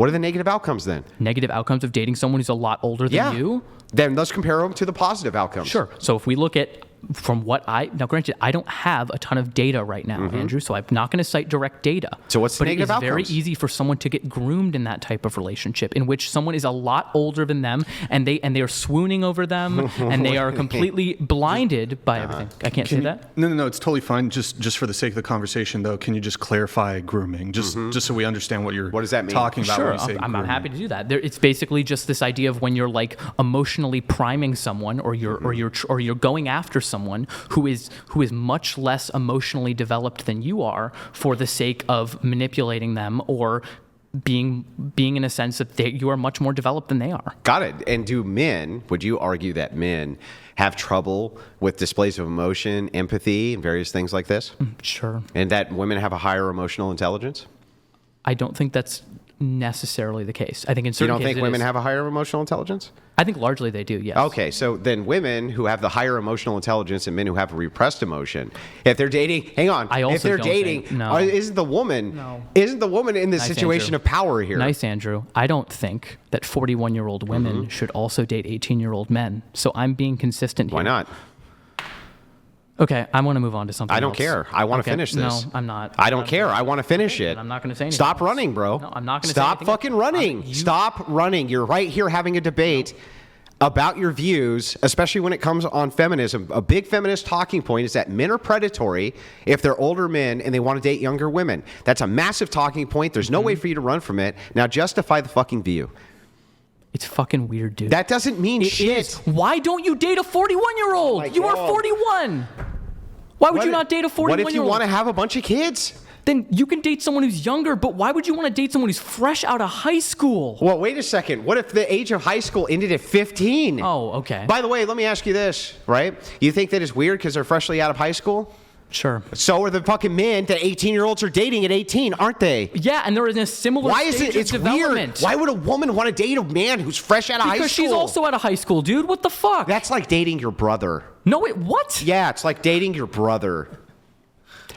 What are the negative outcomes then? Negative outcomes of dating someone who's a lot older than you? Then let's compare them to the positive outcomes. Sure. So if we look at now granted, I don't have a ton of data right now, Andrew, so I'm not going to cite direct data. So what's the negative outcomes? But it is very easy for someone to get groomed in that type of relationship in which someone is a lot older than them and they are swooning over them and they are completely blinded by everything. I can't say that? No, it's totally fine. Just for the sake of the conversation, though, can you just clarify grooming? Just so we understand what does that mean? talking about Sure, when you say I'm grooming. happy to do that. It's basically just this idea of when you're like emotionally priming someone or you're going after someone who is much less emotionally developed than you are for the sake of manipulating them or being in a sense that you are much more developed than they are. Got it. And would you argue that men have trouble with displays of emotion, empathy, and various things like this? Sure. And that women have a higher emotional intelligence? I don't think that's necessarily the case. I think in certain You don't cases think women have a higher emotional intelligence? I think largely they do, yes. Okay, so then women who have the higher emotional intelligence and men who have a repressed emotion, if they're dating, if they're dating, isn't the woman in this situation of power here? Nice, Andrew. I don't think that 41-year-old women should also date 18-year-old men. So I'm being consistent here. Why not? Okay, I want to move on to something else. I don't care. I want to finish this. No, I'm not. I don't care. I want to finish it. I'm not going to say anything. Stop running, bro. No, I'm not going to say Stop anything. fucking running. Stop running. You're right here having a debate about your views, especially when it comes on feminism. A big feminist talking point is that men are predatory if they're older men and they want to date younger women. That's a massive talking point. There's no way for you to run from it. Now justify the fucking view. It's fucking weird, dude. That doesn't mean shit. Is. Why don't you date a 41-year-old? You are 41. Why would you not date a 41-year-old? What if you want to have a bunch of kids? Then you can date someone who's younger, but why would you want to date someone who's fresh out of high school? Well, wait a second. What if the age of high school ended at 15? Oh, okay. By the way, let me ask you this, right? You think that it's weird because they're freshly out of high school? Sure. So are the fucking men that 18-year-olds are dating at 18, aren't they? Yeah, and they're in a similar stage of development. Weird. Why would a woman want to date a man who's fresh out of high school? Because she's also out of high school, dude. What the fuck? That's like dating your brother. No, wait, what? Yeah, it's like dating your brother.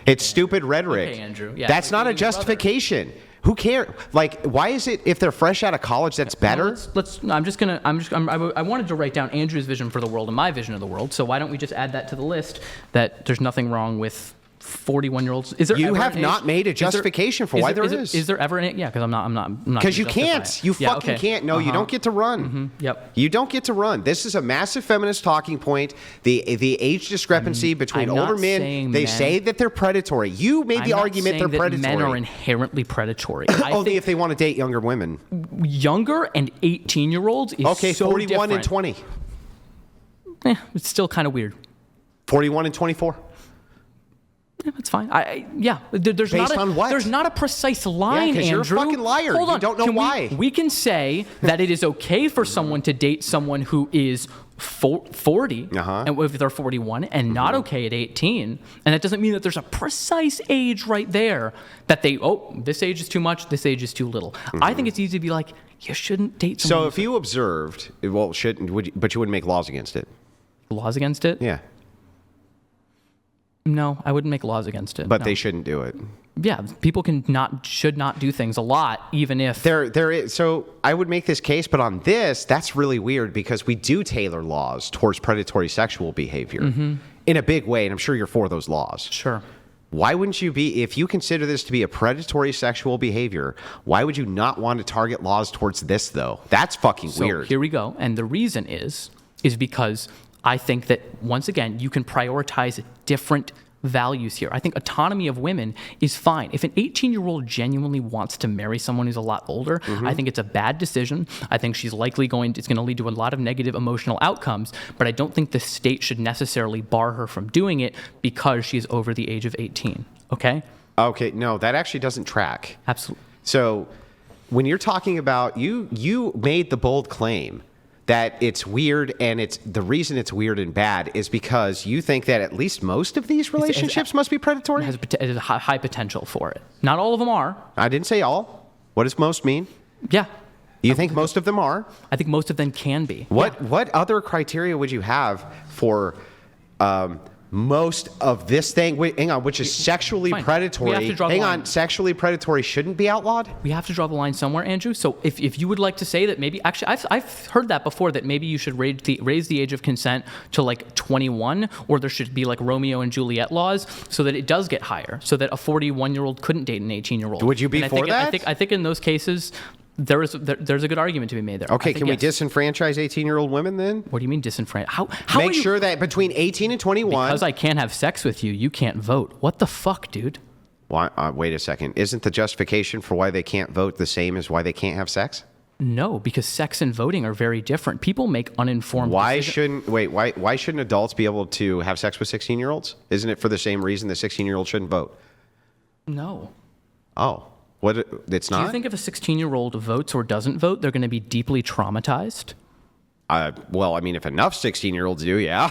It's stupid rhetoric. Okay, Andrew. Yeah, that's not a justification. Who cares? Like, why is it if they're fresh out of college that's better? I wanted to write down Andrew's vision for the world and my vision of the world. So why don't we just add that to the list? That there's nothing wrong with 41-year-olds. Is there? You have not made a justification for why there is. Is there ever an? Yeah, because I'm not. Because you can't. You fucking can't. No, you don't get to run. Yep. You don't get to run. This is a massive feminist talking point. The age discrepancy between older men. They say that they're predatory. You made the argument they're predatory. Men are inherently predatory. Only if they want to date younger women. Younger and 18-year-olds is okay. So 41 different. and 20. It's still kind of weird. 41 and 24. Yeah, that's fine. There's based on what? There's not a precise line, Andrew. You're a fucking liar. Hold on. You don't know why. We can say that it is okay for someone to date someone who is 40, and if they're 41, and not okay at 18, and that doesn't mean that there's a precise age right there that this age is too much, this age is too little. I think it's easy to be like, you shouldn't date someone. So if you observed, but you wouldn't make laws against it. Laws against it? Yeah. No, I wouldn't make laws against it. But they shouldn't do it. Yeah, people should not do things a lot, even if there is. So I would make this case, but on this, that's really weird because we do tailor laws towards predatory sexual behavior in a big way, and I'm sure you're for those laws. Sure. Why wouldn't you be, if you consider this to be a predatory sexual behavior, why would you not want to target laws towards this, though? That's fucking weird. Here we go. And the reason is because I think that, once again, you can prioritize different values here. I think autonomy of women is fine. If an 18-year-old genuinely wants to marry someone who's a lot older, I think it's a bad decision. I think she's likely it's going to lead to a lot of negative emotional outcomes, but I don't think the state should necessarily bar her from doing it because she's over the age of 18. Okay? Okay, no, that actually doesn't track. Absolutely. So when you're talking about, you made the bold claim that it's weird, and the reason it's weird and bad is because you think that at least most of these relationships must be predatory? It has a high potential for it. Not all of them are. I didn't say all. What does most mean? Yeah. You think most of them are? I think most of them can be. What other criteria would you have for most of this thing, wait, hang on, which is sexually Fine. We predatory. have to draw the Hang line. on, sexually predatory shouldn't be outlawed? We have to draw the line somewhere, Andrew. So if you would like to say that maybe, actually, I've heard that before, that maybe you should raise the age of consent to like 21, or there should be like Romeo and Juliet laws so that it does get higher, so that a 41-year-old couldn't date an 18-year-old. Would you be And for that? I think in those cases, there's a good argument to be made there. I Okay, think can we yes. disenfranchise 18-year-old women then? What do you mean disenfranchised? How Make are you, sure that between 18 and 21. because I can't have sex with you, you can't vote. What the fuck, dude? Why, wait a second. Isn't the justification for why they can't vote the same as why they can't have sex? No, because sex and voting are very different. People make uninformed Why decisions. why shouldn't adults be able to have sex with 16-year-olds? Isn't it for the same reason the 16-year-old shouldn't vote? No. Oh, what? It's Do not. you think if a 16-year-old votes or doesn't vote, they're going to be deeply traumatized? Well, I mean, if enough 16-year-olds do, yeah,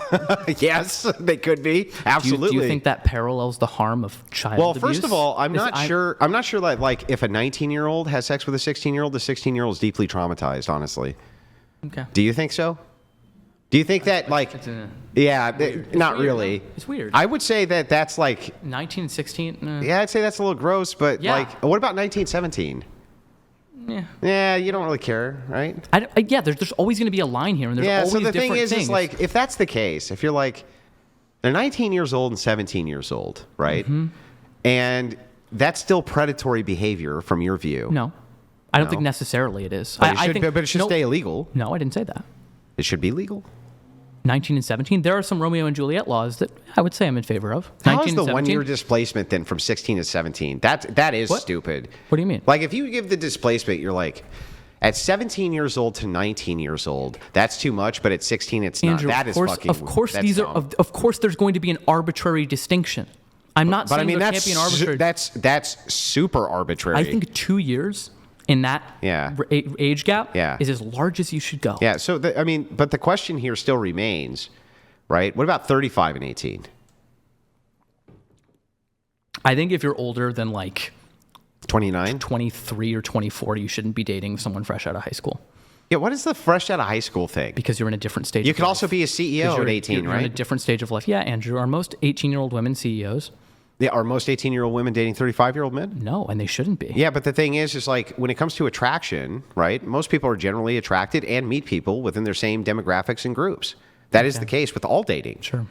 yes, they could be. Absolutely. Do you think that parallels the harm of child Well, abuse? first of all, I'm Is- not sure. I'm not sure that like if a 19-year-old has sex with a 16-year-old, the 16-year-old is deeply traumatized. Honestly, Okay. do you think so? Do you think that like? It's a- Yeah, not weird, really. no? It's weird. I would say that that's like. 19, 16? Yeah, I'd say that's a little gross, but Yeah. like, what about 1917? Yeah. Yeah, you don't really care, right? Yeah, there's always going to be a line here, and there's Yeah, always so the different thing is things. like, if that's the case, if you're like, they're 19 years old and 17 years old, right? Mm-hmm. And that's still predatory behavior from your view. No. I don't think necessarily it is. But I think, but it should no, stay illegal. No, I didn't say that. It should be legal. 19 and 17, there are some Romeo and Juliet laws that I would say I'm in favor of. How 19 is and the 17? 1 year displacement then from 16 to 17? That is What? stupid. What do you mean? Like if you give the displacement, you're like, at 17 years old to 19 years old, that's too much, but at 16 it's Andrew, not. That is fucking. of course that's these dumb. are of course there's going to be an arbitrary distinction. I'm not But I saying mean there that's can't be an arbitrary. that's super arbitrary. I think 2 years in that Yeah. age gap Yeah. is as large as you should go. Yeah. So I mean, but the question here still remains, right? What about 35 and 18? I think if you're older than like 29? 23 or 24, you shouldn't be dating someone fresh out of high school Yeah. What is the fresh out of high school thing? because you're in a different stage. You of could life. also be a 'Cause CEO at 18, you're in a right? different stage of life. Yeah, Andrew, are most 18-year-old women CEOs? Yeah. Are most 18-year-old women dating 35-year-old men? No, and they shouldn't be. Yeah, but the thing is like when it comes to attraction, right? Most people are generally attracted and meet people within their same demographics and groups. That is the case with all dating. Sure.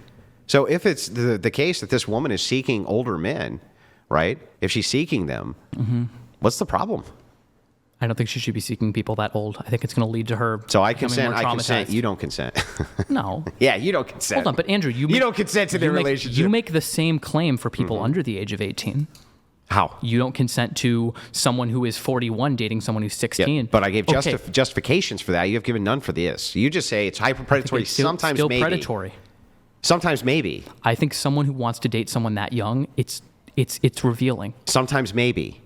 So if it's the case that this woman is seeking older men, right? If she's seeking them, what's the problem? I don't think she should be seeking people that old. I think it's going to lead to her. So I becoming consent. more I consent. traumatized. You don't consent. No. Yeah, you don't consent. Hold on, but Andrew, you don't consent to their you make- relationship. You make the same claim for people under the age of 18. How? You don't consent to someone who is 41 dating someone who's 16. Yeah, but I gave Okay, justifications for that. You have given none for this. You just say it's hyper predatory. it's still, Sometimes still maybe. predatory. Sometimes maybe. I think someone who wants to date someone that young, it's revealing. Sometimes maybe.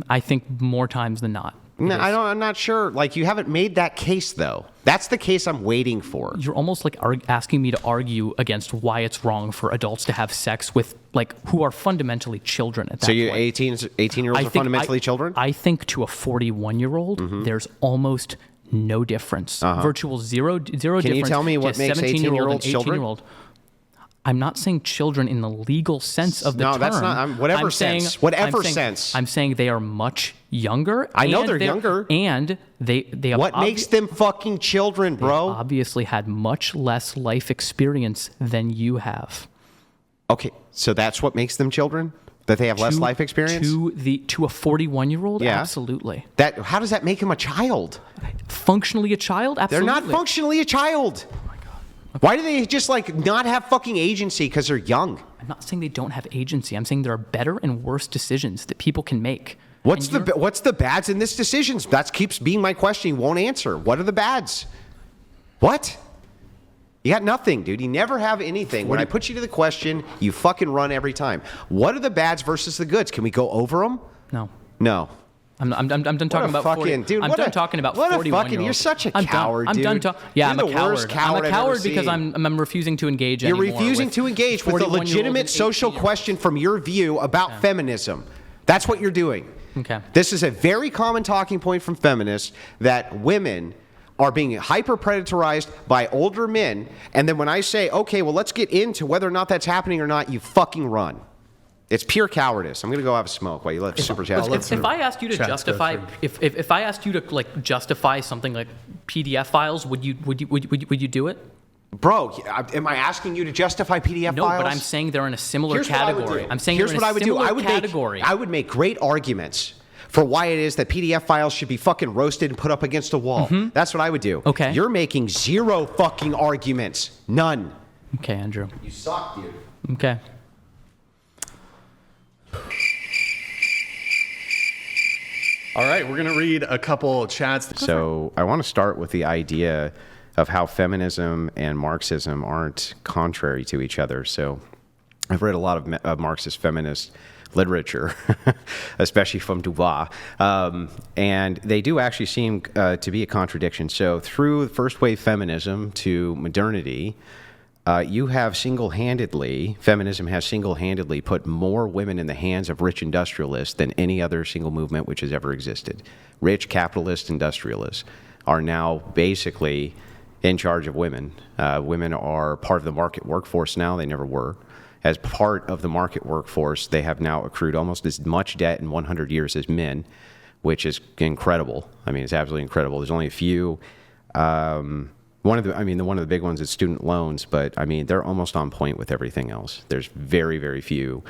I think more times than not. No, I'm not sure. Like you haven't made that case though. That's the case I'm waiting for. You're almost like asking me to argue against why it's wrong for adults to have sex with like who are fundamentally children at that So you point. 18-year-olds are fundamentally children? I think to a 41-year-old, there's almost no difference. Virtual zero difference. Can you tell me to what a makes 17-year-old 18-year-olds and children? 18-year-old. I'm not saying children in the legal sense of the No, term. that's not- whatever I'm saying- sense. Whatever I'm saying- sense. I'm saying they are much younger. I know and they're younger. And they have What makes them fucking children, bro? obviously had much less life experience than you have. Okay, so that's what makes them children? That they have less To- life experience? To a 41-year-old, Yeah. absolutely. How does that make him a child? Functionally a child, They're absolutely. not functionally a child. Why do they just like not have fucking agency because they're young? I'm not saying they don't have agency. I'm saying there are better and worse decisions that people can make. What's And the bads in this decisions? That keeps being my question. You won't answer. What are the bads? What? You got nothing, dude. You never have anything. When I put you to the question, you fucking run every time. What are the bads versus the goods? Can we go over them? No. No. I'm done talking What a about fucking 40. dude. I'm what done a, talking about what 41 a fucking. You're such a I'm coward, done. dude. I'm done. Yeah, You're I'm a the worst coward. I'm coward a I've ever coward because seen. I'm refusing to engage You're anymore refusing with to engage with a 41-year-old legitimate and social 18-year-old. question from your view about feminism. That's what you're doing. Okay. This is a very common talking point from feminists that women are being hyper predatorized by older men, and then when I say, okay, well, let's get into whether or not that's happening or not, you fucking run. It's pure cowardice. I'm gonna go have a smoke while you let super chat. If I asked you to Chat justify, go if I asked you to like justify something like PDF files, would you do it? Bro, am I asking you to justify PDF No, files? but I'm saying they're in a similar Here's what I would category. do. I'm saying Here's they're what in I a would do. similar category. I would make great arguments for why it is that PDF files should be fucking roasted and put up against a wall. That's what I would do. Okay. You're making zero fucking arguments. None. Okay, Andrew. You suck, dude. Okay. All right, we're going to read a couple chats. So I want to start with the idea of how feminism and Marxism aren't contrary to each other. So I've read a lot of Marxist feminist literature, especially from Dubois, and they do actually seem to be a contradiction. So through first wave feminism to modernity, you have feminism has single-handedly put more women in the hands of rich industrialists than any other single movement which has ever existed. Rich capitalist industrialists are now basically in charge of women. Women are part of the market workforce now. They never were. As part of the market workforce, they have now accrued almost as much debt in 100 years as men, which is incredible. I mean, it's absolutely incredible. There's only a few. One of the big ones is student loans, but I mean, they're almost on point with everything else. There's very, very few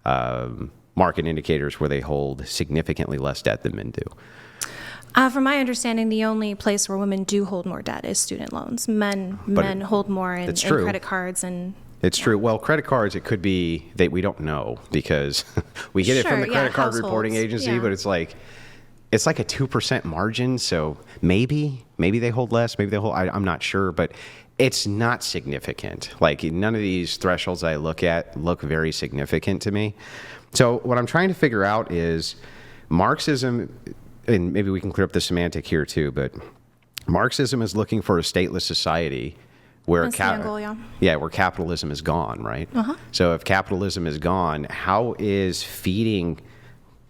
market indicators where they hold significantly less debt than men do. From my understanding, the only place where women do hold more debt is student loans. Men hold more in true. credit cards and. It's true. Well, credit cards, it could be that we don't know because we get it from Sure, the credit card households, reporting agency, yeah. but it's like a 2% margin. So maybe they hold less. Maybe they hold. I'm not sure, but it's not significant. Like none of these thresholds I look at look very significant to me. So what I'm trying to figure out is Marxism, and maybe we can clear up the semantic here too, but Marxism is looking for a stateless society where That's the angle, yeah, where capitalism is gone, right? So if capitalism is gone, how is feeding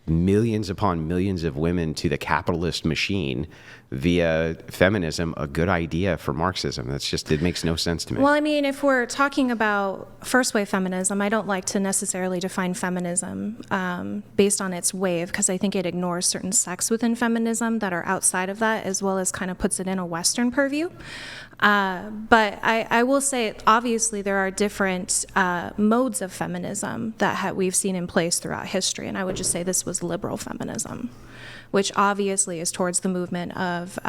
millions upon millions of women to the capitalist machine via feminism a good idea for Marxism? It makes no sense to me. Well, I mean, if we're talking about first wave feminism, I don't like to necessarily define feminism based on its wave because I think it ignores certain sects within feminism that are outside of that, as well as kind of puts it in a Western purview. But I will say, obviously, there are different modes of feminism that we've seen in place throughout history, and I would just say this was liberal feminism, which obviously is towards the movement of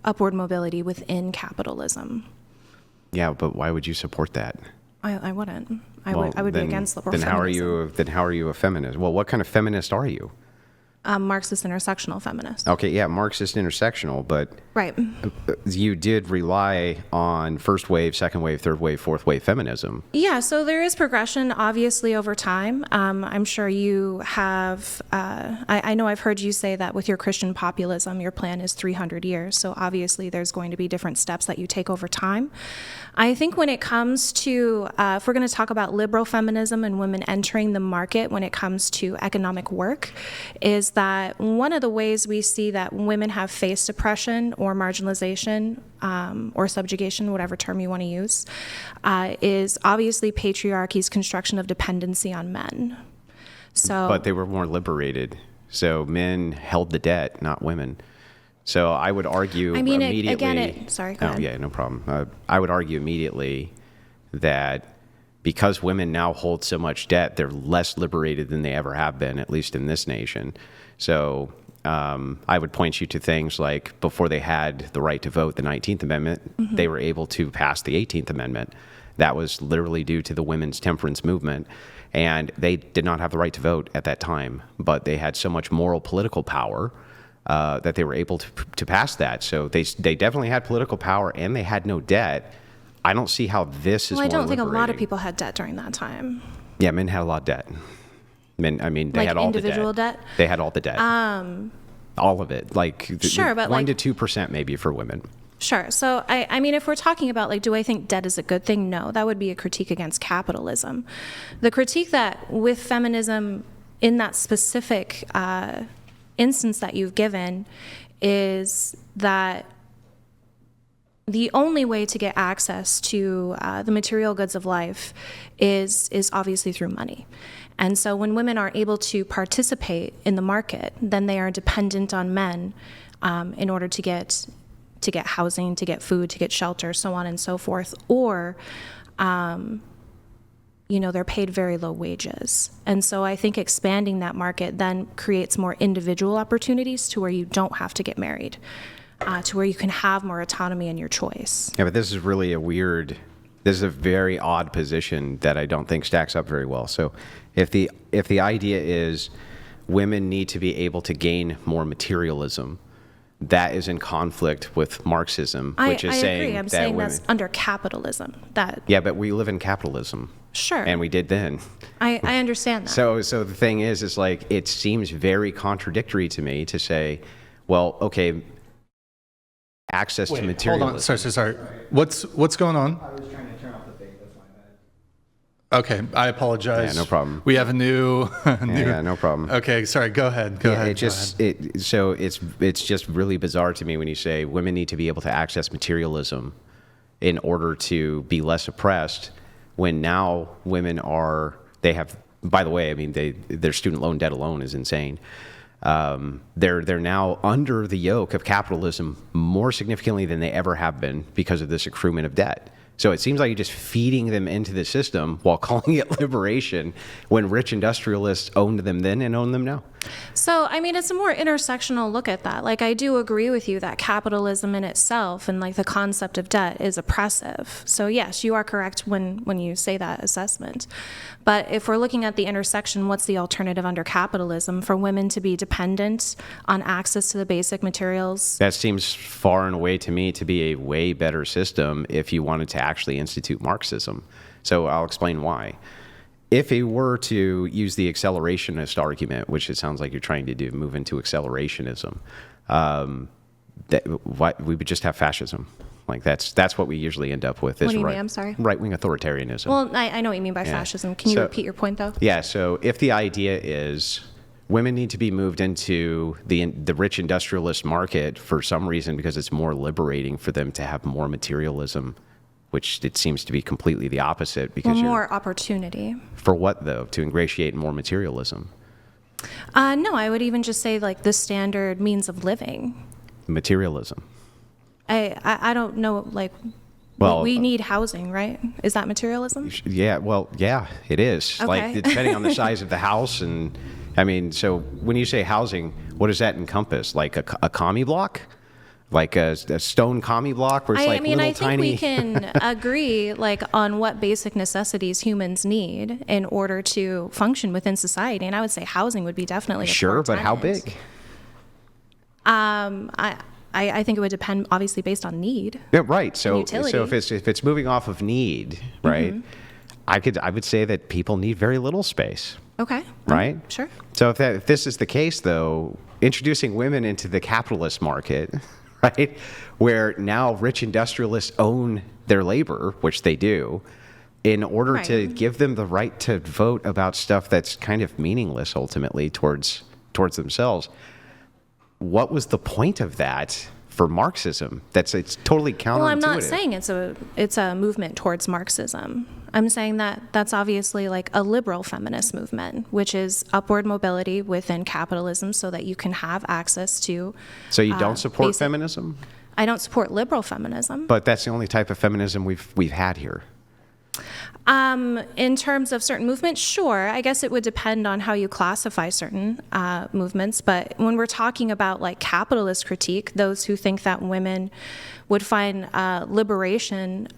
upward mobility within capitalism. Yeah, but why would you support that? I wouldn't. I would be against liberal then feminism. How are you a feminist? Well, what kind of feminist are you? Marxist intersectional feminist. Okay, yeah, Marxist intersectional, but Right. you did rely on first wave, second wave, third wave, fourth wave feminism. Yeah, so there is progression, obviously, over time. I'm sure you have, I know I've heard you say that with your Christian populism, your plan is 300 years. So obviously, there's going to be different steps that you take over time. I think when it comes to, if we're going to talk about liberal feminism and women entering the market when it comes to economic work, is that one of the ways we see that women have faced oppression or marginalization or subjugation, whatever term you want to use, is obviously patriarchy's construction of dependency on men. So, But they were more liberated. So men held the debt, not women. So I would argue immediately. Sorry, go ahead. Yeah, no problem. I would argue immediately that because women now hold so much debt, they're less liberated than they ever have been, at least in this nation. So I would point you to things like before they had the right to vote, the 19th Amendment, they were able to pass the 18th Amendment. That was literally due to the women's temperance movement. And they did not have the right to vote at that time, but they had so much moral political power that they were able to pass that. So they definitely had political power and they had no debt. I don't see how this is Well, I more don't think a lot of liberating. people had debt during that time. Yeah, men had a lot of debt. Men, I mean, they Like had all individual the debt. debt? They had all the debt. All of it. Sure, but 1% to 2% maybe for women. Sure. So, I mean, if we're talking about, like, do I think debt is a good thing? No, that would be a critique against capitalism. The critique that with feminism in that specific instance that you've given is that the only way to get access to the material goods of life is obviously through money. And so when women are able to participate in the market, then they are dependent on men in order to get housing, to get food, to get shelter, so on and so forth. Or they're paid very low wages. And so I think expanding that market then creates more individual opportunities to where you don't have to get married, to where you can have more autonomy in your choice. Yeah, but this is really this is a very odd position that I don't think stacks up very well. So if the idea is women need to be able to gain more materialism, that is in conflict with Marxism, which is I saying agree. I'm that saying women, that's under capitalism. Yeah, but we live in capitalism. Sure. And we did then. I understand that. So the thing is like, it seems very contradictory to me to say, well, okay, access to materialism. Hold on. Sorry. What's going on? I was trying to turn off the fake. That's my bad. Okay, I apologize. Yeah, no problem. We have a new. Yeah, no problem. Okay, sorry. Go ahead. Go ahead. It's just really bizarre to me when you say women need to be able to access materialism in order to be less oppressed, when now women have, by the way, I mean, their student loan debt alone is insane. They're now under the yoke of capitalism more significantly than they ever have been because of this accruement of debt. So it seems like you're just feeding them into the system while calling it liberation, when rich industrialists owned them then and own them now. So, I mean, it's a more intersectional look at that. Like, I do agree with you that capitalism in itself and like the concept of debt is oppressive. So yes, you are correct when you say that assessment. But if we're looking at the intersection, what's the alternative under capitalism for women to be dependent on access to the basic materials? That seems far and away to me to be a way better system if you wanted to actually institute Marxism. So I'll explain why. If it were to use the accelerationist argument, which it sounds like you're trying to do, move into accelerationism, we would just have fascism. Like that's what we usually end up with. What do you mean? I'm sorry. Right-wing authoritarianism. Well, I know what you mean by fascism. Can you repeat your point, though? Yeah. So if the idea is women need to be moved into the rich industrialist market for some reason because it's more liberating for them to have more materialism, which it seems to be completely the opposite. Because more opportunity. For what, though? To ingratiate more materialism? No, I would even just say like the standard means of living. Materialism. I don't know, like, well, we need housing, right? Is that materialism? Yeah, well, yeah, it is. Okay. Like, depending on the size of the house. And I mean, so when you say housing, what does that encompass? Like a commie block? Like a stone commie block where it's like little I think tiny... we can agree like on what basic necessities humans need in order to function within society. And I would say housing would be definitely a Sure, core but how tenet. big? I think it would depend, obviously, based on need. Yeah, right. So utility. if it's moving off of need, right? Mm-hmm. I would say that people need very little space. Okay. Right? Sure. So if this is the case, though, introducing women into the capitalist market, right, where now rich industrialists own their labor, which they do, in order to Right. give them the right to vote about stuff that's kind of meaningless ultimately towards themselves. What was the point of that for Marxism? It's totally counterintuitive. Well, I'm not saying it's a movement towards Marxism. I'm saying that that's obviously like a liberal feminist movement, which is upward mobility within capitalism so that you can have access to. So you don't support basic- feminism? I don't support liberal feminism. But that's the only type of feminism we've had here. In terms of certain movements, sure. I guess it would depend on how you classify certain movements. But when we're talking about like capitalist critique, those who think that women would find liberation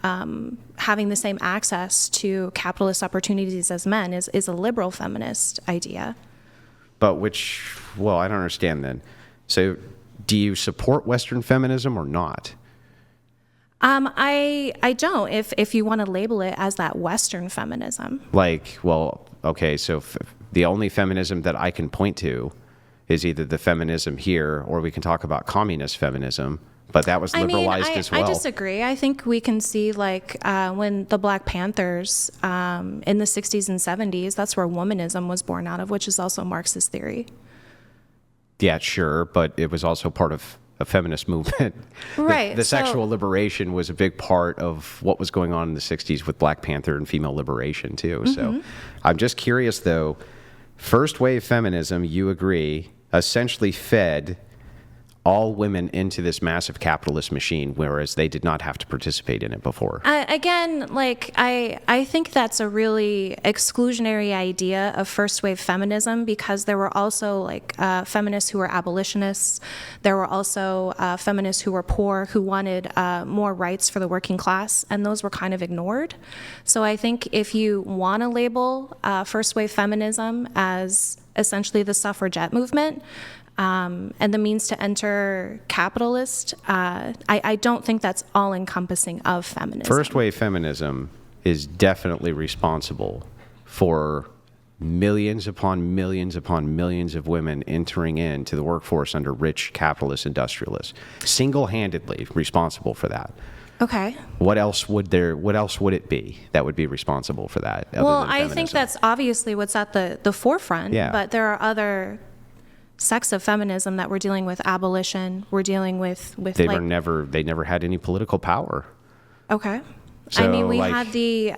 having the same access to capitalist opportunities as men is a liberal feminist idea. But I don't understand then. So do you support Western feminism or not? I don't, if you want to label it as that Western feminism. Okay, so the only feminism that I can point to is either the feminism here, or we can talk about communist feminism, but that was liberalized as well. I disagree. I think we can see like when the Black Panthers in the 60s and 70s, that's where womanism was born out of, which is also Marxist theory. Yeah, sure, but it was also part of a feminist movement. Right, The so- sexual liberation was a big part of what was going on in the 60s with Black Panther and female liberation, too. So I'm just curious, though, first wave feminism, you agree, essentially fed all women into this massive capitalist machine, whereas they did not have to participate in it before. Again, like I think that's a really exclusionary idea of first wave feminism, because there were also like feminists who were abolitionists. There were also feminists who were poor, who wanted more rights for the working class, and those were kind of ignored. So I think if you want to label first wave feminism as essentially the suffragette movement, and the means to enter capitalist, I don't think that's all encompassing of feminism. First wave feminism is definitely responsible for millions upon millions upon millions of women entering into the workforce under rich capitalist industrialists. Single-handedly responsible for that. Okay. What else would it be that would be responsible for that? other Well, than I think feminism? that's obviously what's at the forefront. Yeah. But there are other sects of feminism that we're dealing with. Abolition. We're dealing with they like, never had any political power. Okay. So, I mean, we like- had the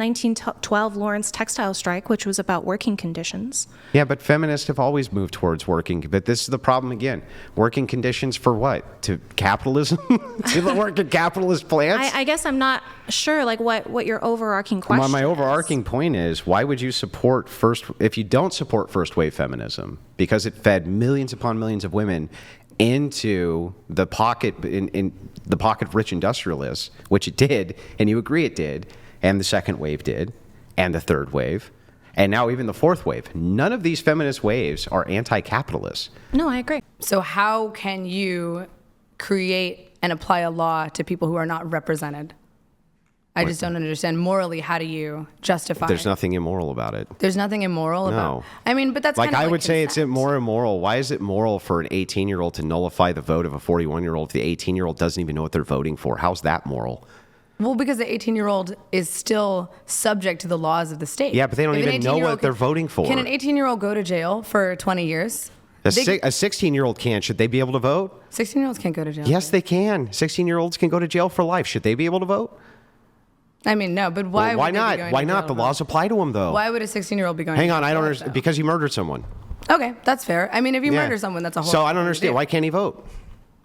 1912 Lawrence textile strike, which was about working conditions. Yeah, but feminists have always moved towards working. But this is the problem again. Working conditions for what? To capitalism? To the working capitalist plants? I guess I'm not sure, like, what your overarching question My is. overarching point is, why would you support if you don't support first wave feminism, because it fed millions upon millions of women into the pocket in the pocket of rich industrialists, which it did, and you agree it did, and the second wave did, and the third wave, and now even the fourth wave. None of these feminist waves are anti-capitalist. No, I agree. So how can you create and apply a law to people who are not represented? I just don't understand. Morally, how do you justify There's it? nothing immoral about it. There's nothing immoral about No. I mean, but that's Like, kind of I like would say it's consent. more immoral. Why is it moral for an 18-year-old to nullify the vote of a 41-year-old if the 18-year-old doesn't even know what they're voting for? How's that moral? Well, because the 18-year-old is still subject to the laws of the state. Yeah, but they don't If an even know 18-year-old what they're voting for. Can an 18-year-old go to jail for 20 years? A 16-year-old can. Should they be able to vote? 16-year-olds can't go to jail. Yes, they can. 16-year-olds can go to jail for life. Should they be able to vote? I mean, no, but why? Well, why would they be not? going Why to not? jail The to laws vote? apply to them, though. Why would a 16-year-old be going? Hang to on, jail I don't though? understand. Because he murdered someone. Okay, that's fair. I mean, if you Yeah. murder someone, that's a whole. So I other don't understand. thing. Why can't he vote?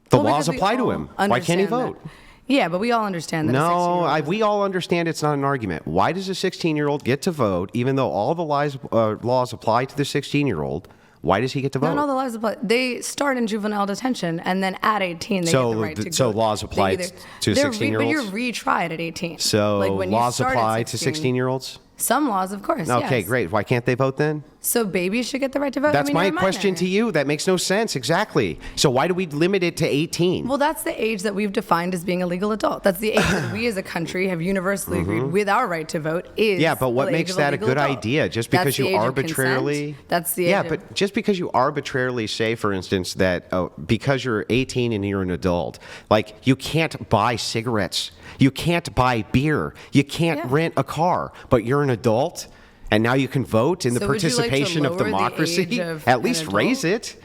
The Well, laws because we apply to all him. Why can't he understand vote? that. Yeah, but we all understand that. a No, 16-year-old we all understand it's not an argument. Why does a 16-year-old get to vote, even though all the laws apply to the 16-year-old? Why does he get to vote? No, the laws apply. They start in juvenile detention, and then at 18, they So get the right to so go. laws apply They to they're 16-year-olds? But you're retried at 18. So like when you laws start at apply to 16-year-olds? Some laws, of course. Okay, yes. great. Why can't they vote then? So babies should get the right to vote. That's I mean, my they're a question minor. to you. That makes no sense. Exactly. So why do we limit it to 18? Well, that's the age that we've defined as being a legal adult. That's the age that we as a country have universally agreed with our right to vote is. Yeah, but what the makes age of that a legal good adult. idea? Just That's because the you age of arbitrarily. consent. That's the age Yeah, of- but just because you arbitrarily say, for instance, that because you're 18 and you're an adult, like you can't buy cigarettes, you can't buy beer, you can't Yeah. rent a car, but you're an adult. And now you can vote in the So would you like to participation of lower the democracy. age of At an least raise adult? it.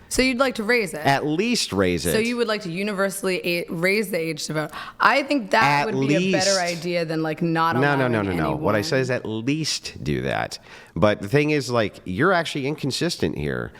So you'd like to raise it. At least raise it. So you would like to universally raise the age to vote. I think that At would be a better least. idea than like not No, allowing no. What I anyone. said is at least do that. But the thing is, like, you're actually inconsistent here.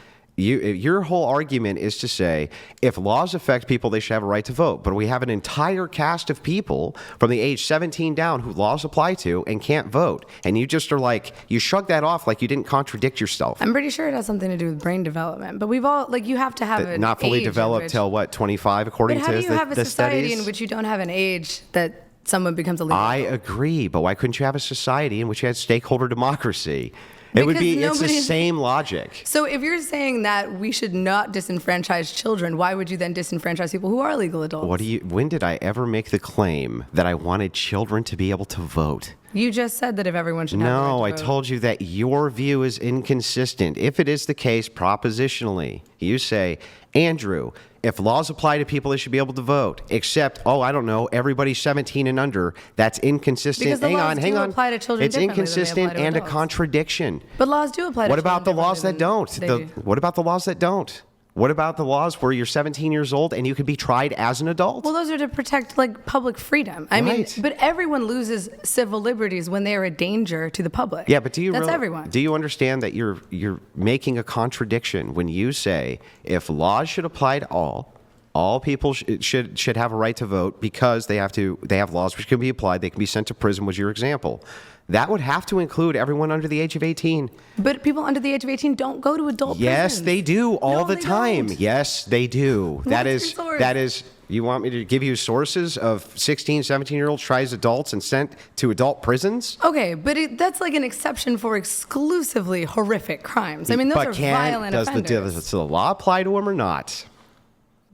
Your whole argument is to say if laws affect people, they should have a right to vote. But we have an entire cast of people from the age 17 down who laws apply to and can't vote. And you just are like, you shrug that off like you didn't contradict yourself. I'm pretty sure it has something to do with brain development. But we've all like you have to have an Not fully age in developed which- till what, 25 But according how to do you have a the society studies? in which you don't have an age that someone becomes a legal I adult? agree, but why couldn't you have a society in which you had stakeholder democracy? It would Because be, it's the nobody's- same logic. So if you're saying that we should not disenfranchise children, why would you then disenfranchise people who are legal adults? When did I ever make the claim that I wanted children to be able to vote? You just said that if everyone should have the No, right I to vote. told you that your view is inconsistent. If it is the case propositionally, you say, Andrew, if laws apply to people, they should be able to vote. Except, I don't know, everybody's 17 and under. That's inconsistent. Because the hang laws on, hang do on. apply to children It's differently than they inconsistent apply to and a adults. contradiction. But laws do apply to What about the children laws that differently don't? than they do. What about the laws that don't? What about the laws where you're 17 years old and you can be tried as an adult? Well, those are to protect like public freedom. I mean, Right. but everyone loses civil liberties when they are a danger to the public. Yeah, but do you That's really, everyone. Do you understand that you're making a contradiction when you say if laws should apply to all people should have a right to vote because they have laws which can be applied, they can be sent to prison was your example. That would have to include everyone under the age of 18. But people under the age of 18 don't go to adult Yes, prisons. they do all No, the they time. don't. Yes, they do. What's your source? That is you want me to give you sources of 16, 17-year-olds tried as adults and sent to adult prisons? Okay, but that's like an exception for exclusively horrific crimes. I mean, those are violent offenders. Does the law apply to them or not?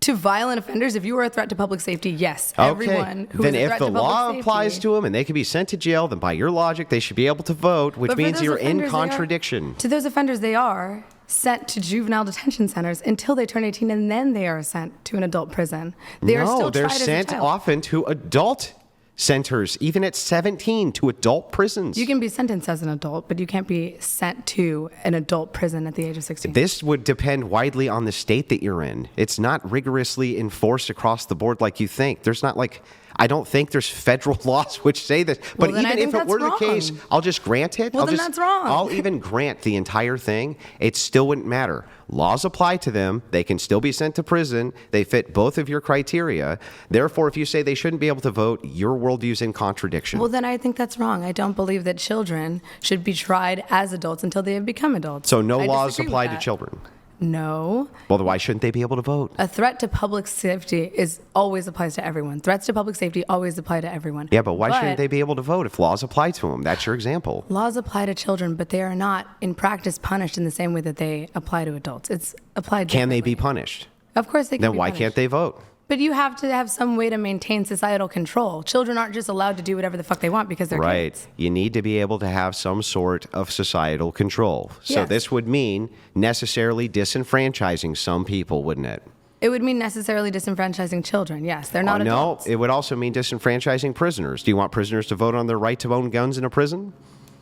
To violent offenders, if you are a threat to public safety, yes. Okay. Everyone who Then is a if threat the to public law safety, applies to them and they can be sent to jail, then by your logic, they should be able to vote, which But for means those you're in offenders, they are- contradiction. To those offenders, they are sent to juvenile detention centers until they turn 18, and then they are sent to an adult prison. They are No, still they're tried sent as a child. often to adult centers, even at 17, to adult prisons. You can be sentenced as an adult, but you can't be sent to an adult prison at the age of 16. This would depend widely on the state that you're in. It's not rigorously enforced across the board like you think. There's not like, I don't think there's federal laws which say this. But Well, then I even think if it that's were the case, wrong. I'll just grant it. Well, I'll then just- that's wrong. I'll even grant the entire thing. It still wouldn't matter. Laws apply to them. They can still be sent to prison. They fit both of your criteria. Therefore, if you say they shouldn't be able to vote, your worldview's in contradiction. Well, then I think that's wrong. I don't believe that children should be tried as adults until they have become adults. so no I laws disagree with apply to that. children. No. Well, then why shouldn't they be able to vote? A threat to public safety always applies to everyone. Threats to public safety always apply to everyone. Yeah, but why shouldn't they be able to vote if laws apply to them? That's your example. Laws apply to children, but they are not in practice punished in the same way that they apply to adults. It's applied Can they be differently. punished? Of course they can Then be why punished. can't they vote? But you have to have some way to maintain societal control. Children aren't just allowed to do whatever the fuck they want because they're Right. kids. You need to be able to have some sort of societal control. So Yes. this would mean necessarily disenfranchising some people, wouldn't it? It would mean necessarily disenfranchising children. Yes, they're not no, adults. it would also mean disenfranchising prisoners. Do you want prisoners to vote on their right to own guns in a prison?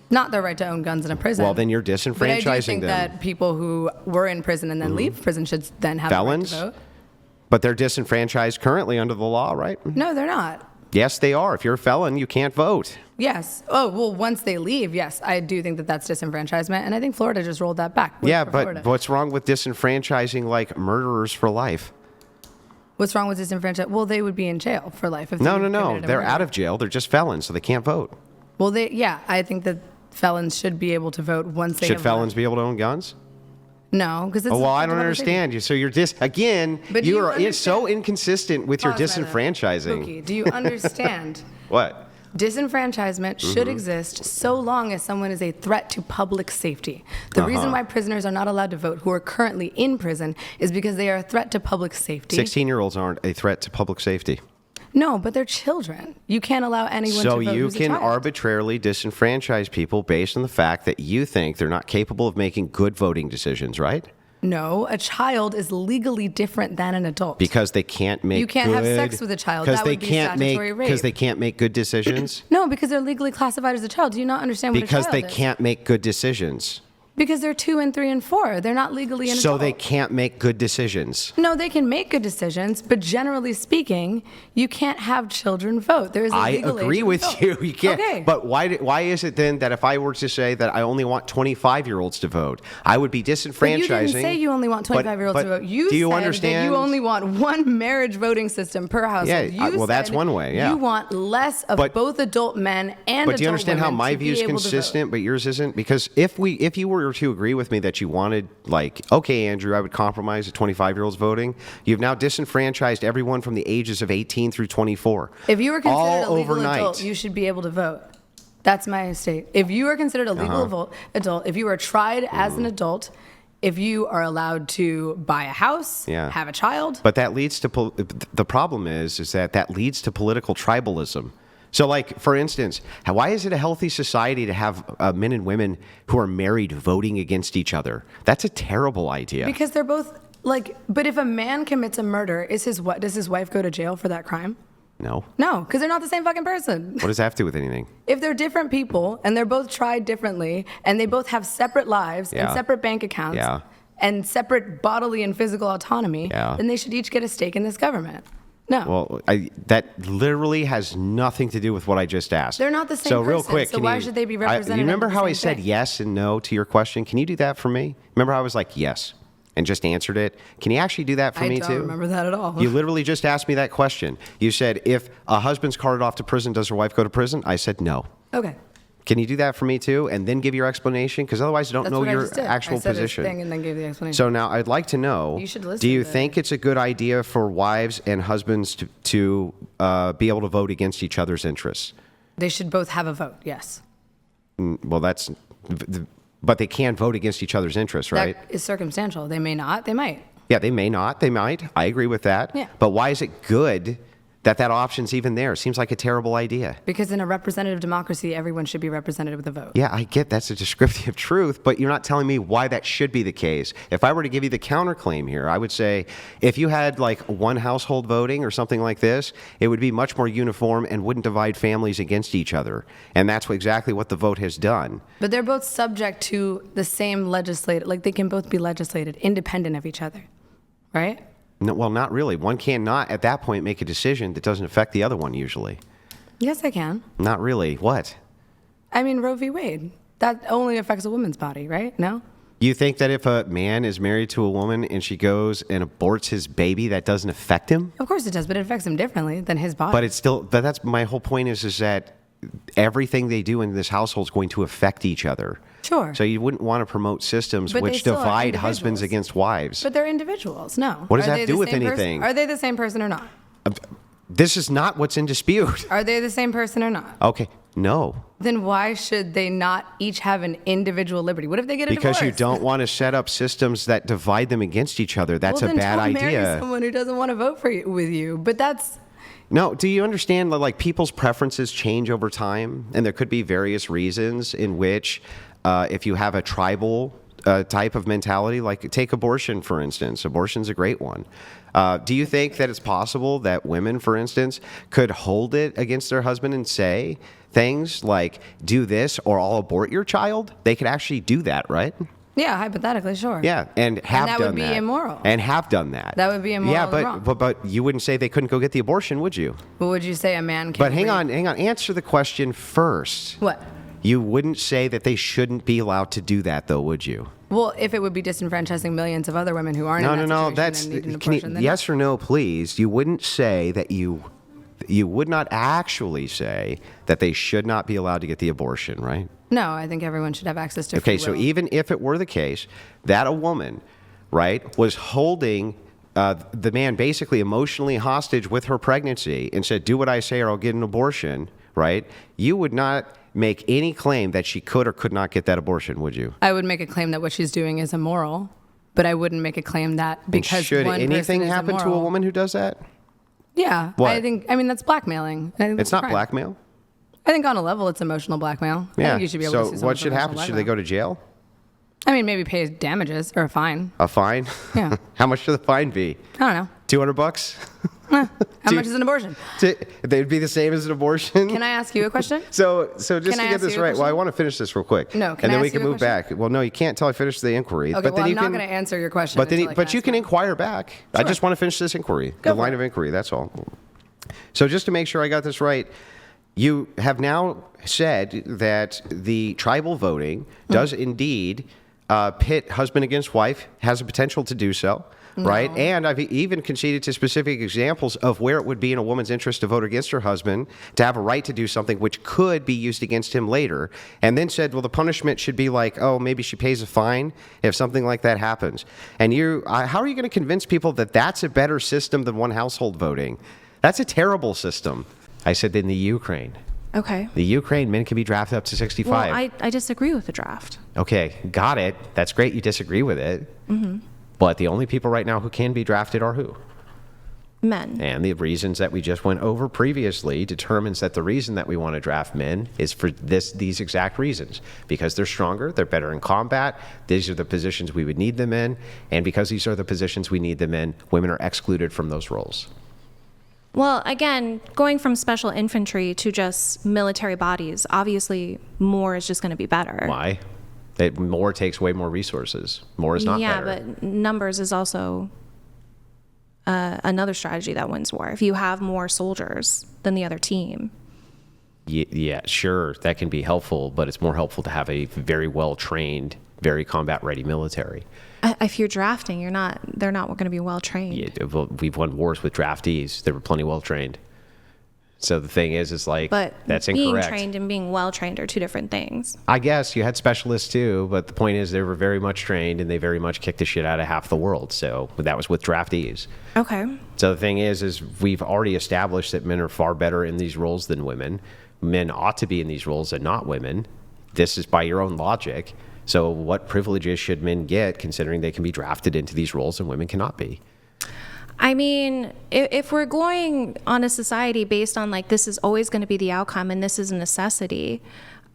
Not their right to own guns in a prison. Well, then you're But I do disenfranchising think them. that people who were in prison and then leave prison should then have Felons? the right to vote. But they're disenfranchised currently under the law, right? No, they're not. Yes, they are. If you're a felon, you can't vote. Yes. Oh, well, once they leave, yes, I do think that that's disenfranchisement, and I think Florida just rolled that back. Yeah, for but Florida. what's wrong with disenfranchising like murderers for life? What's wrong with disenfranchisement? Well, they would be in jail for life if No, they no, no. committed a They're murder. out of jail. They're just felons, so they can't vote. Well, I think that felons should be able to vote once they Should have felons left. be able to own guns? No, because it's. Oh, well, I don't understand you. So you're again, But do you you are so understand- inconsistent with your Pause a minute. disenfranchising. Pookie, do you understand? What? Disenfranchisement Mm-hmm. should exist so long as someone is a threat to public safety. The reason why prisoners are not allowed to vote who are currently in prison is because they are a threat to public safety. 16-year-olds aren't a threat to public safety. No, but they're children. You can't allow anyone So to vote you who's a can child. arbitrarily disenfranchise people based on the fact that you think they're not capable of making good voting decisions, right? No, a child is legally different than an adult. Because they can't make You can't have good- sex with a child. Because That they would be can't statutory make because rape. they can't make good decisions. No, because they're legally classified as a child. Do you not understand what Because a they child is? can't make good decisions. Because they're 2 and 3 and 4. They're not legally an So adult. they can't make good decisions. No, they can make good decisions, but generally speaking, you can't have children vote. There is a I legal age agree to with vote. you. You can't. Okay. But why is it then that if I were to say that I only want 25-year-olds to vote, I would be disenfranchising? But you didn't say you only want 25-year-olds to but vote. You do you said understand? that you only want one marriage voting system per household. Yeah, You well, that's said one way, yeah. You want less of But- both adult men and But do you adult understand how women my to be view is able to vote. consistent, but yours isn't? Because if you were to agree with me that you wanted, like, okay, Andrew, I would compromise the 25-year-olds voting. You've now disenfranchised everyone from the ages of 18 through 24. If you were considered all a legal overnight. adult, you should be able to vote. That's my state. If you are considered a legal adult, if you are tried as an adult, if you are allowed to buy a house, Yeah. have a child, But that leads to the problem is that leads to political tribalism. So, like, for instance, why is it a healthy society to have men and women who are married voting against each other? That's a terrible idea. because they're both like. But if a man commits a murder, does his wife go to jail for that crime? No. No, because they're not the same fucking person. What does that have to do with anything? If they're different people and they're both tried differently and they both have separate lives Yeah. and separate bank accounts Yeah. and separate bodily and physical autonomy, Yeah. then they should each get a stake in this government. No. Well, that literally has nothing to do with what I just asked. They're not the same So real person, quick, so can why you- should they be represented You remember under the how I same said thing? yes and no to your question? Can you do that for me? Remember how I was like yes and just answered it? Can you actually do that for I me don't too? remember that at all. You literally just asked me that question. You said if a husband's carted off to prison, does their wife go to prison? I said no. Okay. Can you do that for me too, and then give your explanation? Because otherwise, I don't That's know what I your just did. actual I said position. His thing and then gave the explanation. So now I'd like to know, You should listen do you to think it's a good idea for wives and husbands to be able to vote against each other's interests? They should both have a vote, yes. Well, but they can vote against each other's interests, right? That is circumstantial. They may not, they might. Yeah, they may not, they might. I agree with that. Yeah. But why is it good that option's even there? It seems like a terrible idea. Because in a representative democracy, everyone should be represented with a vote. Yeah, I get that's a descriptive truth, but you're not telling me why that should be the case. If I were to give you the counterclaim here, I would say if you had like one household voting or something like this, it would be much more uniform and wouldn't divide families against each other. And that's exactly what the vote has done. But they're both subject to the same legislative, like they can both be legislated independent of each other, right? No, well, not really. One cannot at that point make a decision that doesn't affect the other one usually. Yes, I can. Not really. What? I mean, Roe v. Wade, that only affects a woman's body, right? No? You think that if a man is married to a woman and she goes and aborts his baby, that doesn't affect him? Of course it does, but it affects him differently than his body. But it's still, but that's my whole point is that everything they do in this household is going to affect each other. Sure. So you wouldn't want to promote systems But they which still are divide husbands individuals. against wives. But they're individuals, no. What does Are that they do the with same person? anything? Are they the same person or not? This is not what's in dispute. Are they the same person or not? Okay, no. Then why should they not each have an individual liberty? What if they get a Because divorce? you don't want to set up systems that divide them against each other. That's well, a then bad don't idea. Marry someone who doesn't want to vote for you, with you. But that's No, do you understand that like people's preferences change over time, and there could be various reasons in which, if you have a tribal type of mentality, like take abortion for instance. Abortion's a great one. Do you think that it's possible that women, for instance, could hold it against their husband and say things like "do this" or "I'll abort your child"? They could actually do that, right? yeah, hypothetically, sure. Yeah, and have that done would be that. immoral. And have done that. That would be immoral Yeah, and but, wrong. but you wouldn't say they couldn't go get the abortion, would you? But would you say a man can? But hang on. Answer the question first. What? You wouldn't say that they shouldn't be allowed to do that, though, would you? Well, if it would be disenfranchising millions of other women who aren't in that situation That's and need an can you- abortion, then yes or no, please. You wouldn't say that you would not actually say that they should not be allowed to get the abortion, right? no, I think everyone should have access to. Okay, free so will. even if it were the case that a woman, right, was holding the man basically emotionally hostage with her pregnancy and said, "Do what I say or I'll get an abortion," right? You would not make any claim that she could or could not get that abortion, would you? I would make a claim that what she's doing is immoral, but I wouldn't make a claim that And because should one anything person is happen to a immoral- woman who does that? Yeah, What? I mean that's blackmailing. I think It's that's a not crime. blackmail. I think on a level it's emotional blackmail. I Yeah. think you should be able So to sue someone what for should happen? emotional Should they go blackmail. to jail? I mean, maybe pay damages or a fine. A fine? Yeah. How much should the fine be? I don't know. $200? How Dude. much is an abortion? They'd be the same as an abortion. Can I ask you a question? So just Can to I get ask this you a right, well, I question? want to finish this real quick. No, can and I then we ask can you a move back. Well, no, you can't till I finish the inquiry. Okay, but well, then I'm you not can, going to answer your question. But then, until I but you ask can mine. inquire back. I Sure. just want to finish this inquiry, Go the for line it. of inquiry. That's all. So just to make sure I got this right, you have now said that the tribal voting does indeed pit husband against wife, has a potential to do so. Right. And I've even conceded to specific examples of where it would be in a woman's interest to vote against her husband, to have a right to do something which could be used against him later. And then said, well, the punishment should be like, oh, maybe she pays a fine if something like that happens. And how are you going to convince people that that's a better system than one household voting? That's a terrible system. I said in the Ukraine. Okay. The Ukraine, men can be drafted up to 65. Well, I disagree with the draft. Okay, got it. That's great. You disagree with it. Mm-hmm. But the only people right now who can be drafted are who? Men. And the reasons that we just went over previously determines that the reason that we want to draft men is for these exact reasons. Because they're stronger, they're better in combat, these are the positions we would need them in, and because these are the positions we need them in, women are excluded from those roles. Well, again, going from special infantry to just military bodies, obviously more is just going to be better. Why? More takes way more resources. More is not yeah, better. but numbers is also another strategy that wins war. If you have more soldiers than the other team. Yeah, sure, that can be helpful, but it's more helpful to have a very well-trained, very combat-ready military. If you're drafting, they're not going to be well trained. Yeah, well, we've won wars with draftees. They were plenty well-trained. So the thing is like, But that's being incorrect. trained and being well trained are two different things. I guess you had specialists too, but the point is they were very much trained and they very much kicked the shit out of half the world. So that was with draftees. Okay. So the thing is we've already established that men are far better in these roles than women. Men ought to be in these roles and not women. This is by your own logic. So what privileges should men get considering they can be drafted into these roles and women cannot be? I mean, if we're going on a society based on like this is always going to be the outcome and this is a necessity,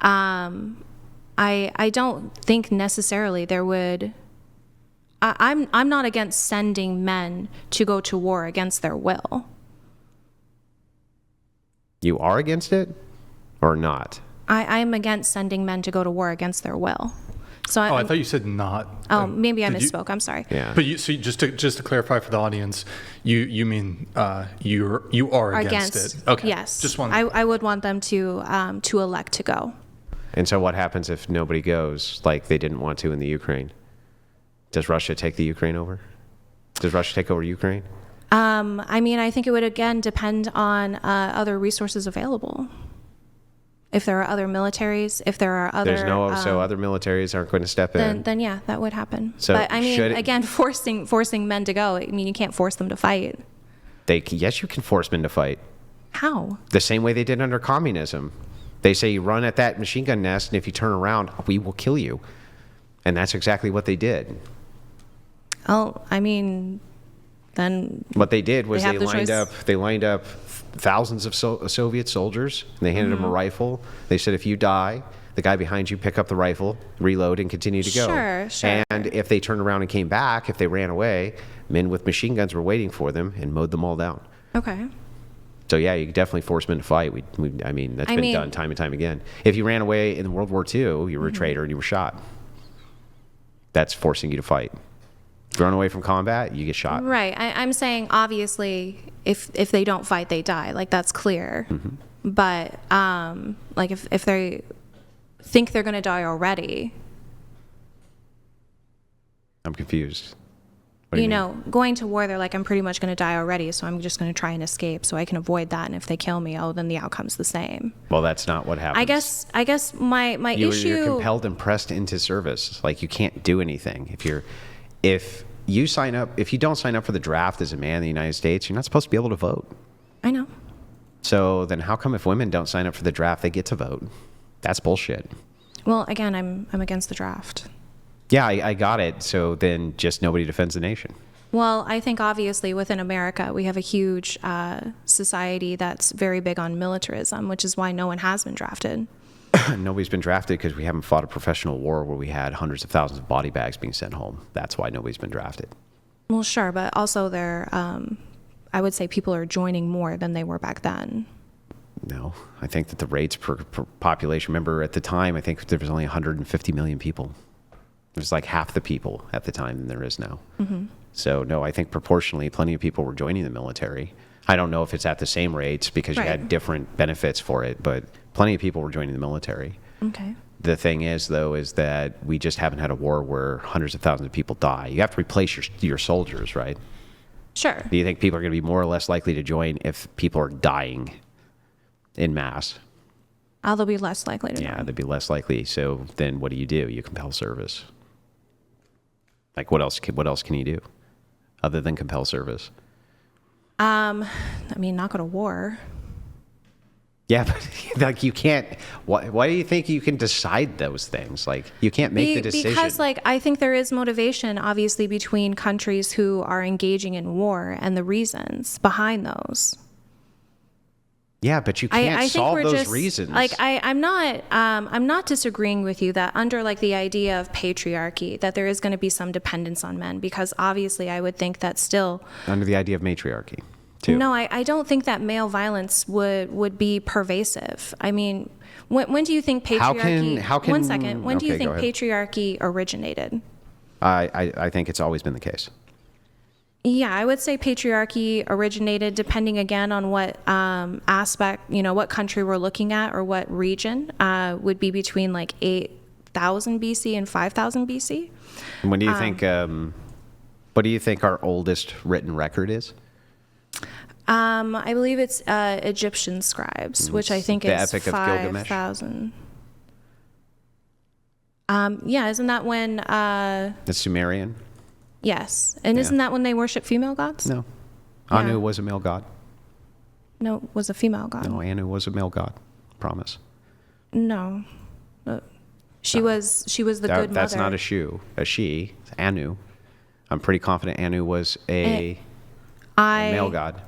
I don't think necessarily there would. I'm not against sending men to go to war against their will. You are against it or not? I'm against sending men to go to war against their will. So I thought you said not. maybe I Did you- misspoke. I'm sorry. Yeah. But so just to clarify for the audience, you mean you are against it? Okay. Yes. Just one. I would want them to elect to go. And so what happens if nobody goes like they didn't want to in the Ukraine? Does Russia take the Ukraine over? Does Russia take over Ukraine? I mean, I think it would again depend on other resources available. If there are other militaries, if there are other, There's no, so other militaries aren't going to step in. then yeah, that would happen. So but I mean, should- again, forcing men to go. I mean, you can't force them to fight. Yes, you can force men to fight. How? The same way they did under communism. They say you run at that machine gun nest, and if you turn around, we will kill you. And that's exactly what they did. Oh, I mean, then What they did was They have the choice. they lined up thousands of Soviet soldiers, and they handed them a rifle. They said, if you die, the guy behind you pick up the rifle, reload, and continue to go. Sure. And if they turned around and came back, if they ran away, men with machine guns were waiting for them and mowed them all down. okay. So yeah, you could definitely force men to fight. I mean, that's been done time and time again. If you ran away in World War II, you were a traitor and you were shot. That's forcing you to fight. If you run away from combat, you get shot. Right. I'm saying obviously, if they don't fight, they die. Like that's clear. Mm-hmm. But like if they think they're going to die already, I'm confused. What do you mean? know, going to war, they're like, I'm pretty much going to die already, so I'm just going to try and escape so I can avoid that. And if they kill me, then the outcome's the same. Well, that's not what happens. I guess my issue. You're compelled and pressed into service. Like you can't do anything if you don't sign up for the draft as a man in the United States, you're not supposed to be able to vote. I know. So then, how come if women don't sign up for the draft, they get to vote? That's bullshit. Well, again, I'm against the draft. Yeah, I got it. So then, just nobody defends the nation. Well, I think obviously within America, we have a huge society that's very big on militarism, which is why no one has been drafted. Nobody's been drafted because we haven't fought a professional war where we had hundreds of thousands of body bags being sent home. That's why nobody's been drafted. Well, sure, but also I would say people are joining more than they were back then. No, I think that the rates per population, remember at the time, I think there was only 150 million people. It was like half the people at the time than there is now. Mm-hmm. So no, I think proportionally, plenty of people were joining the military. I don't know if it's at the same rates because you had different benefits for it, but plenty of people were joining the military. Okay. The thing is, though, is that we just haven't had a war where hundreds of thousands of people die. You have to replace your soldiers, right? Sure. Do you think people are going to be more or less likely to join if people are dying in mass? They'll be less likely to. Yeah, they'd be less likely. So then what do? You compel service. Like what else can you do other than compel service? I mean, not go to war. Yeah, but like you can't. Why do you think you can decide those things? Like you can't make the decision. Because, like, I think there is motivation, obviously, between countries who are engaging in war and the reasons behind those. Yeah, but you can't I think solve we're those just, reasons. Like, I'm not disagreeing with you that under like the idea of patriarchy, that there is going to be some dependence on men, because obviously I would think that still. Under the idea of matriarchy. too. No, I don't think that male violence would be pervasive. I mean, when do you think patriarchy? How can? One second. When do you okay, think go ahead. patriarchy originated? I think it's always been the case. Yeah, I would say patriarchy originated, depending again on what aspect, what country we're looking at or what region, would be between like 8,000 BC and 5,000 BC. And when do you think? What do you think our oldest written record is? I believe it's Egyptian scribes, which I think the is Epic of Gilgamesh? 5,000. Yeah, isn't that when? The Sumerian? Yes, and isn't that when they worship female gods? No. Yeah. Anu was a male god. No, it was a female god. No, Anu was a male god. Promise. No. She was the good mother. That's not a she. It's Anu. I'm pretty confident Anu was a male god.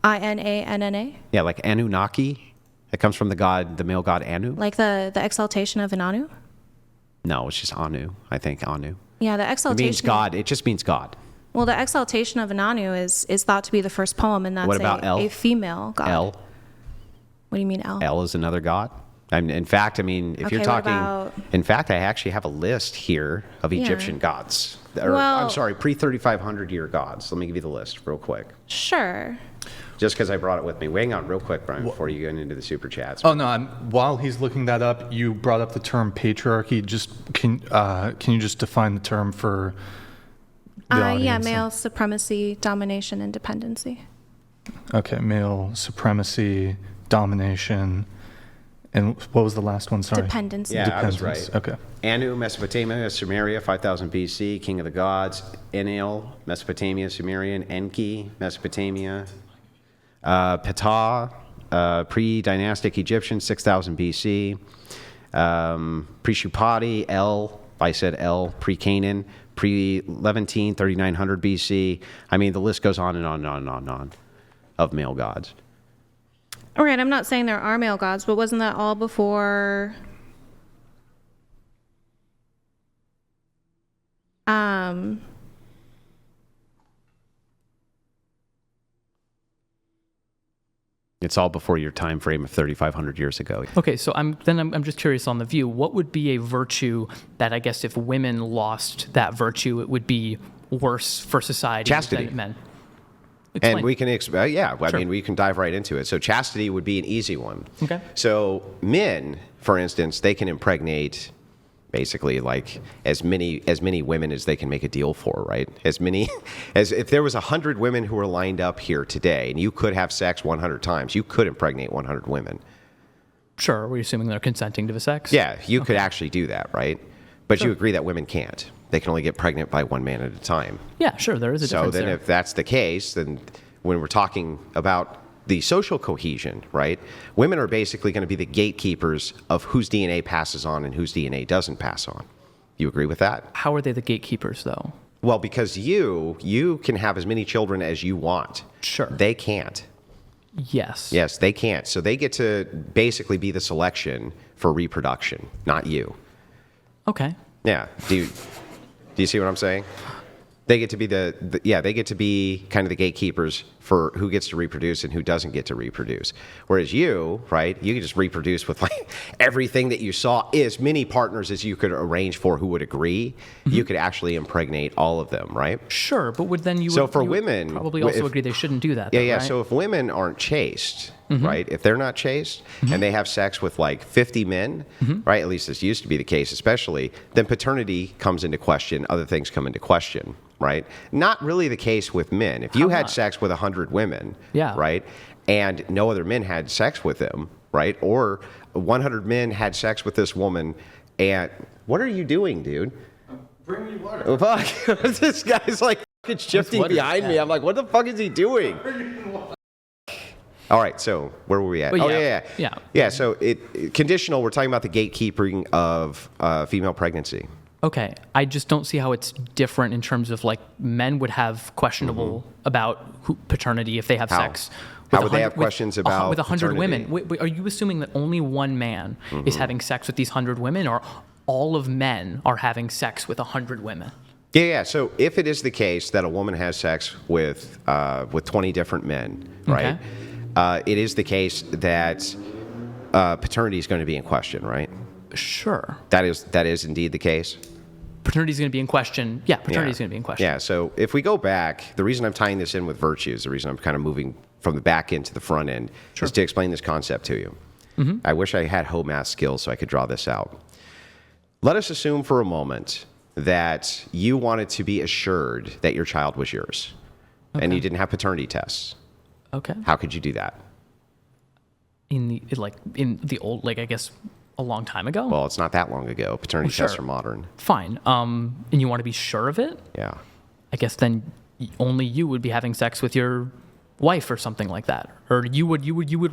Inanna? Yeah, like Anunnaki. It comes from the male god Anu. Like the exaltation of an Anu? No, it's just Anu. I think Anu. Yeah, the It exaltation. means God. It just means God. Well, the exaltation of an Anu is thought to be the first poem, and that's What about El? a female god. El. What do you mean El? El is another god. In fact, I mean, if Okay, you're what talking, about- in fact, I actually have a list here of Egyptian gods. Or, Well- I'm sorry, pre-3,500 year gods. Let me give you the list real quick. Sure. Just because I brought it with me. Hang on real quick, Brian, before you get into the super chats. Oh no! While he's looking that up, you brought up the term patriarchy. Just can you just define the term for the Yeah, audience? male supremacy, domination, and dependency. Okay, male supremacy, domination, and what was the last one? Sorry. Dependency. Yeah, I was Dependence. right. Okay. Anu, Mesopotamia, Sumeria, 5000 BC, king of the gods. Enlil, Mesopotamia, Sumerian. Enki, Mesopotamia. Ptah, pre-dynastic Egyptian, 6000 BC. Pre-Shupati, El, I said El, pre-Canaan, pre-Levantine, 3900 BC. I mean, the list goes on and on and on and on and on of male gods. All right, I'm not saying there are male gods, but wasn't that all before? It's all before your time frame of 3,500 years ago. Okay, so I'm just curious on the view. What would be a virtue that I guess if women lost that virtue, it would be worse for society Chastity. than men? Explain. And we can, I mean, we can dive right into it. So chastity would be an easy one. Okay. So men, for instance, they can impregnate basically like as many women as they can make a deal for, right? As many as if there was 100 women who were lined up here today and you could have sex 100 times, you could impregnate 100 women. Sure, we're assuming they're consenting to the sex? Yeah, you could actually do that, right? But you agree that women can't. They can only get pregnant by one man at a time. Yeah, sure, there is a So difference then there. if that's the case, then when we're talking about the social cohesion, right? Women are basically going to be the gatekeepers of whose DNA passes on and whose DNA doesn't pass on. You agree with that? How are they the gatekeepers, though? Well, because you can have as many children as you want. Sure. They can't. Yes. Yes, they can't. So they get to basically be the selection for reproduction, not you. Okay. Yeah. Do you see what I'm saying? They get to be they get to be kind of the gatekeepers for who gets to reproduce and who doesn't get to reproduce. Whereas you, right, you can just reproduce with like everything that you saw, as many partners as you could arrange for who would agree. Mm-hmm. You could actually impregnate all of them, right? Sure, but would then you So would, for you would women, probably also if- agree they shouldn't do that. Yeah, though, yeah. right? So if women aren't chaste, right? If they're not chaste and they have sex with like 50 men, right? At least this used to be the case, especially, then paternity comes into question. Other things come into question, right? Not really the case with men. If you How had not? sex with 100 women, Yeah. right? And no other men had sex with them, right? Or 100 men had sex with this woman and what are you doing, dude? Bring me water. Oh, fuck. This guy's like fucking shifting what is behind me. that? I'm like, what the fuck is he doing? All right, so where were we at? But Oh, yeah, yeah. yeah. Yeah, so conditional, we're talking about the gatekeeping of female pregnancy. Okay, I just don't see how it's different in terms of like men would have questionable about paternity if they have How? sex. How with would they 100 have questions about with 100 paternity? women? Wait, are you assuming that only one man is having sex with these 100 women, or all of men are having sex with 100 women? Yeah. So if it is the case that a woman has sex with 20 different men, right? It is the case that paternity is going to be in question, right? Sure. That is indeed the case. Paternity is going to be in question. Yeah, paternity is going to be in question. Yeah. So if we go back, the reason I'm tying this in with virtues, the reason I'm kind of moving from the back end to the front end, is to explain this concept to you. I wish I had home math skills so I could draw this out. Let us assume for a moment that you wanted to be assured that your child was yours, and you didn't have paternity tests. Okay. How could you do that? In the old, like, I guess a long time ago. Well, it's not that long ago. Paternity tests are modern. Fine. And you want to be sure of it? Yeah. I guess then only you would be having sex with your wife or something like that, or you would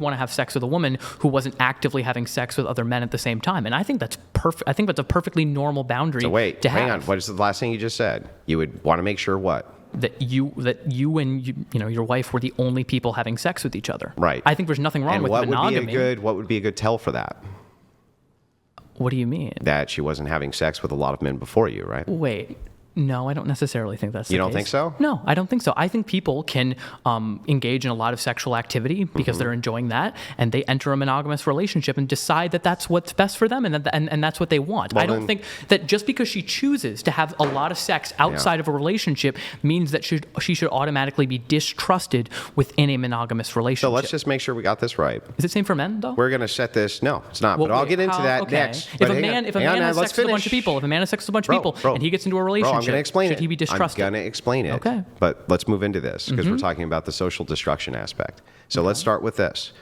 want to have sex with a woman who wasn't actively having sex with other men at the same time. And I think that's perfect. I think that's a perfectly normal boundary. So wait, to hang have. on. What is the last thing you just said? You would want to make sure what? That you and your wife were the only people having sex with each other. Right. I think there's nothing wrong And with what monogamy. what would be a good tell for that? What do you mean? That she wasn't having sex with a lot of men before you, right? Wait. No, I don't necessarily think that's the You don't case. think so? No, I don't think so. I think people can engage in a lot of sexual activity because they're enjoying that, and they enter a monogamous relationship and decide that that's what's best for them, and that's what they want. Well, I don't then- think that just because she chooses to have a lot of sex outside of a relationship means that she should automatically be distrusted within a monogamous relationship. So let's just make sure we got this right. Is it same for men though? We're going to set this. No, it's not. Well, but I'll wait, get into how- that okay. next. If But a hang man, on, if a hang on, man has let's sex with a bunch of finish. people, if a man has sex with a bunch of people, Bro, and he gets into a Bro, relationship, I'm going to explain should it. he be distrusted? I'm going to explain it. Okay. But let's move into this because we're talking about the social destruction aspect. So let's start with this.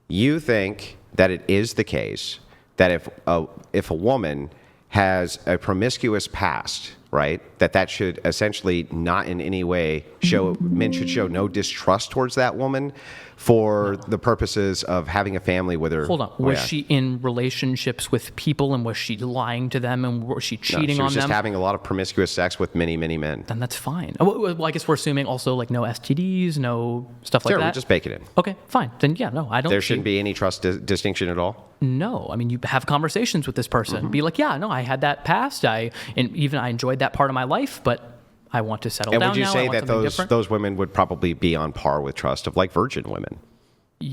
You think that it is the case that if a woman has a promiscuous past, right, that should essentially not in any way show, men should show no distrust towards that woman for the purposes of having a family with her. Hold on. Was she in relationships with people, and was she lying to them, and was she No, cheating she was on just them? having a lot of promiscuous sex with many, many men. Then that's fine. Well, I guess we're assuming also like no STDs, no stuff like Sure, that. we just bake it in. Okay, fine. Then yeah, no, I don't. There see- shouldn't be any trust distinction at all. No, I mean you have conversations with this person. Be like, yeah, no, I had that past. I enjoyed that part of my life, but I want to settle And down would you now. I say want that something those different. those women would probably be on par with trust of like virgin women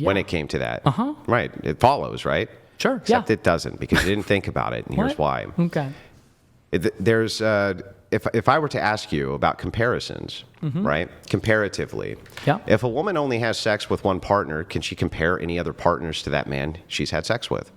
when it came to that? Right. It follows, right? Sure, Except yeah. it doesn't because you didn't think about it, and here's What? why. Okay. There's if I were to ask you about comparisons, right? Comparatively, Yeah. if a woman only has sex with one partner, can she compare any other partners to that man she's had sex with?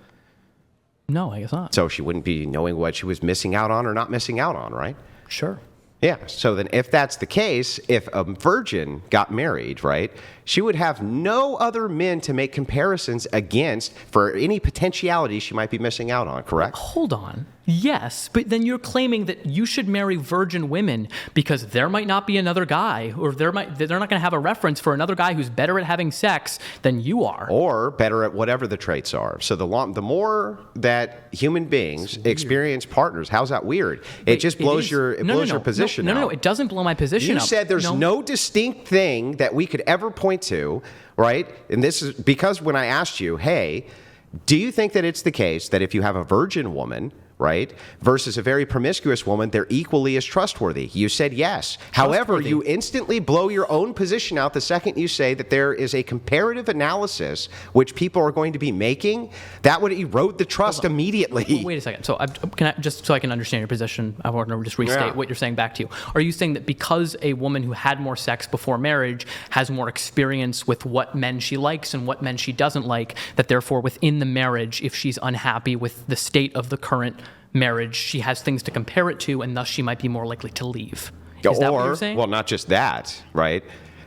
No, I guess not. So she wouldn't be knowing what she was missing out on or not missing out on, right? Sure. Yeah. So then, if that's the case, if a virgin got married, right, she would have no other men to make comparisons against for any potentiality she might be missing out on, correct? Hold on. Yes, but then you're claiming that you should marry virgin women because there might not be another guy, or they're not going to have a reference for another guy who's better at having sex than you are. Or better at whatever the traits are. So the more that human beings experience partners, how's that weird? It Wait, just it blows is- your no, your position No, out. it doesn't blow my position You up. said there's no distinct thing that we could ever point to, right? And this is because when I asked you, hey, do you think that it's the case that if you have a virgin woman, right, versus a very promiscuous woman, they're equally as trustworthy? You said yes. However, Trustworthy. you instantly blow your own position out the second you say that there is a comparative analysis which people are going to be making. That would erode the trust immediately. Wait a second. So, can I just so I can understand your position? I want to just restate Yeah. what you're saying back to you. Are you saying that because a woman who had more sex before marriage has more experience with what men she likes and what men she doesn't like, that therefore within the marriage, if she's unhappy with the state of the current marriage, she has things to compare it to, and thus she might be more likely to leave? Is that what you're saying? Well, not just that, right?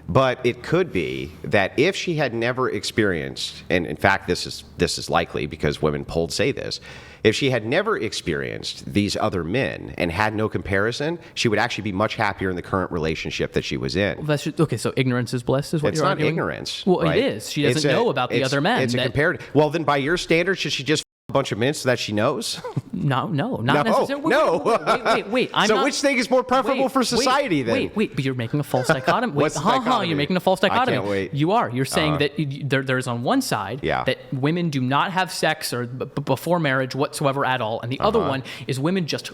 But it could be that if she had never experienced, and in fact, this is likely because women polled say this, if she had never experienced these other men and had no comparison, she would actually be much happier in the current relationship that she was in. That's just, okay, so ignorance is bliss is what It's you're not arguing? ignorance. Well, right? it is. She doesn't know about the other men. It's a that- comparative. Well, then by your standards, should she just a bunch of men so that she knows? No, not No, necessarily. no. Wait. I'm So not, which thing is more preferable for society then? Wait, but you're making a false dichotomy. What's the dichotomy? You're making a false I dichotomy. can't wait. You are. You're saying that there's on one side Yeah. that women do not have sex or before marriage whatsoever at all, and the other one is women just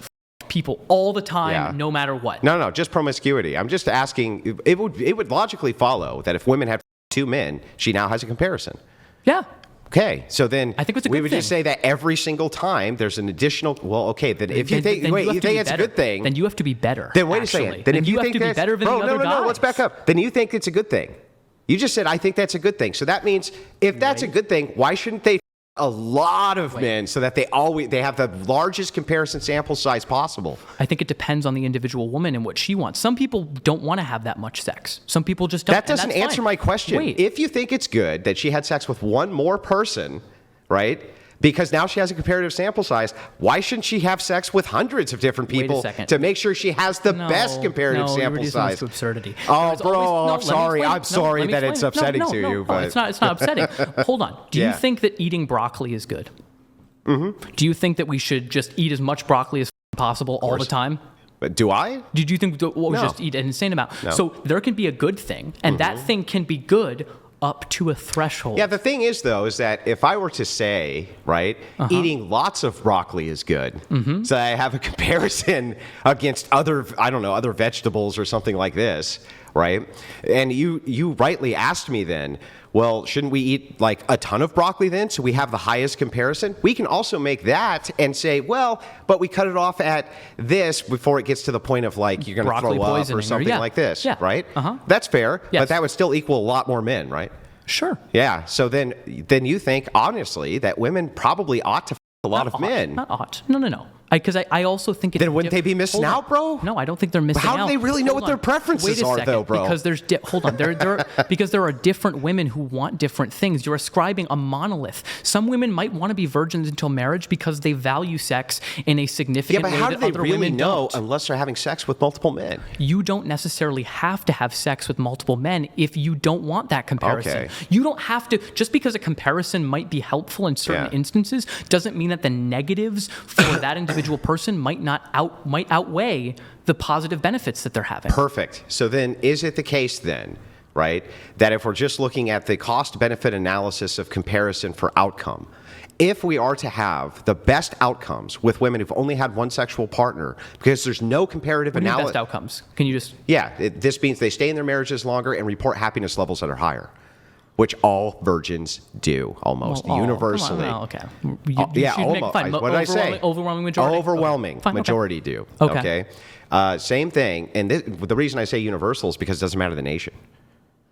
people all the time, Yeah. no matter what. No, just promiscuity. I'm just asking. It would logically follow that if women have 2 men, she now has a comparison. Yeah. Okay, so then I think it's a we good would just thing. say that every single time there's an additional. Well, okay, then if you think Then wait, have you to think be it's better. a good thing, Then you have to be better. then wait a actually. second. Then if you have think to be that's- better than bro, the other no, guys. let's back up. Then you think it's a good thing. You just said I think that's a good thing. So that means if that's a good thing, why shouldn't they a lot of men so that they have the largest comparison sample size possible? I think it depends on the individual woman and what she wants. Some people don't want to have that much sex. Some people just don't. That doesn't and that's answer fine. my question. Wait. If you think it's good that she had sex with one more person, right? Because now she has a comparative sample size, why shouldn't she have sex with hundreds of different Wait a people second. to make sure she has the best comparative no, sample you're reducing this size? to absurdity. Oh, There's bro, always- I'm sorry. let me I'm sorry let me that it's explain. upsetting No, to you, no, but it's not upsetting. Hold on. Do Yeah. you think that eating broccoli is good? Mm-hmm. Do you think that we should just eat as much broccoli as possible all the time? But do I? Did you think we No. just eat an insane amount? No. So there can be a good thing, and that thing can be good up to a threshold. Yeah, the thing is, though, is that if I were to say, right, eating lots of broccoli is good, so I have a comparison against other vegetables or something like this, right? And you rightly asked me then, well, shouldn't we eat like a ton of broccoli then so we have the highest comparison? We can also make that and say, well, but we cut it off at this before it gets to the point of like you're going to Broccoli throw up poisoning or or- something yeah. like this, Yeah. right? Uh-huh. That's fair, Yes. but that would still equal a lot more men, right? Sure. Yeah. So then you think honestly that women probably ought to f- a lot of men. Not ought. No. Because I also think it's Then wouldn't they be missing Hold on. out, bro? No, I don't think they're missing how out. do they really know Hold what their on. preferences Wait a are, second, though, bro? Because hold on. Because there are different women who want different things. You're ascribing a monolith. Some women might want to be virgins until marriage because they value sex in a Yeah, significant but way how that do they other really women know don't. unless they're having sex with multiple men? You don't necessarily have to have sex with multiple men if you don't want that comparison. Okay. You don't have to, just because a comparison might be helpful in certain Yeah. instances, doesn't mean that the negatives for that individual person might outweigh the positive benefits that they're having. Perfect. So then is it the case then, right, that if we're just looking at the cost benefit analysis of comparison for outcome, if we are to have the best outcomes with women who've only had one sexual partner, because there's no comparative What do you mean analysis. best outcomes? Can you just... Yeah, this means they stay in their marriages longer and report happiness levels that are higher, which all virgins do almost Well, universally. Come on, well, okay. Yeah, should make, almost. fine, What did I say? Overwhelming majority. Overwhelming Okay. Fine, okay. majority do. Okay. Same thing. And the reason I say universal is because it doesn't matter the nation.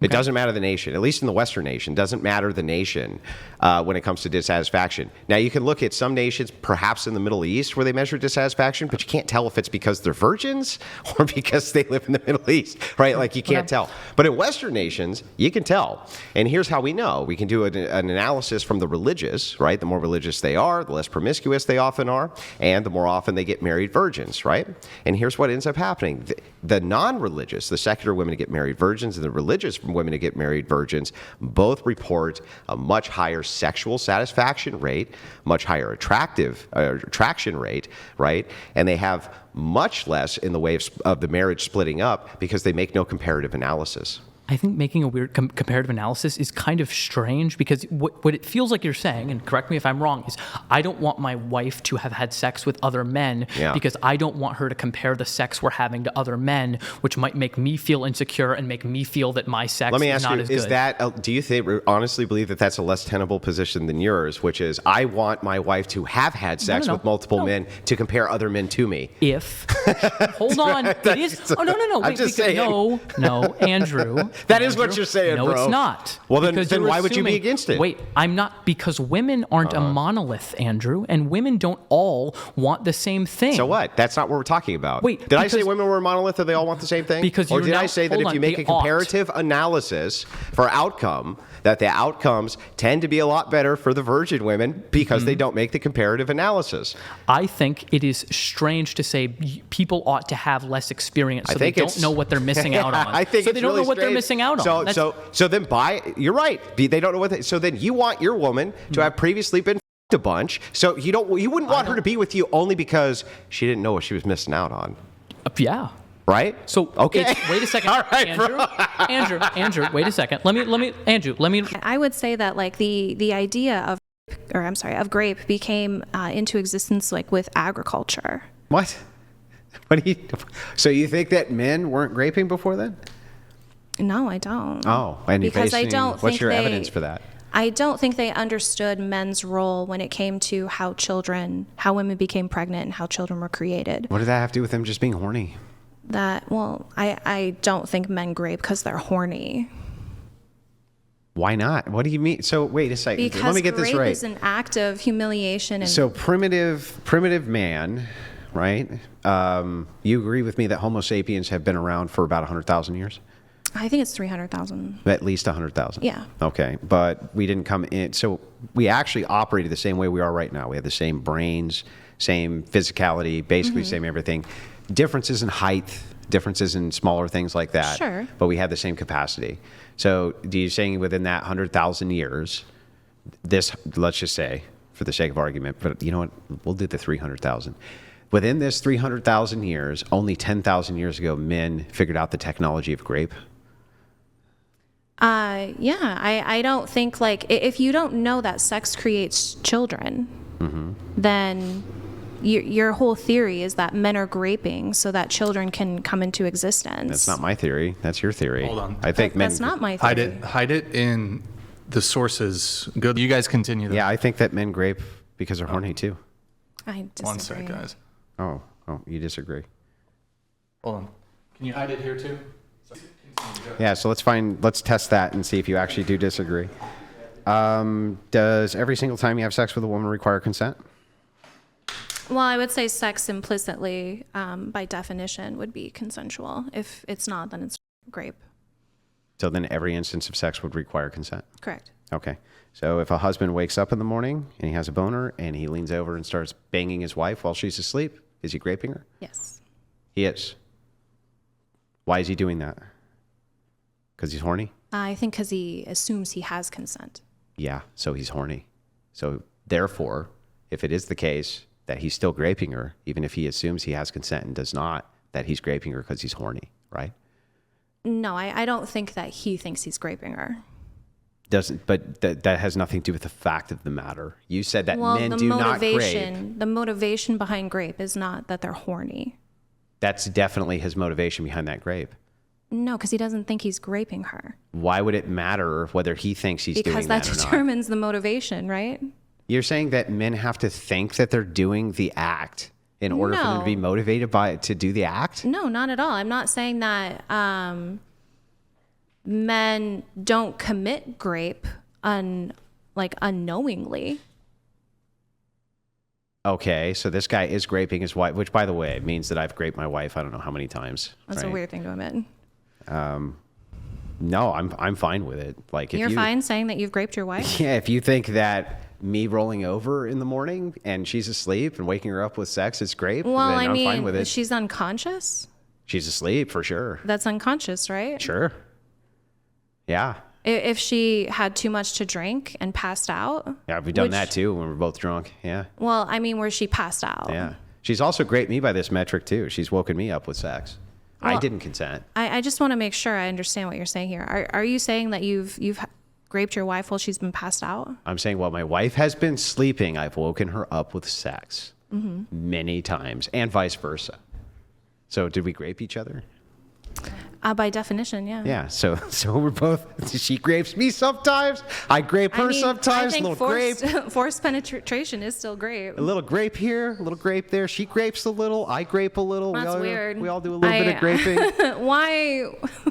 It doesn't matter the nation, at least in the Western nation, doesn't matter the nation when it comes to dissatisfaction. Now, you can look at some nations, perhaps in the Middle East, where they measure dissatisfaction, but you can't tell if it's because they're virgins or because they live in the Middle East, right? Like, you can't tell. But in Western nations, you can tell. And here's how we know. We can do an analysis from the religious, right? The more religious they are, the less promiscuous they often are, and the more often they get married virgins, right? And here's what ends up happening. The non-religious, the secular women to get married virgins, and the religious women to get married virgins both report a much higher sexual satisfaction rate, much higher attraction rate, right? And they have much less in the way of the marriage splitting up because they make no comparative analysis. I think making a weird comparative analysis is kind of strange because what it feels like you're saying, and correct me if I'm wrong, is I don't want my wife to have had sex with other men because I don't want her to compare the sex we're having to other men, which might make me feel insecure and make me feel that my sex Let me is ask not you, as good. is that, do you honestly believe that that's a less tenable position than yours, which is I want my wife to have had sex no, with multiple no. men to compare other men to me? If hold on, it is. Oh no. I'm Wait, just because, saying. No, Andrew. That is what Andrew, you're saying, no, bro. it's not. Well, then Because you're why would you be assuming- against it? Wait, I'm not, because women aren't a monolith, Andrew, and women don't all want the same thing. So what? That's not what we're talking about. Wait, did I say because- women were a monolith or they all want the same thing? Because or you're did I now- say that hold if you on, make they a comparative analysis for outcome, that the outcomes tend to be a lot better for the virgin women because Mm-hmm. they don't make the comparative analysis? I think it is strange to say people ought to have less experience so they think don't it's- know what they're missing out on. I think so it's they don't really know what they're strange. missing out on. So then you're right. They don't know what. So then you want your woman to have previously been a bunch. So you wouldn't want her to be with you only because she didn't know what she was missing out on, Yeah. right? So okay. wait a second, All right, Andrew. Wait a second. Let me. I would say that like the idea of grape became into existence like with agriculture. What? What do you? So you think that men weren't graping before then? No, I don't. Oh, and you're because I basing- don't what's think your they, evidence for that? I don't think they understood men's role when it came to how women became pregnant and how children were created. What did that have to do with them just being horny? I don't think men grape because they're horny. Why not? What do you mean? So wait a second. Because Let me get this grape right. is an act of humiliation and So primitive man, right? You agree with me that Homo sapiens have been around for about 100,000 years? I think it's 300,000. At least 100,000. Yeah. Okay, but we didn't come in. So we actually operated the same way we are right now. We have the same brains, same physicality, basically same everything. Differences in height, differences in smaller things like that. Sure. But we have the same capacity. So do you saying within that 100,000 years, this, let's just say, for the sake of argument, but you know what? We'll do the 300,000. Within this 300,000 years, only 10,000 years ago, men figured out the technology of grape. I don't think if you don't know that sex creates children, then your whole theory is that men are graping so that children can come into existence. That's not my theory. That's your theory. Hold on. I think men. That's not my theory. Hide it in the sources. Good. You guys continue. Yeah, I think that men grape because they're horny too. I disagree. One sec, guys. Oh, you disagree. Hold on. Can you hide it here too? Yeah, so let's test that and see if you actually do disagree. Does every single time you have sex with a woman require consent? Well, I would say sex implicitly, by definition, would be consensual. If it's not, then it's grape. So then every instance of sex would require consent? Correct. Okay. So if a husband wakes up in the morning and he has a boner and he leans over and starts banging his wife while she's asleep, is he graping her? Yes. He is. Why is he doing that? Because he's horny? I think because he assumes he has consent. Yeah, so he's horny. So therefore, if it is the case that he's still graping her, even if he assumes he has consent and does not, that he's graping her because he's horny, right? No, I don't think that he thinks he's graping her. Doesn't, but that has nothing to do with the fact of the matter. You said that Well, men the do not grape. the motivation behind grape is not that they're horny. That's definitely his motivation behind that grape. No, because he doesn't think he's graping her. Why would it matter whether he thinks he's Because doing that that or not? determines the motivation, right? You're saying that men have to think that they're doing the act in order for them to be No. motivated to do the act? No, not at all. I'm not saying that men don't commit grape unknowingly. Okay, so this guy is graping his wife, which, by the way, means that I've graped my wife I don't know how many times. That's a right? weird thing to admit. No, I'm fine with it. Like, if You're you, fine saying that you've graped your wife? Yeah, if you think that me rolling over in the morning and she's asleep and waking her up with sex is grape, Well, then I I'm fine with mean, it. she's unconscious. She's asleep for sure. That's unconscious, right? Sure. Yeah. If she had too much to drink and passed out. Yeah, we've done which- that too when we're both drunk. Yeah. Well, I mean, where she passed out. Yeah. She's also graped me by this metric too. She's woken me up with sex. I Well, didn't consent. I just want to make sure I understand what you're saying here. Are you saying that you've graped your wife while she's been passed out? I'm saying while my wife has been sleeping, I've woken her up with sex Mm-hmm. many times and vice versa. So did we grape each other? By definition, yeah. Yeah. So we're both, she grapes me sometimes. I grape her I mean, sometimes. I A think little grape. forced penetration is still grape. A little grape here, a little grape there. She grapes a little. I grape a little. That's weird. We all do a little bit of graping. Why?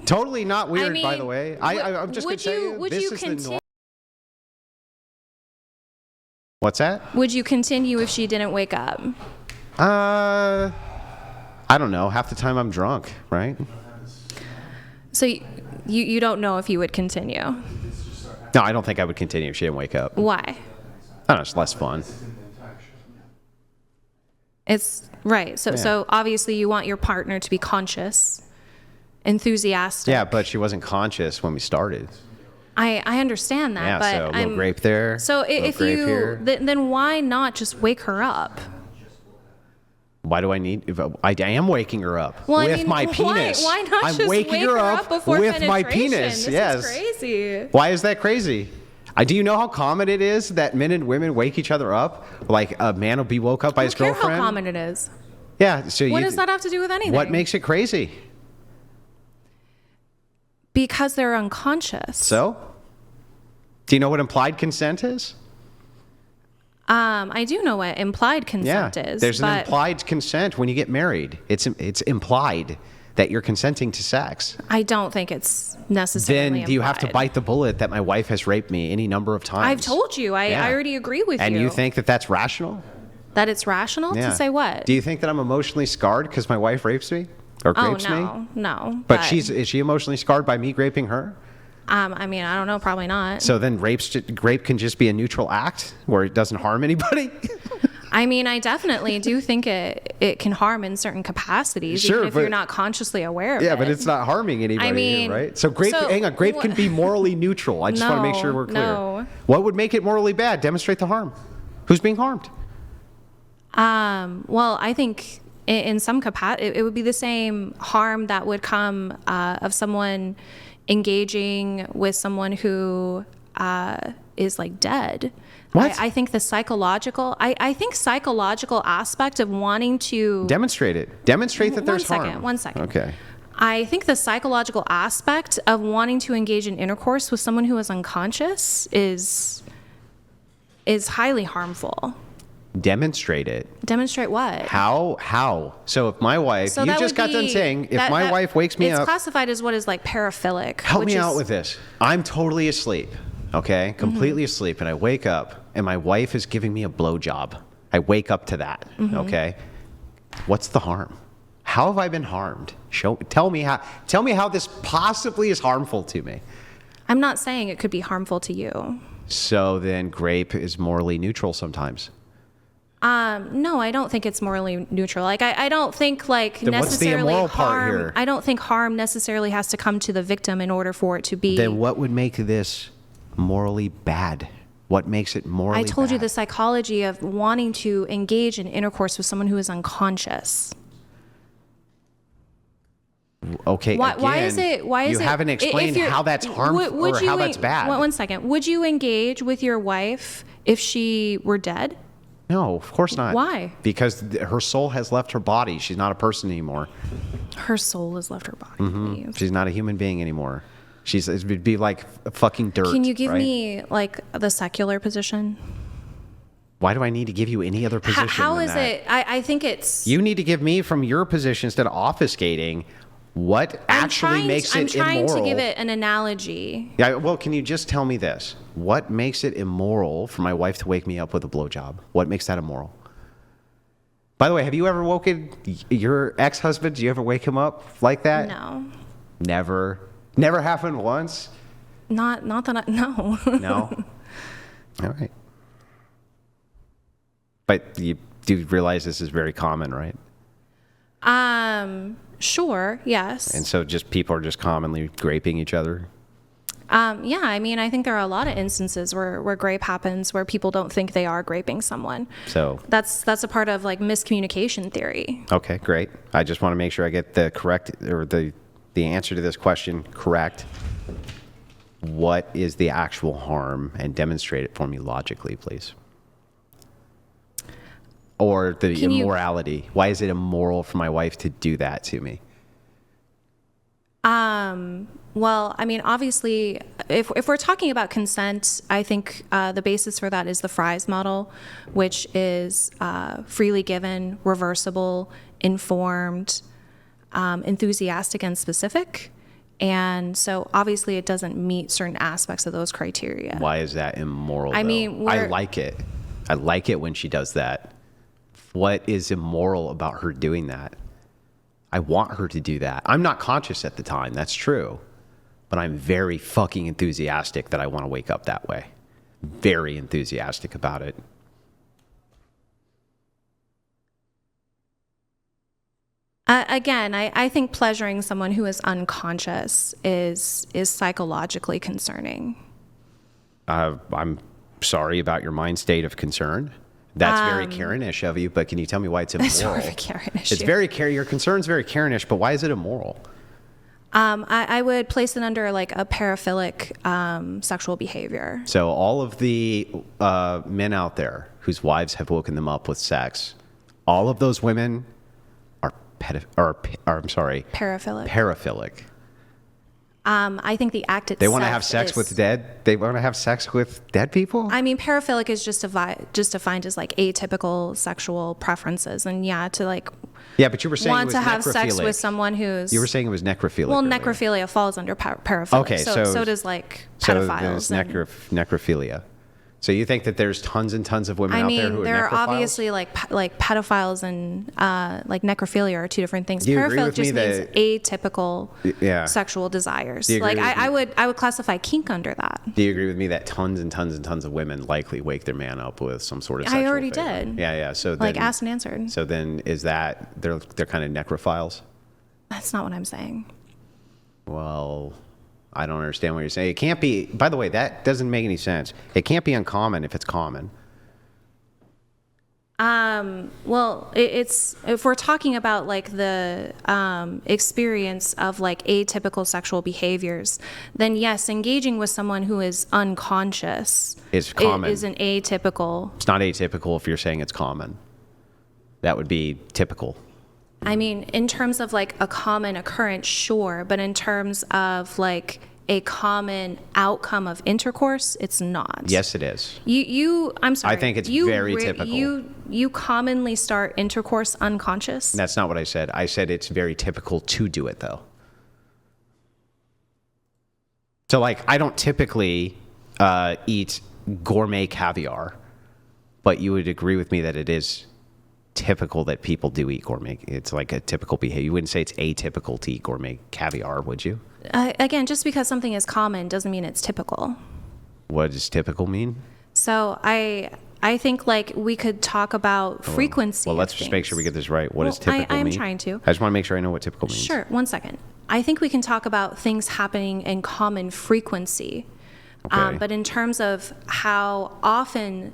Totally not weird, by mean, the way. I'm just going would to tell you, would this you is the continue? norm. What's that? Would you continue if she didn't wake up? I don't know. Half the time I'm drunk, right? So you don't know if you would continue. No, I don't think I would continue if she didn't wake up. Why? I don't know. It's less fun. It's right. So obviously you want your partner to be conscious, enthusiastic. Yeah, but she wasn't conscious when we started. I understand that, Yeah, but so a little I'm grape there. So little if grape you here. then why not just wake her up? Why do I need? If I am waking her up Well, I with mean, my penis. Why not I'm just waking wake her up before with my penetration? penis. This yes. is crazy. Why is that crazy? Do you know how common it is that men and women wake each other up? Like a man will be woke up by I his don't care girlfriend. how common it is. Yeah. So What does that have to do with anything? What makes it crazy? Because they're unconscious. So, do you know what implied consent is? I do know what implied consent is. There's an but implied consent when you get married. It's implied that you're consenting to sex. I don't think it's necessarily Then do you have to implied. bite the bullet that my wife has raped me any number of times? I've told you. I Yeah. already agree with And you. you think that that's rational? that it's rational Yeah. to say what? Do you think that I'm emotionally scarred because my wife rapes me or Oh grapes me? no. But is she emotionally scarred by me graping her? I mean, I don't know. Probably not. So then rape can just be a neutral act where it doesn't harm anybody? I mean, I definitely do think it can harm in certain capacities, Sure, even if but- you're not consciously aware of it. Yeah, but it's not harming anybody, I mean, right? So grape, so hang on, grape can wha- be morally neutral. I just want to make sure we're clear. No. What would make it morally bad? Demonstrate the harm. Who's being harmed? Well, I think in some capacity, it would be the same harm that would come of someone engaging with someone who is like dead. What? I think the psychological, I think psychological aspect of wanting to Demonstrate it. Demonstrate that there's harm. One second. Okay. I think the psychological aspect of wanting to engage in intercourse with someone who is unconscious is highly harmful. Demonstrate it. Demonstrate what? How? So if my wife, So you that just would got done be- saying, if that- my that- wife wakes me it's up, classified as what is like paraphilic. help which me out is- with this. I'm totally asleep, okay? Completely asleep, and I wake up, and my wife is giving me a blowjob. I wake up to that, okay? What's the harm? How have I been harmed? Tell me how this possibly is harmful to me. I'm not saying it could be harmful to you. So then grape is morally neutral sometimes. No, I don't think it's morally neutral. Like I don't think like Then what's the necessarily immoral part harm. here? I don't think harm necessarily has to come to the victim in order for it to be. Then what would make this morally bad? What makes it morally I told you bad? the psychology of wanting to engage in intercourse with someone who is unconscious. Okay, Why is again, it? Why is you it? haven't if explained you're- how that's harmful or how that's bad. One second. Would you engage with your wife if she were dead? No, of course not. Why? Because her soul has left her body. She's not a person anymore. Her soul has left her body. Mm-hmm. She's not a human being anymore. It would be like fucking dirt. Can you give right? me like the secular position? Why do I need to give you any other position? How than is that? it? I think it's. You need to give me from your position instead of obfuscating what actually makes I'm it trying immoral. to give it an analogy. Yeah, well, can you just tell me this? What makes it immoral for my wife to wake me up with a blowjob? What makes that immoral? By the way, have you ever woken your ex-husband? Do you ever wake him up like that? No, Never. Never happened once? not that I no. No? All right. But you do realize this is very common, right? Sure, yes. And so just people are just commonly graping each other? Yeah, I mean, I think there are a lot of instances where grape happens where people don't think they are graping someone. So, That's a part of like miscommunication theory. okay, great. I just want to make sure I get the correct or the answer to this question correct. What is the actual harm? And demonstrate it for me logically, please. Or the Can you- immorality. Why is it immoral for my wife to do that to me? Well, I mean, obviously, if we're talking about consent, I think the basis for that is the Fry's model, which is freely given, reversible, informed, enthusiastic, and specific. And so obviously it doesn't meet certain aspects of those criteria. Why is that immoral? I though? mean, I we're- like it. I like it when she does that. What is immoral about her doing that? I want her to do that. I'm not conscious at the time. That's true. But I'm very fucking enthusiastic that I want to wake up that way. Very enthusiastic about it. Again, I think pleasuring someone who is unconscious is psychologically concerning. I'm sorry about your mind state of concern. That's very Karen-ish of you, but can you tell me why it's immoral? It's sort of a Karen issue. It's very your concern's very Karen-ish, but why is it immoral? I would place it under like a paraphilic sexual behavior. So all of the men out there whose wives have woken them up with sex, all of those women I'm sorry, Paraphilic. paraphilic. I think the act itself. They want to have sex is- with dead. They want to have sex with dead people. I mean, paraphilic is just defined as like atypical sexual preferences, and yeah, to like Yeah, but you were saying it want was to have sex necrophilic. with someone who's. You were saying it was necrophilic. well, earlier. necrophilia falls under paraphilic. Okay, so so does like So pedophiles. there's and- necrophilia. So you think that there's tons and tons of women I out there who mean, are there are necrophiles? obviously like pedophiles and like necrophilia are two different things. Do you agree Paraphilic with me just means that- atypical Yeah. sexual desires. Do you agree Like with me? I would classify kink under that. Do you agree with me that tons and tons and tons of women likely wake their man up with some sort of sexual I already favor? did. Yeah. So Like then, asked and answered. So then is that they're kind of necrophiles? That's not what I'm saying. Well, I don't understand what you're saying. It can't be. By the way, that doesn't make any sense. It can't be uncommon if it's common. Well, it's if we're talking about like the experience of like atypical sexual behaviors, then yes, engaging with someone who is unconscious Is common. is an atypical. It's not atypical if you're saying it's common. That would be typical. I mean, in terms of like a common occurrence, sure, but in terms of like a common outcome of intercourse, it's not. Yes, it is. I'm sorry. I think it's you very typical. You commonly start intercourse unconscious. That's not what I said. I said it's very typical to do it, though. So, like, I don't typically eat gourmet caviar, but you would agree with me that it is typical that people do eat gourmet. It's like a typical behavior. You wouldn't say it's atypical to eat gourmet caviar, would you? Again, just because something is common doesn't mean it's typical. What does typical mean? So I think like we could talk about frequency. Well, of let's just make sure we things. get this right. What does Well, typical I am mean? trying to. I just want to make sure I know what typical means. Sure, one second. I think we can talk about things happening in common frequency. Okay. But in terms of how often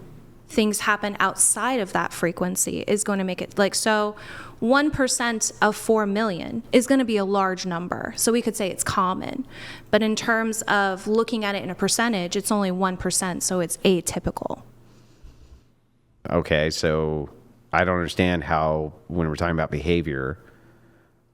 things happen outside of that frequency is going to make it like so 1% of 4 million is going to be a large number. So we could say it's common. But in terms of looking at it in a percentage, it's only 1%, so it's atypical. Okay, so I don't understand how, when we're talking about behavior,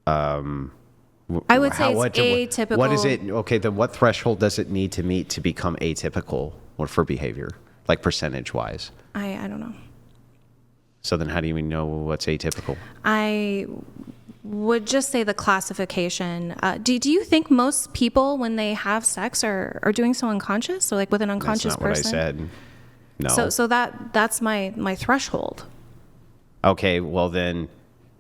I would say it's atypical. What is it? Okay, then what threshold does it need to meet to become atypical or for behavior, like percentage-wise? I don't know. So then how do you even know what's atypical? I would just say the classification. Do you think most people, when they have sex, are doing so unconscious? Or like with an unconscious That's not person? what I said. No. So that's my threshold. Okay, well then,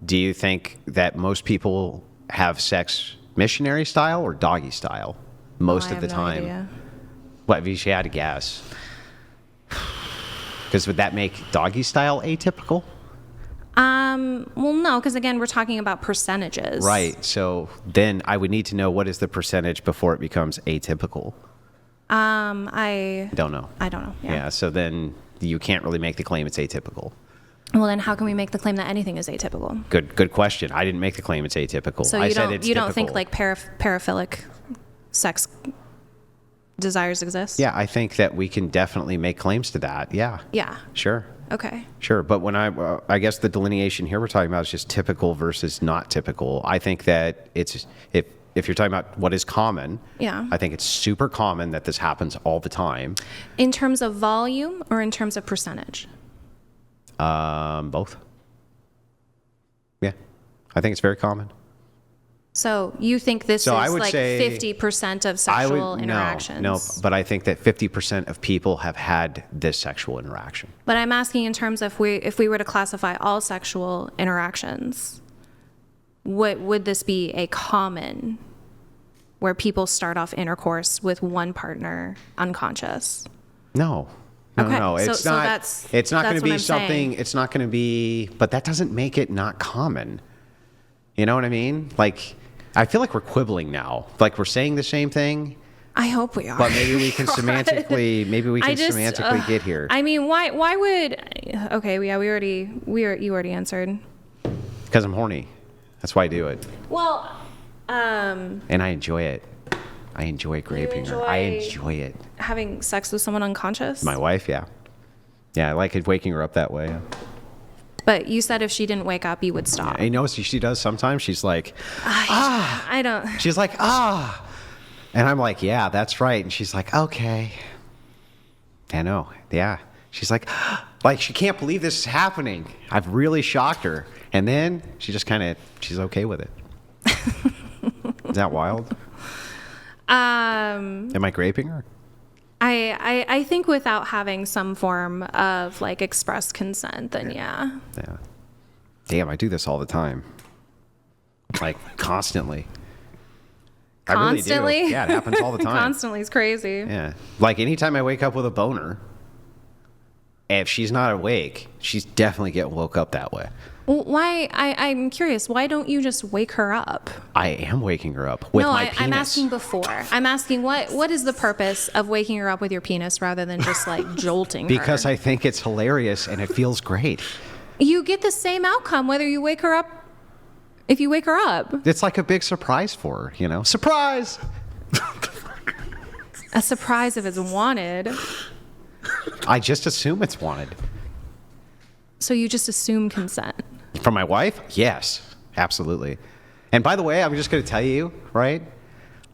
do you think that most people have sex missionary style or doggy style most I of the have no time? idea. What if you had to guess? Because would that make doggy style atypical? Well, no, because again, we're talking about percentages. Right. So then I would need to know what is the percentage before it becomes atypical. I Don't know. don't know. Yeah. So then you can't really make the claim it's atypical. Well, then how can we make the claim that anything is atypical? Good question. I didn't make the claim it's atypical. So I you said don't it's you don't think typical. like paraphilic sex desires exist? Yeah, I think that we can definitely make claims to that. Yeah. Yeah. Sure. Okay. Sure, but when I guess the delineation here we're talking about is just typical versus not typical. I think that it's if you're talking about what is common, Yeah. I think it's super common that this happens all the time. In terms of volume or in terms of percentage? Both. Yeah, I think it's very common. So you think this So I is would like say 50% of sexual interactions? No, but I think that 50% of people have had this sexual interaction. But I'm asking in terms of if we were to classify all sexual interactions, would this be a common where people start off intercourse with one partner unconscious? No. Okay, No, so- it's so not. that's- It's not going that's to what be I'm something. saying. It's not going to be. But that doesn't make it not common. You know what I mean? Like, I feel like we're quibbling now. Like we're saying the same thing, I hope we are. but maybe we can God. semantically. Maybe we can I just, semantically get here. I mean, why would? Okay, yeah, you already answered. Because I'm horny. That's why I do it, Well, and I enjoy it. I enjoy raping her. I enjoy it. having sex with someone unconscious. My wife, yeah, yeah. I like it waking her up that way. But you said if she didn't wake up, you would stop. You know what she does sometimes? She's like, I don't. she's like, ah. And I'm like, yeah, that's right. And she's like, okay. I know. Yeah. She's like she can't believe this is happening. I've really shocked her. And then she just she's okay with it. Is that wild? Am I graping her? I think without having some form of like express consent, then yeah. Yeah. Damn, I do this all the time. Like constantly. I really do. Constantly? Yeah, it happens all the time. Constantly is crazy. Yeah. Like anytime I wake up with a boner, if she's not awake, she's definitely getting woke up that way. Well, why? I'm curious. Why don't you just wake her up? I am waking her up with my penis. I'm asking before. I'm asking what is the purpose of waking her up with your penis rather than just like jolting her? Because I think it's hilarious and it feels great. You get the same outcome whether you wake her up. If you wake her up, It's like a big surprise for her, you know? Surprise! a surprise if it's wanted. I just assume it's wanted. So you just assume consent. From my wife? Yes, absolutely. And by the way, I'm just going to tell you, right?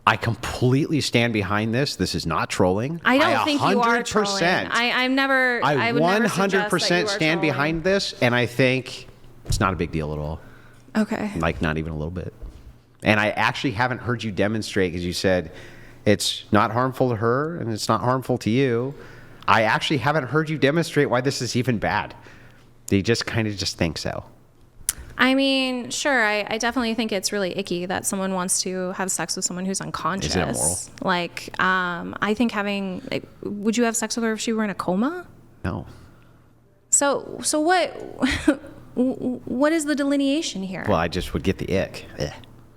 I completely stand behind this. This is not trolling. I don't think you are trolling. I'm never. I would never suggest 100% that you are stand trolling. behind this, and I think it's not a big deal at all. Okay. Like, not even a little bit. And I actually haven't heard you demonstrate, because you said it's not harmful to her and it's not harmful to you. I actually haven't heard you demonstrate why this is even bad. You just kind of just think so. I mean, sure. I definitely think it's really icky that someone wants to have sex with someone who's unconscious. Is it immoral? Like, I think would you have sex with her if she were in a coma? No. So what? What is the delineation here? Well, I just would get the ick. Ugh.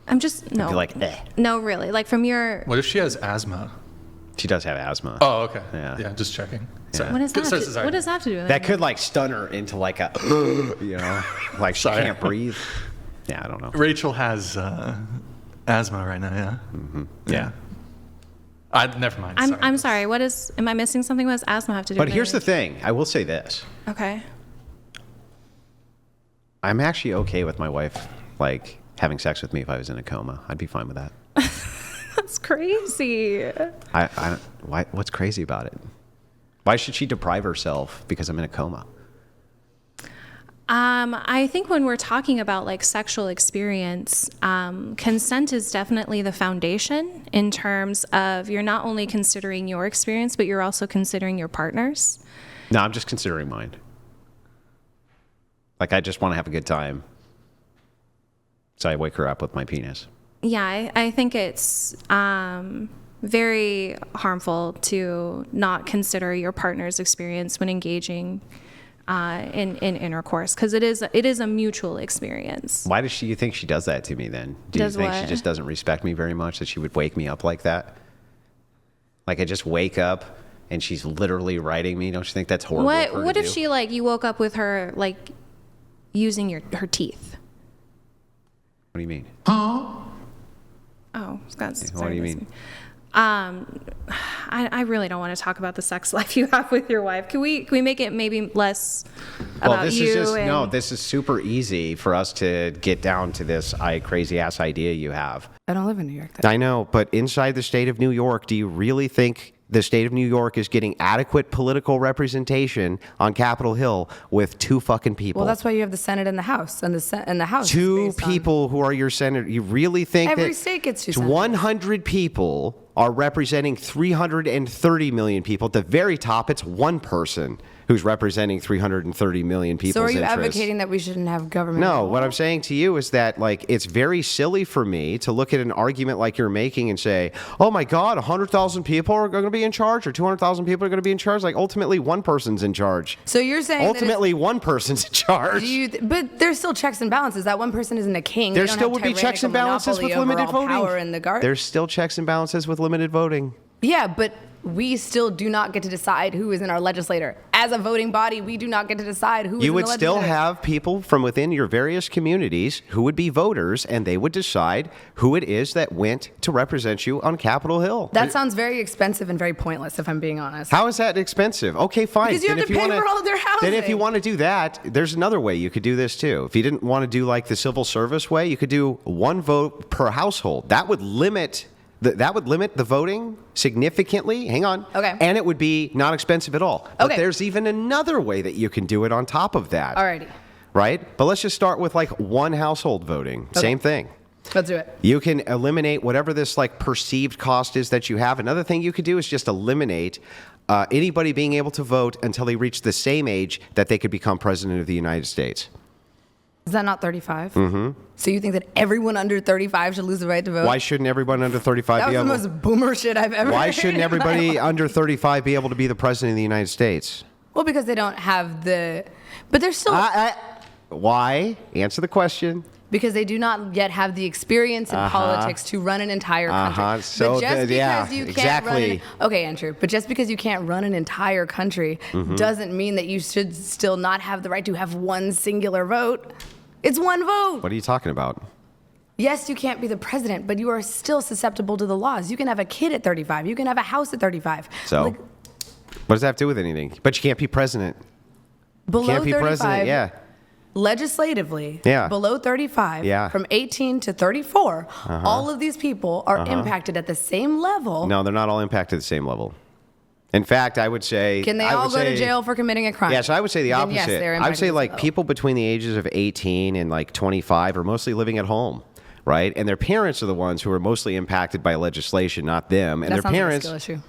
I'm just no. I'd be like, eh. No, really. Like from your. What if she has asthma? She does have asma. Oh, okay. Yeah. Yeah, just checking. Sorry. What does that? Sorry, Have to, sorry. what does that have to do with That it? could like stun her into like a, you know, like she Sorry. can't breathe. Yeah, I don't know. Rachel has asthma right now, yeah? Mm-hmm. Yeah. Never mind. I'm sorry. What is? Am I missing something? What does asthma have to do? But with here's the anything? thing. I will say this. Okay. I'm actually okay with my wife, like, having sex with me if I was in a coma. I'd be fine with that. That's crazy. Why? What's crazy about it? Why should she deprive herself because I'm in a coma? I think when we're talking about like sexual experience, consent is definitely the foundation in terms of you're not only considering your experience, but you're also considering your partner's. No, I'm just considering mine. Like, I just want to have a good time. So I wake her up with my penis. Yeah, I think it's very harmful to not consider your partner's experience when engaging in intercourse, because it is a mutual experience. Why does you think she does that to me then? Do you Does think she what? just doesn't respect me very much that she would wake me up like that? Like, I just wake up and she's literally writing me. Don't you think that's horrible? for her What to if do? she like you woke up with her like using her teeth? What do you mean? Oh, Scott. What do you mean? I really don't want to talk about the sex life you have with your wife. Can we make it maybe less Well, about this you? is just and, no. This is super easy for us to get down to this crazy ass idea you have. I don't live in New York. Though. I know, but inside the state of New York, do you really think the state of New York is getting adequate political representation on Capitol Hill with two fucking people? Well, that's why you have the Senate and the House, and the House. is Two based on- people who are your senator. You really think Every that state gets two senators. 100 people are representing 330 million people? At the very top, it's one person who's representing 330 million people's So are you interests. advocating that we shouldn't have government? at No, all? what I'm saying to you is that, like, it's very silly for me to look at an argument like you're making and say, oh my God, 100,000 people are going to be in charge or 200,000 people are going to be in charge. Like, ultimately, one person's in charge. So you're saying that it's- Ultimately, one person's in charge. but there's still checks and balances. That one person isn't a king. There They don't still have would be checks and tyrannical balances with monopoly over limited all voting. Power in the guard. There's still checks and balances with limited voting. Yeah, but we still do not get to decide who is in our legislature. As as a voting body, we do not get to decide who is You in would the still legislature. have people from within your various communities who would be voters, and they would decide who it is that went to represent you on Capitol Hill. That sounds very expensive and very pointless, if I'm being honest. How is that expensive? Okay, fine. Because you have Then to if pay wanna- for all their Then if you housing. want to do that, there's another way you could do this too. If you didn't want to do like the civil service way, you could do one vote per household. That would limit the voting significantly. Hang on. Okay. And it would be not expensive at all. But Okay. there's even another way that you can do it on top of that. Alrighty. Right? But let's just start with like one household voting. Same thing. Let's do it. You can eliminate whatever this like perceived cost is that you have. Another thing you could do is just eliminate anybody being able to vote until they reach the same age that they could become president of the United States. Is that not 35? Mm-hmm. So you think that everyone under 35 should lose the right to vote? Why shouldn't everyone under 35 that be was the able? most boomer shit I've ever Why heard shouldn't in my everybody life. under 35 be able to be the president of the United States? Well, because they don't have the... But they're still... Why? Answer the question. because they do not yet have the experience in politics to run an entire country. So but just yeah, because you can't exactly. okay, Andrew, but just because you can't run an entire country doesn't mean that you should still not have the right to have one singular vote. It's one vote. What are you talking about? Yes, you can't be the president, but you are still susceptible to the laws. You can have a kid at 35. You can have a house at 35. So, Like, what does that have to do with anything? But you can't be president. below Can't be 35, president. Yeah. legislatively, Yeah. below 35, Yeah. from 18 to 34, all of these people are impacted at the same level. No, they're not all impacted at the same level. In fact, I would say. Can they I all would go to say- jail for committing a crime? Yes, I would say the Then opposite. yes, they're I would impacted say as like well. people between the ages of 18 and like 25 are mostly living at home, right? And their parents are the ones who are mostly impacted by legislation, not them. And That their sounds like a parents skill issue.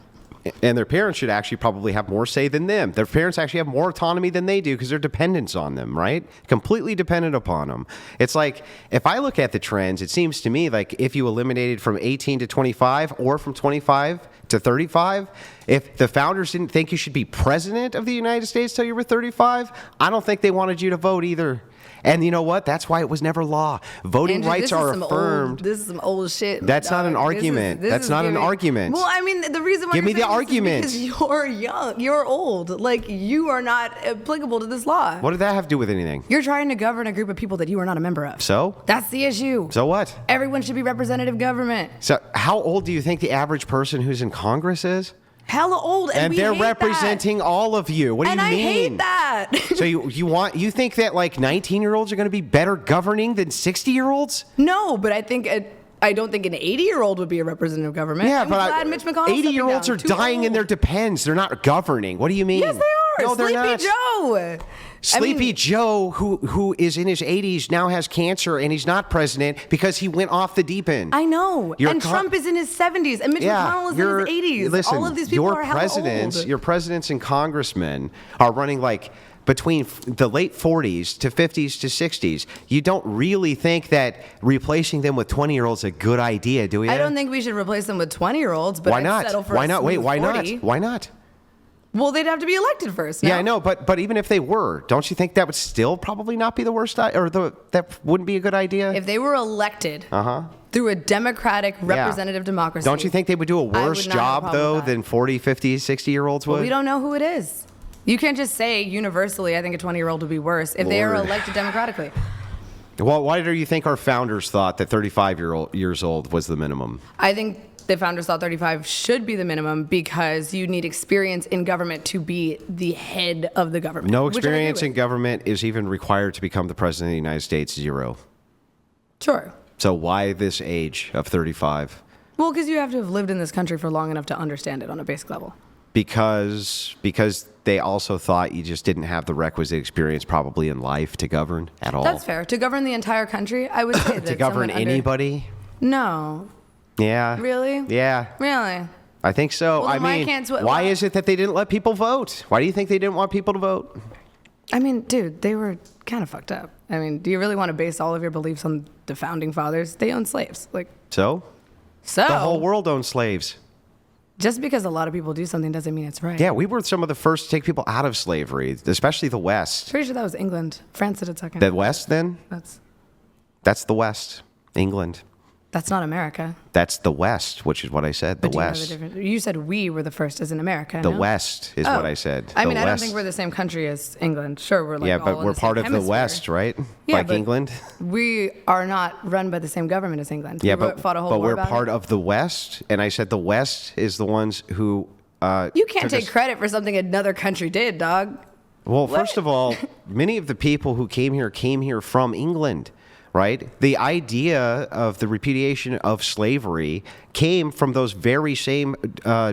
and their parents should actually probably have more say than them. Their parents actually have more autonomy than they do because they're dependents on them, right? Completely dependent upon them. It's like, if I look at the trends, it seems to me like if you eliminated from 18 to 25 or from 25 to 35, if the founders didn't think you should be president of the United States till you were 35, I don't think they wanted you to vote either. And you know what? That's why it was never law. Voting Andrew, rights this is are some affirmed. This is some old shit. That's not an dog. argument. This That's is not an giving- argument. Well, I mean, the reason why Give me you're the saying this is argument. because you're young, you're old. Like, you are not applicable to this law. What did that have to do with anything? You're trying to govern a group of people that you are not a member of. So? That's the issue. So what? Everyone should be representative government. So how old do you think the average person who's in Congress is? Hella old, and, And we they're hate that. representing all of you. What do And you I mean? hate that. So you think that like 19-year-olds are going to be better governing than 60-year-olds? No, but I don't think an 80-year-old would be a representative government. Yeah, I'm but glad Mitch McConnell's 80-year-olds are stepping down. Too dying in their old. depends. They're not governing. What do you mean? Yes, they are. No, they're Sleepy not. Joe. Sleepy Joe, who is in his 80s, now has cancer, and he's not president because he went off the deep end. I know. You're and Trump is in his 70s, and Mitch McConnell is in his 80s. Listen, All of these people your are hella presidents, old. your presidents and congressmen are running like between the late 40s to 50s to 60s. You don't really think that replacing them with 20-year-olds is a good idea, do you? I don't think we should replace them with 20-year-olds, but Why I'd not? settle for Why a not? Wait, smooth why 40. not? Why not? Well, they'd have to be elected first. Yeah, no? I know, but even if they were, don't you think that would still probably not be the worst, that wouldn't be a good idea? If they were elected through a democratic representative democracy. Don't you think they would do a I would worse not have a job, problem though, with that. than 40, 50, 60-year-olds would? But we don't know who it is. You can't just say universally, I think a 20-year-old would be worse if they are Lord. elected democratically. Well, why do you think our founders thought that 35 years old was the minimum? I think the founders thought 35 should be the minimum because you need experience in government to be the head of the government. No which I agree experience in with. government is even required to become the president of the United States. 0. Sure. So why this age of 35? Well, because you have to have lived in this country for long enough to understand it on a basic level. Because they also thought you just didn't have the requisite experience probably in life to govern at all. That's fair. To govern the entire country, I would say that To govern someone under- anybody? No. Yeah. Really? Yeah. Really? I think so. Well, then why I mean, can't why is it that they didn't let people vote? Why do you think they didn't want people to vote? I mean, dude, they were kind of fucked up. I mean, do you really want to base all of your beliefs on the founding fathers? They owned slaves. So? So The whole world owned slaves. just because a lot of people do something doesn't mean it's right. Yeah, we were some of the first to take people out of slavery, especially the West. Pretty sure that was England. France did it second. The West, then? That's That's the West, England. That's not America. That's the West, which is what I said. The But do you know West. difference? You said we were the first as in America. The no? West is Oh. what I said. I The mean, I don't West. think we're the same country as England. Sure, we're like Yeah, all but in we're the part same of the hemisphere. West, right? Yeah, Like but England. We are not run by the same government as England. Yeah, We but fought a whole but war we're about part it. of the West, and I said the West is the ones who. You can't took take us- credit for something another country did, dog. Well, first of all, many of the people who came here from England, right? The idea of the repudiation of slavery came from those very same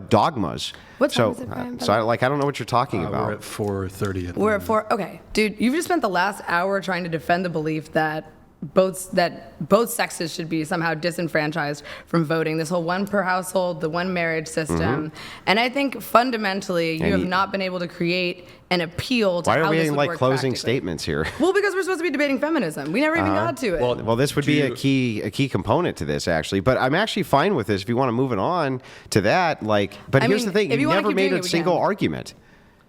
dogmas. What time so, is it, Brian, by so the I don't know what you're talking We're about. at 4:30. at the We're at moment. 4. Okay, dude, you've just spent the last hour trying to defend the belief that both sexes should be somehow disenfranchised from voting. This whole one per household, the one marriage system, and I think fundamentally you And have you- not been able to create an appeal to Why how are we this in would like work closing practically. statements here? Well, because we're supposed to be debating feminism. We never even got to it. Well, this would Do be you- a key component to this actually, but I'm actually fine with this if you want to move it on to that. Like, but I here's mean, the thing: if you you wanna never keep made doing a it, we single can. argument.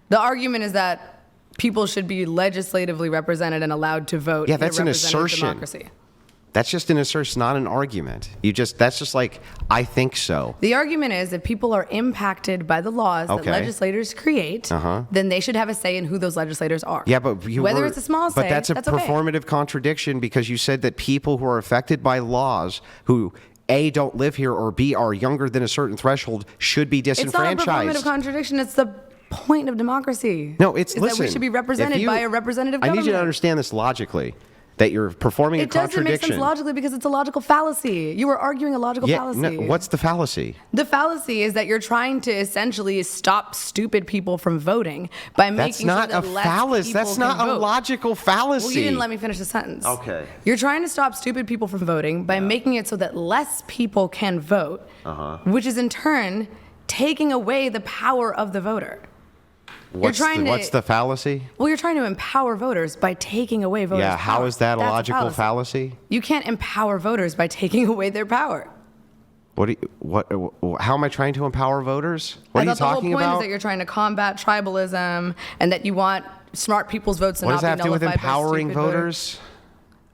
The argument is that people should be legislatively represented and allowed to vote. Yeah, in a that's an representative assertion. Democracy. That's just an assertion, not an argument. That's just like I think so. The argument is if people are impacted by the laws that Okay. legislators create, then they should have a say in who those legislators are. Yeah, but whether it's a small say, but that's a okay. performative contradiction because you said that people who are affected by laws who A, don't live here, or B, are younger than a certain threshold should be It's not a disenfranchised. performative contradiction. It's the point of democracy. No, it's is listen. that we should be represented if you- by a representative I government. need you to understand this logically. That you're performing a It doesn't make contradiction. sense logically because it's a logical fallacy. You were arguing a logical fallacy. No, what's the fallacy? The fallacy is that you're trying to essentially stop stupid people from voting by That's making not sure a that less fallacy. people That's can not a vote. logical fallacy. Well, you didn't let me finish the sentence. Okay. You're trying to stop stupid people from voting by making it so that less people can vote, Uh-huh. which is in turn taking away the power of the voter. What's trying to- what's the fallacy? Well, you're trying to empower voters by taking away voters' Yeah, how power. is that a That's logical fallacy? You can't empower voters by taking away their power. What? How am I trying to empower voters? What are you I thought the whole talking point about? is that you're trying to combat tribalism and that you want smart people's votes to What not does that be have to do with nullified by empowering stupid voters. voters?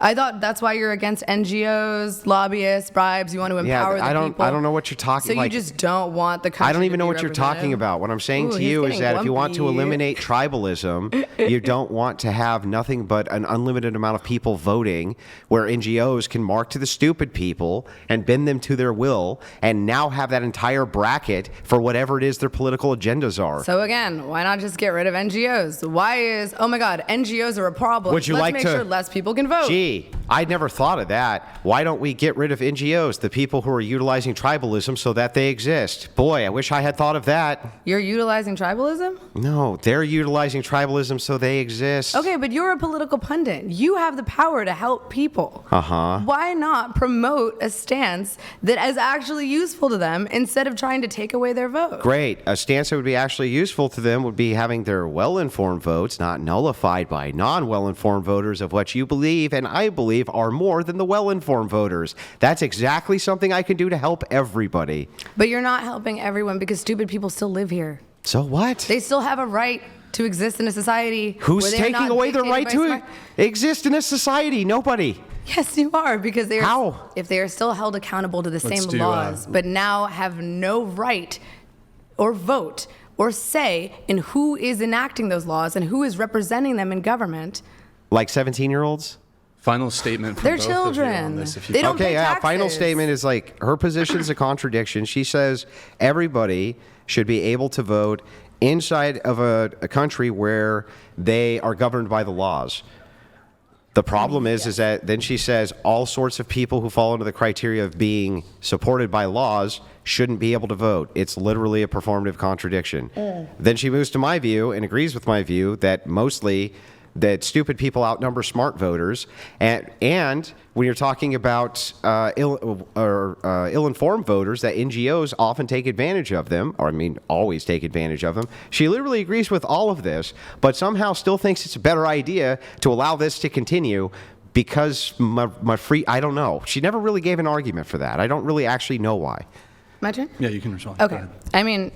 I thought that's why you're against NGOs, lobbyists, bribes. You want to empower the I don't. people. I don't know what you're talking. So like, you just don't want the country. I don't to even know be what you're talking represented? about. What I'm saying Ooh, to he's you is getting that if you want to grumpy. eliminate tribalism, you don't want to have nothing but an unlimited amount of people voting, where NGOs can mark to the stupid people and bend them to their will, and now have that entire bracket for whatever it is their political agendas are. So again, why not just get rid of NGOs? Why is oh my God, NGOs are a problem? Would you Let's like make to- sure less people can vote? Gee, I'd never thought of that. Why don't we get rid of NGOs, the people who are utilizing tribalism so that they exist? Boy, I wish I had thought of that. You're utilizing tribalism? No, they're utilizing tribalism so they exist. Okay, but you're a political pundit. You have the power to help people. Uh-huh. Why not promote a stance that is actually useful to them instead of trying to take away their vote? Great. A stance that would be actually useful to them would be having their well-informed votes not nullified by non-well-informed voters of what you believe and I believe are more than the well-informed voters. That's exactly something I can do to help everybody. But you're not helping everyone because stupid people still live here. So what? They still have a right to exist in a society. Who's where they're taking not away their dictated right by to smart- exist in this society? Nobody. Yes, you are, because they are. How? If they are still held accountable to the Let's same do, laws, but now have no right or vote or say in who is enacting those laws and who is representing them in government, Like 17-year-olds? Final statement from they're both of you on children. this, if you They don't Okay, pay yeah. taxes. Final statement is like her position is a contradiction. She says everybody should be able to vote inside of a country where they are governed by the laws. The problem is that then she says all sorts of people who fall under the criteria of being supported by laws shouldn't be able to vote. It's literally a performative contradiction. Then she moves to my view and agrees with my view that mostly that stupid people outnumber smart voters, and when you're talking about ill-informed voters, that NGOs often take advantage of them, or I mean, always take advantage of them. She literally agrees with all of this, but somehow still thinks it's a better idea to allow this to continue because my free. I don't know. She never really gave an argument for that. I don't really actually know why. My turn? Yeah, you can respond. Go Okay. ahead. I mean,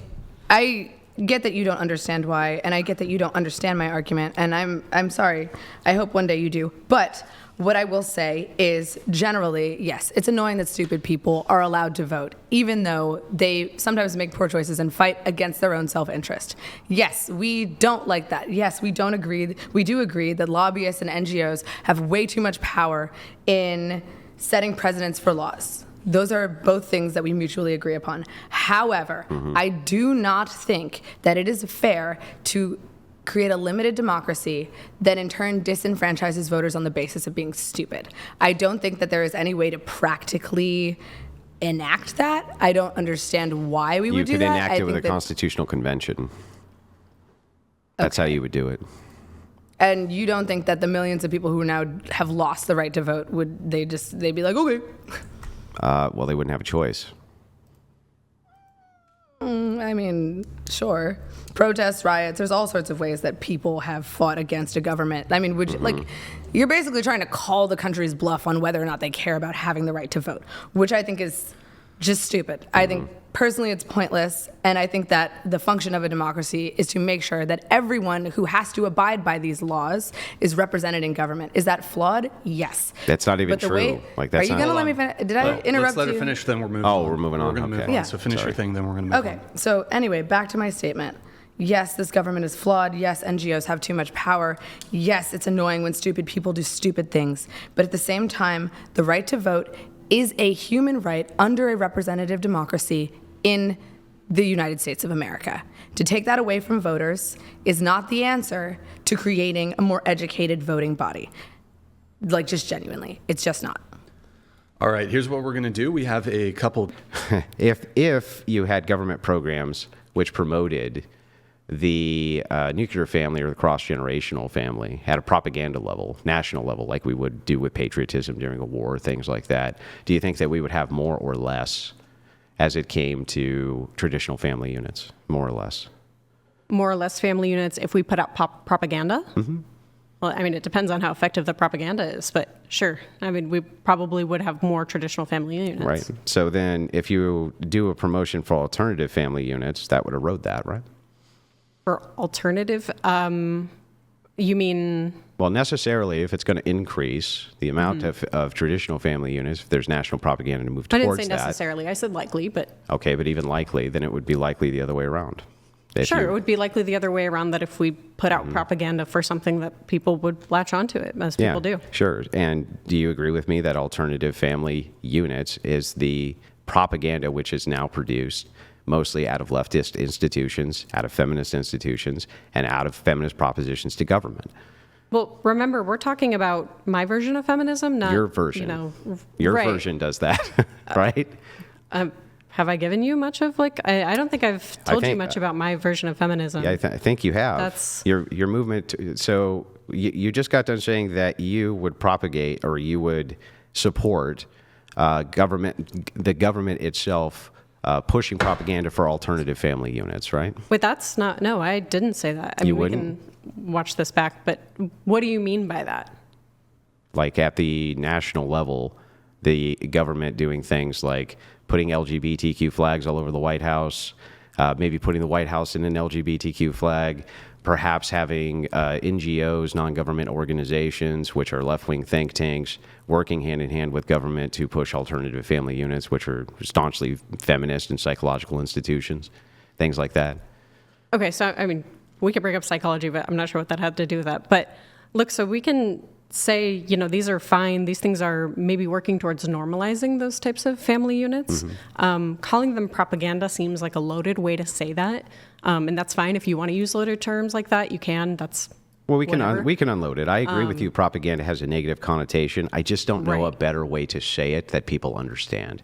I get that you don't understand why, and I get that you don't understand my argument, and I'm sorry. I hope one day you do. But what I will say is, generally, yes, it's annoying that stupid people are allowed to vote, even though they sometimes make poor choices and fight against their own self-interest. Yes, we don't like that. Yes, we don't agree. We do agree that lobbyists and NGOs have way too much power in setting precedents for laws. Those are both things that we mutually agree upon. However, I do not think that it is fair to create a limited democracy that in turn disenfranchises voters on the basis of being stupid. I don't think that there is any way to practically enact that. I don't understand why we would do that. You could enact I it with a think that- constitutional convention. That's how you would do it. And you don't think that the millions of people who now have lost the right to vote they'd be like, okay. Well, they wouldn't have a choice. I mean, sure. Protests, riots, there's all sorts of ways that people have fought against a government. I mean, you're basically trying to call the country's bluff on whether or not they care about having the right to vote, which I think is just stupid. I think personally it's pointless, and I think that the function of a democracy is to make sure that everyone who has to abide by these laws is represented in government. Is that flawed? Yes. That's not even But the true. way, Like, are that's you not- going to let me finish? Did I interrupt Let's let you? it finish, then we're moving Oh, on. we're moving on. We're going to Okay. move Yeah. on. So finish your thing, then we're going to move Okay, on. so anyway, back to my statement. Yes, this government is flawed. Yes, NGOs have too much power. Yes, it's annoying when stupid people do stupid things. But at the same time, the right to vote is a human right under a representative democracy in the United States of America. To take that away from voters is not the answer to creating a more educated voting body. Like, just genuinely, it's just not. All right, here's what we're going to do. We have a couple. If you had government programs which promoted the nuclear family or the cross-generational family at a propaganda level, national level, like we would do with patriotism during a war, things like that, do you think that we would have more or less as it came to traditional family units, more or less? More or less family units if we put out propaganda? Mm-hmm. Well, I mean, it depends on how effective the propaganda is, but sure. I mean, we probably would have more traditional family units. Right. So then if you do a promotion for alternative family units, that would erode that, right? For alternative, you mean? Well, necessarily, if it's going to increase the amount of traditional family units, if there's national propaganda to move I towards didn't say that. necessarily. I said likely, but Okay, but even likely, then it would be likely the other way around. If sure, you- it would be likely the other way around that if we put out propaganda for something that people would latch onto it, as people do. Sure. And do you agree with me that alternative family units is the propaganda which is now produced mostly out of leftist institutions, out of feminist institutions, and out of feminist propositions to government? Well, remember, we're talking about my version of feminism, not Your version. You know, Your right. version does that, right? Have I given you much of I don't think I've told you think- much about my version of feminism. Yeah, I think you have. That's- your movement. So you just got done saying that you would propagate or you would support the government itself pushing propaganda for alternative family units, right? Wait, that's not. No, I didn't say that. I You mean, wouldn't? we can watch this back, but what do you mean by that? Like at the national level, the government doing things like putting LGBTQ flags all over the White House, maybe putting the White House in an LGBTQ flag, perhaps having NGOs, non-government organizations, which are left-wing think tanks, working hand-in-hand with government to push alternative family units, which are staunchly feminist and psychological institutions, things like that. Okay, so I mean, we could bring up psychology, but I'm not sure what that had to do with that. But look, so we can say, you know, these are fine. These things are maybe working towards normalizing those types of family units. Calling them propaganda seems like a loaded way to say that, and that's fine. If you want to use loaded terms like that, you can. That's Well, we whatever. can unload it. I agree with you. Propaganda has a negative connotation. I just don't know a Right. better way to say it that people understand.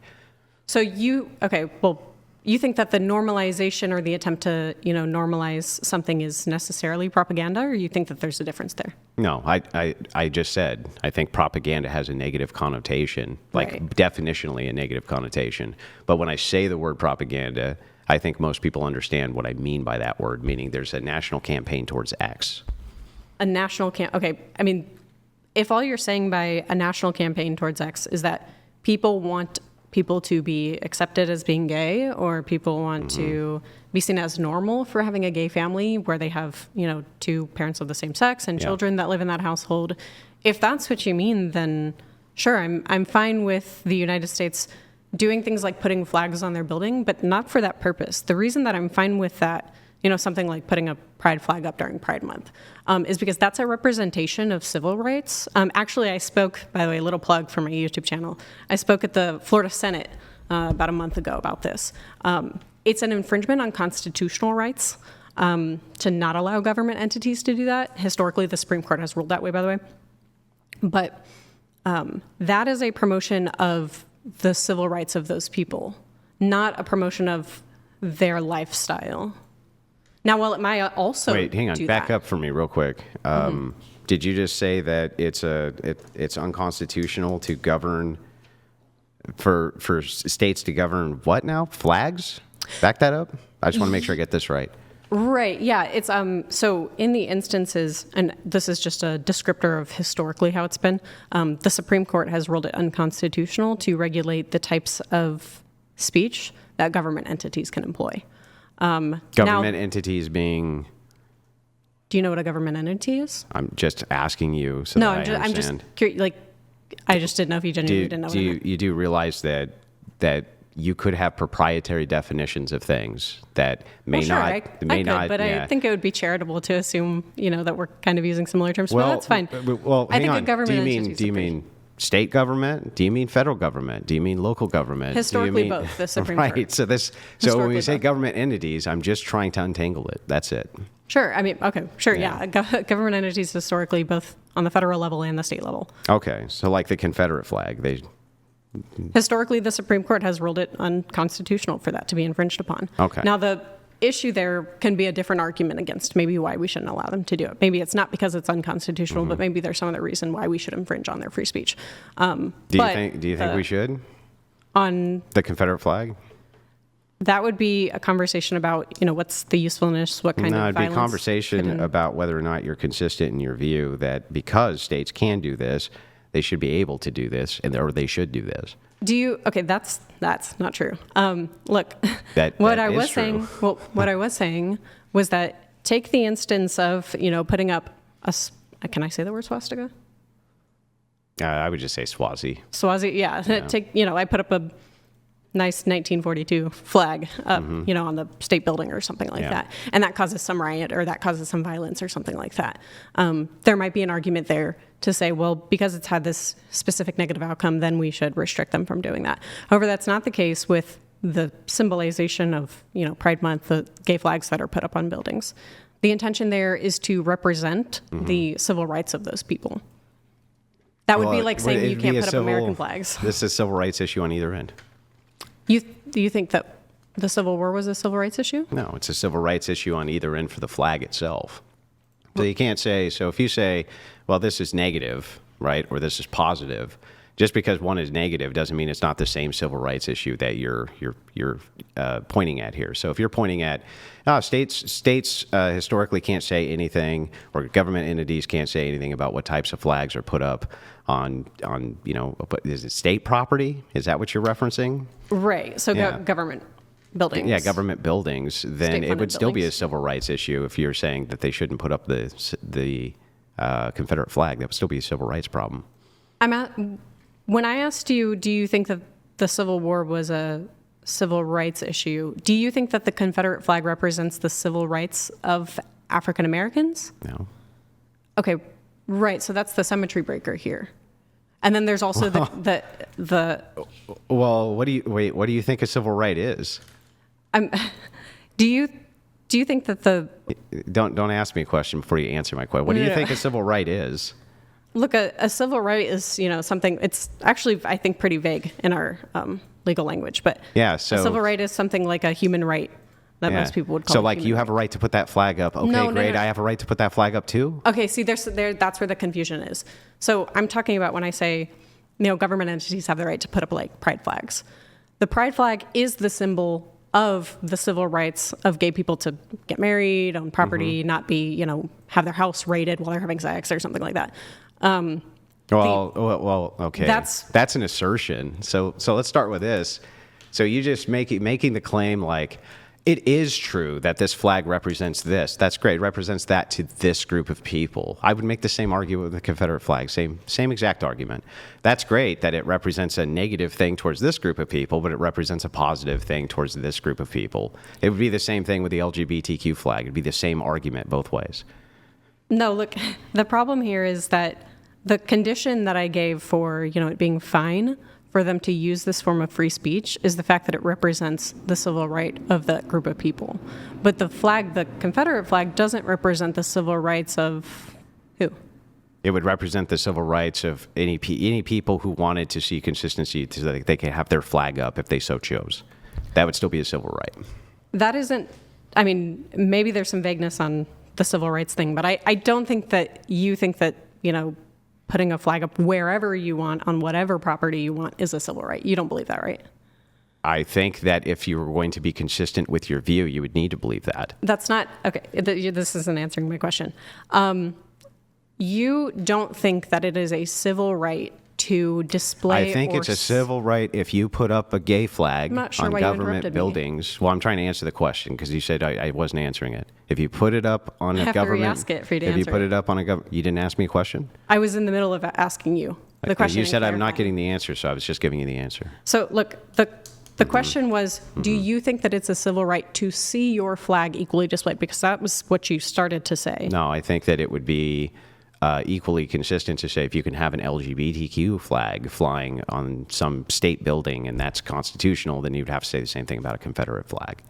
So you think that the normalization or the attempt to, you know, normalize something is necessarily propaganda, or you think that there's a difference there? No, I just said I think propaganda has a negative connotation, like Right. definitionally a negative connotation. But when I say the word propaganda, I think most people understand what I mean by that word, meaning there's a national campaign towards X. A national okay, I mean, if all you're saying by a national campaign towards X is that people want people to be accepted as being gay, or people want to be seen as normal for having a gay family where they have, two parents of the same sex and children that live in that household. If that's what you mean, then sure, I'm fine with the United States doing things like putting flags on their building, but not for that purpose. The reason that I'm fine with that, something like putting a pride flag up during Pride Month, is because that's a representation of civil rights. Actually, I spoke, by the way, a little plug for my YouTube channel. I spoke at the Florida Senate about a month ago about this. It's an infringement on constitutional rights to not allow government entities to do that. Historically, the Supreme Court has ruled that way, by the way. But that is a promotion of the civil rights of those people, not a promotion of their lifestyle. Now, while it might also Wait, hang on. do Back that, up for me real quick. Did you just say that it's unconstitutional to govern for states to govern what now? Flags? Back that up. I just want to make sure I get this right. Right, yeah, it's so in the instances, and this is just a descriptor of historically how it's been, the Supreme Court has ruled it unconstitutional to regulate the types of speech that government entities can employ. Government entities being. Do you know what a government entity is? I'm just asking you so No, that I I'm understand. just curious, I just didn't know if you genuinely didn't know what it meant. You do realize that you could have proprietary definitions of things that may Well, sure, not I may could, not. but yeah. I think it would be charitable to assume, that we're kind of using similar terms. Well, that's fine. Well, I hang think on. a government entity is Do you mean state government? Do you mean federal government? Do you mean local government? Historically, Do you mean, both, the Supreme right. Court. So when Historically, we say both. government entities, I'm just trying to untangle it. That's it. Sure. I mean, okay, sure. Yeah. Government entities historically, both on the federal level and the state level. Okay. So like the Confederate flag, Historically, the Supreme Court has ruled it unconstitutional for that to be infringed upon. Okay. Now, the issue there can be a different argument against maybe why we shouldn't allow them to do it. Maybe it's not because it's unconstitutional, but maybe there's some other reason why we should infringe on their free speech. Do you think we should? On The Confederate flag? that would be a conversation about, what's the usefulness, what kind No, of it'd be a violence conversation could- about whether or not you're consistent in your view that because states can do this, they should be able to do this, or they should do this. Do you? Okay, that's not true. Look, That what I is was true. saying. Well, what I was saying was that take the instance of putting up can I say the word swastika? I would just say Swazi. Swazi, yeah. Take I put up a nice 1942 flag up, on the state building or something like Yeah. that, and that causes some riot or that causes some violence or something like that. There might be an argument there to say, well, because it's had this specific negative outcome, then we should restrict them from doing that. However, that's not the case with the symbolization of, Pride Month, the gay flags that are put up on buildings. The intention there is to represent the civil rights of those people. That would be like saying you can't put up American flags. This is a civil rights issue on either end. Do you think that the Civil War was a civil rights issue? No, it's a civil rights issue on either end for the flag itself. So you can't say, so if you say, well, this is negative, right, or this is positive, just because one is negative doesn't mean it's not the same civil rights issue that you're pointing at here. So if you're pointing at states historically can't say anything, or government entities can't say anything about what types of flags are put up on is it state property? Is that what you're referencing? Right. So Yeah. government buildings. Yeah, government buildings. Then it State-funded would still be a buildings. civil rights issue if you're saying that they shouldn't put up the Confederate flag. That would still be a civil rights problem. When I asked you, do you think that the Civil War was a civil rights issue? Do you think that the Confederate flag represents the civil rights of African Americans? No. Okay, right. So that's the symmetry breaker here. And then there's also the Well, what do you think a civil right is? do you think that the Don't ask me a question before you answer my question. What do you No. think a civil right is? look a civil right is something, it's actually I think pretty vague in our legal language, but Yeah, a so- civil right is something like a human right that most people would call So a like human you right. have a right to put that flag up. Okay, No, no, great. no. I have a right to put that flag up too. Okay, see, that's where the confusion is. So I'm talking about when I say, government entities have the right to put up like pride flags. The pride flag is the symbol of the civil rights of gay people to get married, own property, not be, have their house raided while they're having sex or something like that. Well, okay. That's an assertion. So let's start with this. So you just making the claim like it is true that this flag represents this. That's great. It represents that to this group of people. I would make the same argument with the Confederate flag. Same exact argument. That's great that it represents a negative thing towards this group of people, but it represents a positive thing towards this group of people. It would be the same thing with the LGBTQ flag. It'd be the same argument both ways. No, look, the problem here is that the condition that I gave for, it being fine for them to use this form of free speech is the fact that it represents the civil right of that group of people. But the Confederate flag, doesn't represent the civil rights of who? It would represent the civil rights of any people who wanted to see consistency so that they can have their flag up if they so chose. That would still be a civil right. That isn't, maybe there's some vagueness on the civil rights thing, but I don't think that you think that, putting a flag up wherever you want on whatever property you want is a civil right. You don't believe that, right? I think that if you were going to be consistent with your view, you would need to believe that. That's not, okay, this isn't answering my question. You don't think that it is a civil right to display I think it's a civil right if you put up a gay flag on government buildings. Well, I'm trying to answer the question because you said I wasn't answering it. If you put it up on a government, have to re-ask it for you to if you answer put it. it up on a government, you didn't ask me a question. I was in the middle of asking you the question. You said I'm not clarifying. getting the answer, so I was just giving you the answer. So look, the question was, do you think that it's a civil right to see your flag equally displayed? Because that was what you started to say. No, I think that it would be equally consistent to say if you can have an LGBTQ flag flying on some state building and that's constitutional, then you'd have to say the same thing about a Confederate flag.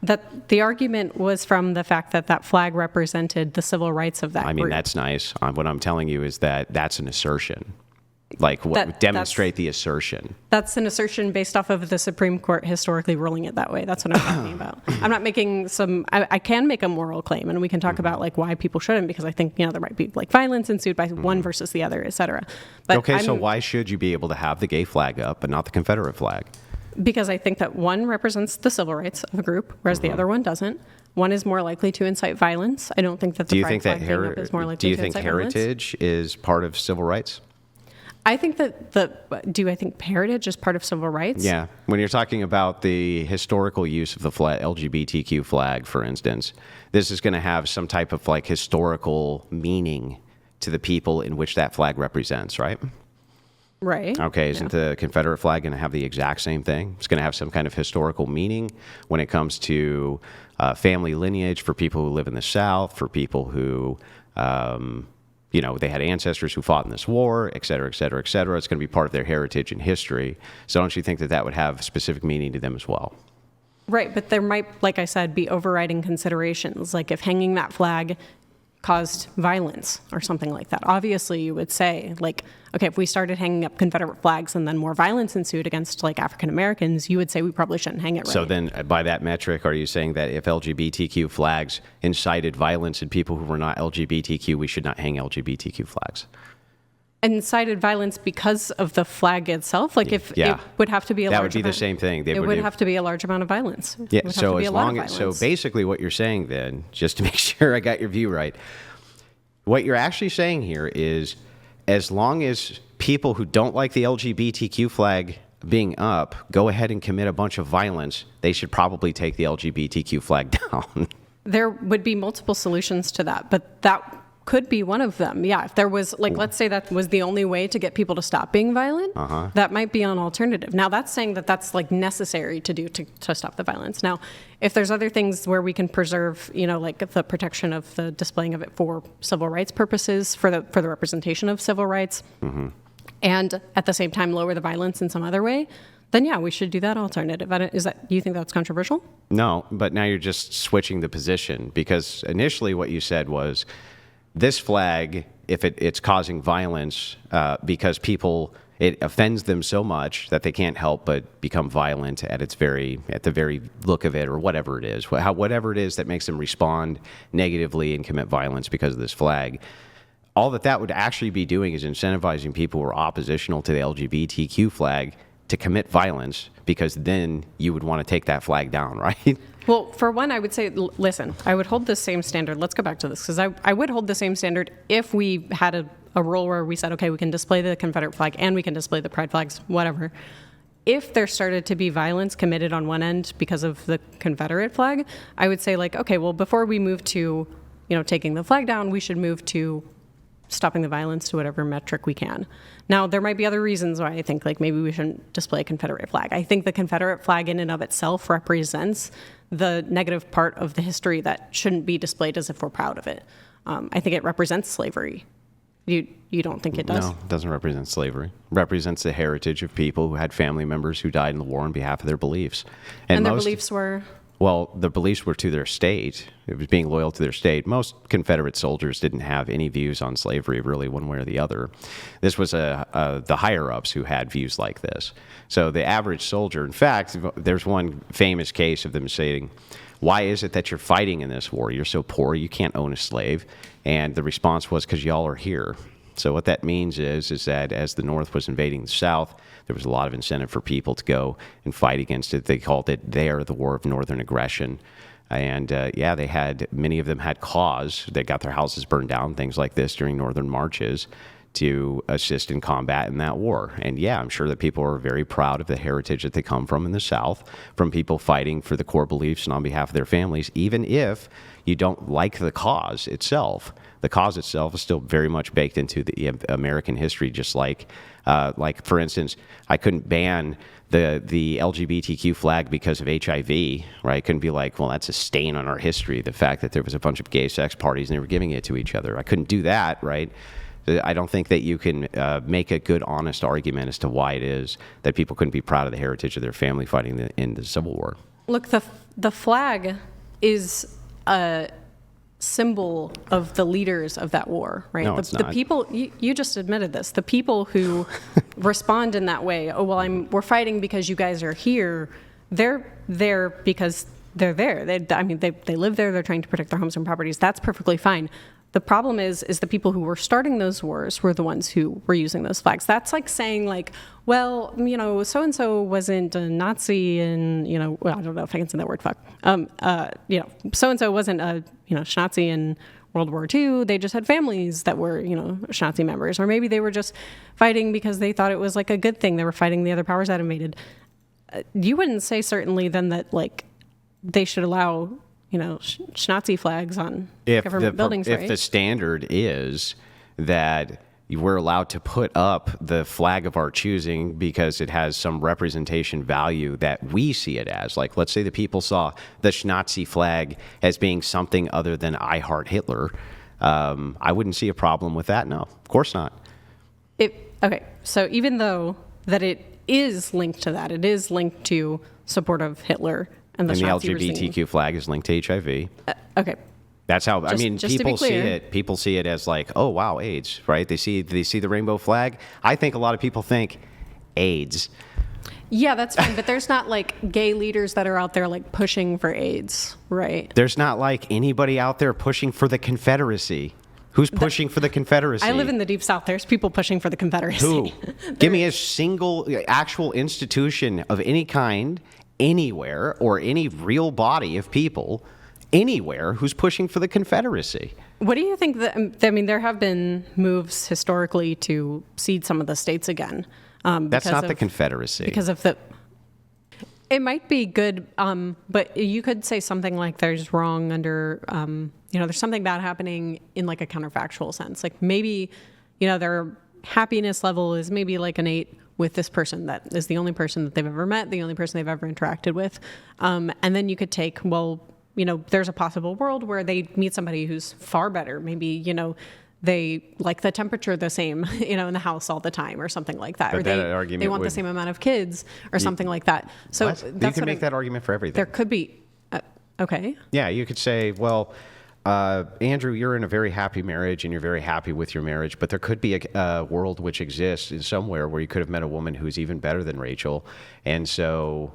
That the argument was from the fact that that flag represented the civil rights of that group. That's nice. What I'm telling you is that that's an assertion. Demonstrate the assertion. That's an assertion based off of the Supreme Court historically ruling it that way. That's what I'm talking about. I'm not making I can make a moral claim, and we can talk about why people shouldn't, because I think, there might be violence ensued by one versus the other, et cetera. But okay, so why should you be able to have the gay flag up but not the Confederate flag? Because I think that one represents the civil rights of a group, whereas the other one doesn't. One is more likely to incite violence. I don't think that the pride flag being up is more likely to incite violence. Heritage is part of civil rights? I think that do I think heritage is part of civil rights? Yeah. When you're talking about the historical use of the LGBTQ flag, for instance, this is going to have some type of historical meaning to the people in which that flag represents, right? Right. Okay. Isn't the Confederate flag going to have the exact same thing? It's going to have some kind of historical meaning when it comes to family lineage for people who live in the South, for people who they had ancestors who fought in this war, et cetera, et cetera, et cetera. It's going to be part of their heritage and history. So don't you think that would have specific meaning to them as well? Right, but there might, like I said, be overriding considerations. Like if hanging that flag caused violence or something like that. Obviously, you would say, okay, if we started hanging up Confederate flags and then more violence ensued against African Americans, you would say we probably shouldn't hang it, right? So then by that metric, are you saying that if LGBTQ flags incited violence in people who were not LGBTQ, we should not hang LGBTQ flags? Incited violence because of the flag itself? It would have to be a large amount. That would be the same thing. It would have to be a large amount of violence. Yeah, so basically what you're saying then, just to make sure I got your view right, what you're actually saying here is as long as people who don't like the LGBTQ flag being up go ahead and commit a bunch of violence, they should probably take the LGBTQ flag down. There would be multiple solutions to that, but that could be one of them. Yeah, if there was, let's say that was the only way to get people to stop being violent, that might be an alternative. Now, that's saying that that's necessary to do to stop the violence. Now, if there's other things where we can preserve, the protection of the displaying of it for civil rights purposes, for the representation of civil rights, and at the same time lower the violence in some other way, then yeah, we should do that alternative. Do you think that's controversial? No, but now you're just switching the position, because initially what you said was, this flag, if it's causing violence because it offends them so much that they can't help but become violent at the very look of it, or whatever it is, whatever it is that makes them respond negatively and commit violence because of this flag. All that would actually be doing is incentivizing people who are oppositional to the LGBTQ flag to commit violence, because then you would want to take that flag down, right? Well, for one, I would say, listen, I would hold the same standard. Let's go back to this, because I would hold the same standard if we had a rule where we said, okay, we can display the Confederate flag and we can display the pride flags, whatever. If there started to be violence committed on one end because of the Confederate flag, I would say like, okay, well, before we move to, taking the flag down, we should move to stopping the violence to whatever metric we can. Now, there might be other reasons why I think like maybe we shouldn't display a Confederate flag. I think the Confederate flag in and of itself represents the negative part of the history that shouldn't be displayed as if we're proud of it. I think it represents slavery. You don't think it does? No, it doesn't represent slavery. It represents the heritage of people who had family members who died in the war on behalf of their beliefs. And their beliefs were? Well, the beliefs were to their state. It was being loyal to their state. Most Confederate soldiers didn't have any views on slavery, really, one way or the other. This was the higher-ups who had views like this. So the average soldier, in fact, there's one famous case of them saying, why is it that you're fighting in this war? You're so poor, you can't own a slave. And the response was, because y'all are here. So what that means is that as the North was invading the South, there was a lot of incentive for people to go and fight against it. They called it the War of Northern Aggression. And many of them had cause. They got their houses burned down, things like this during northern marches to assist in combat in that war. And yeah, I'm sure that people are very proud of the heritage that they come from in the South, from people fighting for the core beliefs and on behalf of their families, even if you don't like the cause itself. The cause itself is still very much baked into the American history, just like for instance, I couldn't ban the LGBTQ flag because of HIV, right? I couldn't be like, well, that's a stain on our history, the fact that there was a bunch of gay sex parties and they were giving it to each other. I couldn't do that, right? I don't think that you can make a good, honest argument as to why it is that people couldn't be proud of the heritage of their family fighting in the Civil War. Look, the flag is a symbol of the leaders of that war, right? No, it's not. The people, you just admitted this, the people who respond in that way, oh, well, we're fighting because you guys are here, they're there because they're there. They live there, they're trying to protect their homes and properties. That's perfectly fine. The problem is the people who were starting those wars were the ones who were using those flags. That's like saying like, well, so-and-so wasn't a Nazi and, well, I don't know if I can say that word, fuck. So-and-so wasn't a, Schnazi in World War II. They just had families that were, Schnazi members. Or maybe they were just fighting because they thought it was like a good thing. They were fighting the other powers that invaded. You wouldn't say certainly then that like they should allow Schnazi flags on government buildings, right? If the standard is that we're allowed to put up the flag of our choosing because it has some representation value that we see it as, like let's say the people saw the Schnazi flag as being something other than I heart Hitler, I wouldn't see a problem with that. No, of course not. Okay, so even though that it is linked to that, it is linked to support of Hitler and the LGBTQ flag is linked to HIV. Okay. That's how, just people see it. People see it as like, oh, wow, AIDS, right? They see the rainbow flag. I think a lot of people think AIDS. Yeah, that's fine. But there's not like gay leaders that are out there like pushing for AIDS, right? There's not like anybody out there pushing for the Confederacy. Who's pushing for the Confederacy? I live in the Deep South. There's people pushing for the Confederacy. Who? Give me a single actual institution of any kind, anywhere, or any real body of people anywhere who's pushing for the Confederacy. What do you think there have been moves historically to cede some of the states again. That's not the Confederacy. Because of it might be good, but you could say something like there's wrong under, there's something bad happening in like a counterfactual sense. Like maybe, their happiness level is maybe like an 8 with this person that is the only person that they've ever met, the only person they've ever interacted with. And then you could take, there's a possible world where they meet somebody who's far better. Maybe, they like the temperature the same, in the house all the time or something like that. But or they want the same amount of kids or something like that. So you can make that argument for everything. There could be, okay. Yeah, you could say, well, Andrew, you're in a very happy marriage and you're very happy with your marriage, but there could be a world which exists in somewhere where you could have met a woman who's even better than Rachel. And so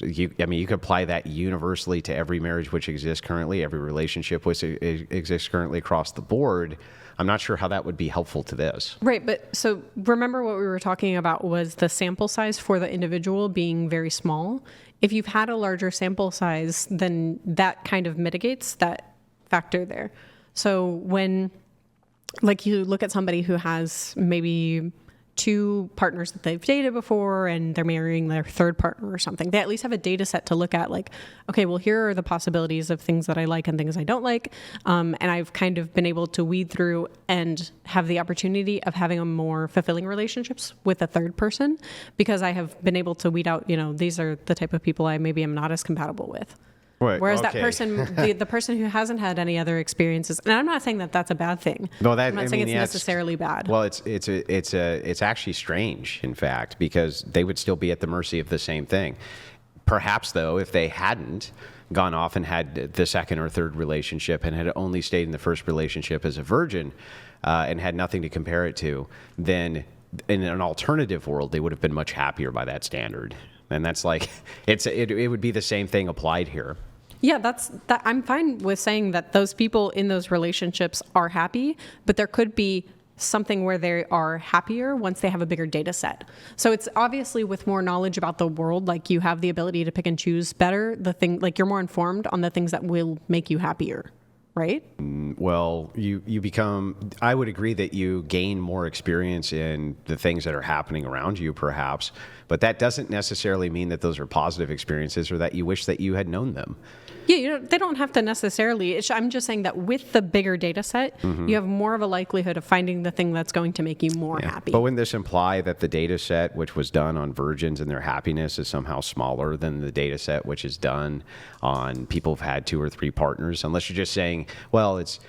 you could apply that universally to every marriage which exists currently, every relationship which exists currently across the board. I'm not sure how that would be helpful to this. Right, but so remember what we were talking about was the sample size for the individual being very small. If you've had a larger sample size, then that kind of mitigates that factor there. So when like you look at somebody who has maybe 2 partners that they've dated before and they're marrying their 3rd partner or something. They at least have a data set to look at, like, okay, well, here are the possibilities of things that I like and things I don't like. And I've kind of been able to weed through and have the opportunity of having a more fulfilling relationships with a 3rd person because I have been able to weed out, these are the type of people I maybe am not as compatible with. Right, Whereas that okay. person, the person who hasn't had any other experiences, and I'm not saying that that's a bad thing. No, I'm not saying it's necessarily bad. Well, it's actually strange, in fact, because they would still be at the mercy of the same thing. Perhaps, though, if they hadn't gone off and had the 2nd or 3rd relationship and had only stayed in the 1st relationship as a virgin and had nothing to compare it to, then in an alternative world, they would have been much happier by that standard. And that's like, it would be the same thing applied here. Yeah, that. I'm fine with saying that those people in those relationships are happy, but there could be something where they are happier once they have a bigger data set. So it's obviously with more knowledge about the world, like you have the ability to pick and choose better, like you're more informed on the things that will make you happier, right? Well, I would agree that you gain more experience in the things that are happening around you, perhaps, but that doesn't necessarily mean that those are positive experiences or that you wish that you had known them. Yeah, they don't have to necessarily. I'm just saying that with the bigger data set, you have more of a likelihood of finding the thing that's going to make you more happy. But wouldn't this imply that the data set which was done on virgins and their happiness is somehow smaller than the data set which is done on people who've had 2 or 3 partners? Unless you're just saying, well, it's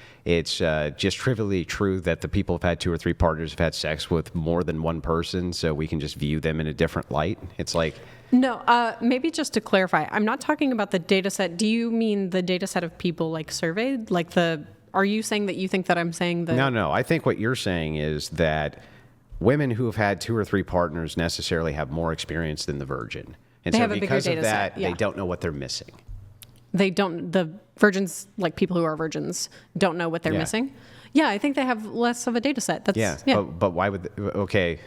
just trivially true that the people who've had 2 or 3 partners have had sex with more than one person, so we can just view them in a different light. It's like... No, maybe just to clarify, I'm not talking about the data set. Do you mean the data set of people like surveyed? Are you saying that you think that I'm saying that? No. I think what you're saying is that women who have had 2 or 3 partners necessarily have more experience than the virgin. And They so have a bigger because of data that, set, yeah. they don't know what they're missing. The virgins, like people who are virgins, don't know what they're Yeah. missing? Yeah, I think they have less of a data set. But why would... Okay.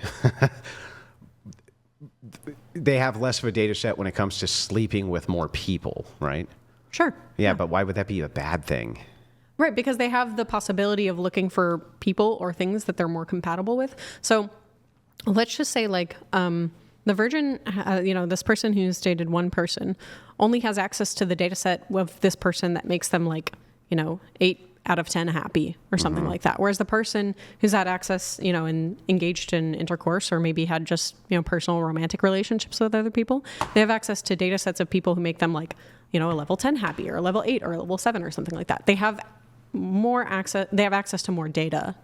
They have less of a data set when it comes to sleeping with more people, right? Sure. Yeah, but why would that be a bad thing? Right, because they have the possibility of looking for people or things that they're more compatible with. So let's just say the virgin, this person who's dated one person only has access to the data set of this person that makes them 8 out of 10 happy or something like that. Whereas the person who's had access, and engaged in intercourse or maybe had just, personal romantic relationships with other people, they have access to data sets of people who make them a level 10 happy or a level 8 or a level 7 or something like that. They have access to more data,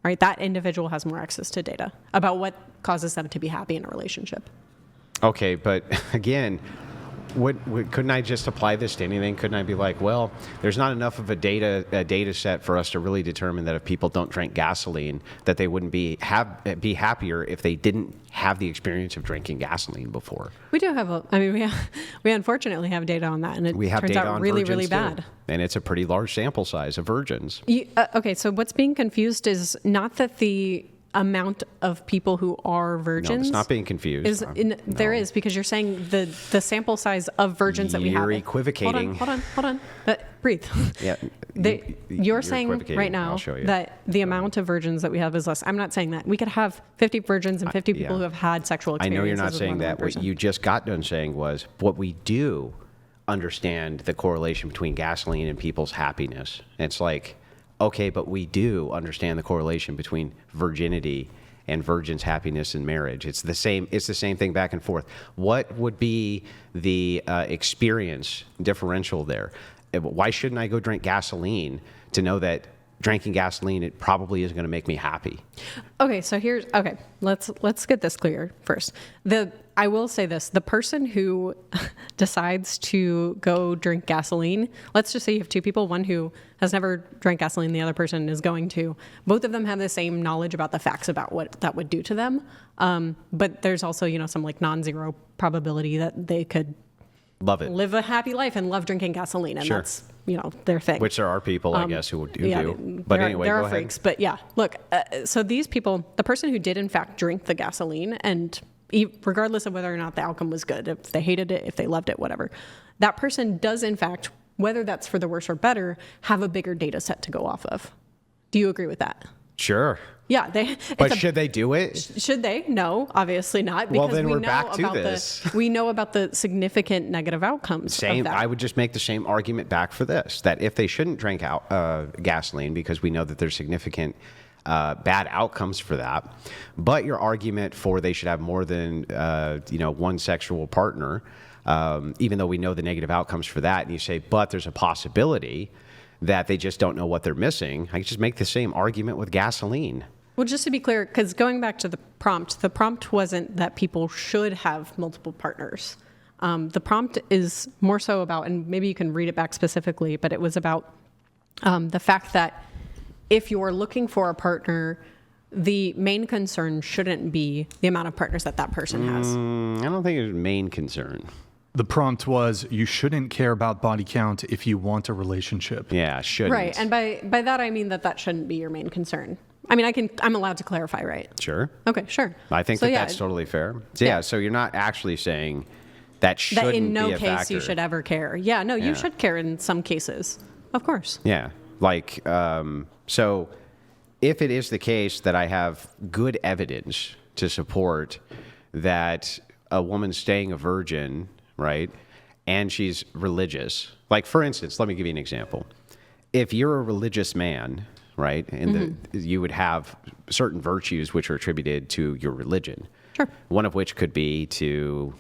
right? That individual has more access to data about what causes them to be happy in a relationship. Okay, but again, couldn't I just apply this to anything? Couldn't I be like, well, there's not enough of a data set for us to really determine that if people don't drink gasoline, that they wouldn't be happier if they didn't have the experience of drinking gasoline before. We do have we unfortunately have data on that, and it We have turns data out on really, virgins really too. bad. And it's a pretty large sample size of virgins. Okay, so what's being confused is not that the amount of people who are virgins. No, it's not being confused. There is, because you're saying the sample size of virgins that we have. You're equivocating. Hold on. Breathe. Yeah, You're saying equivocating. right now I'll show you. that the amount of virgins that we have is less. I'm not saying that. We could have 50 virgins and 50 people who have had sexual I experiences. know you're not with saying more than that. one What person. you just got done saying was what we do understand the correlation between gasoline and people's happiness. And it's like, okay, but we do understand the correlation between virginity and virgin's happiness in marriage. It's the same thing back and forth. What would be the experience differential there? Why shouldn't I go drink gasoline to know that drinking gasoline, it probably isn't going to make me happy? Okay, so let's get this clear first. I will say this, the person who decides to go drink gasoline, let's just say you have 2 people, one who has never drank gasoline, the other person is going to. Both of them have the same knowledge about the facts about what that would do to them. But there's also, some non-zero probability that they could Love it. live a happy life and love drinking gasoline, and Sure. that's their thing. Which there are people, I guess, who do. But there anyway, there go are ahead. freaks. But yeah, look. So these people, the person who did in fact drink the gasoline, and regardless of whether or not the outcome was good, if they hated it, if they loved it, whatever, that person does in fact, whether that's for the worse or better, have a bigger data set to go off of. Do you agree with that? Sure. Yeah, But should they do it? should they? No, obviously not. Well, Because then we we're know back to about this. we know about the significant negative outcomes Same. of that. I would just make the same argument back for this: that if they shouldn't drink gasoline because we know that there's significant bad outcomes for that, but your argument for they should have more than one sexual partner, even though we know the negative outcomes for that, and you say, but there's a possibility that they just don't know what they're missing. I could just make the same argument with gasoline. Well, just to be clear, because going back to the prompt wasn't that people should have multiple partners. The prompt is more so about, and maybe you can read it back specifically, but it was about the fact that if you're looking for a partner, the main concern shouldn't be the amount of partners that person has. I don't think it's a main concern. The prompt was, you shouldn't care about body count if you want a relationship. Yeah, shouldn't. Right, and by that I mean that shouldn't be your main concern. I mean, I'm allowed to clarify, right? Sure. Okay, sure. I think So, that's totally fair. So, yeah, so you're not actually saying that shouldn't that in no be a case factor. you should ever care. Yeah, no, Yeah. you should care in some cases, of course. Yeah. Like, so if it is the case that I have good evidence to support that a woman staying a virgin, right, and she's religious, like, for instance, let me give you an example. If you're a religious man, right, and you would have certain virtues which are attributed to your religion. Sure. One of which could be to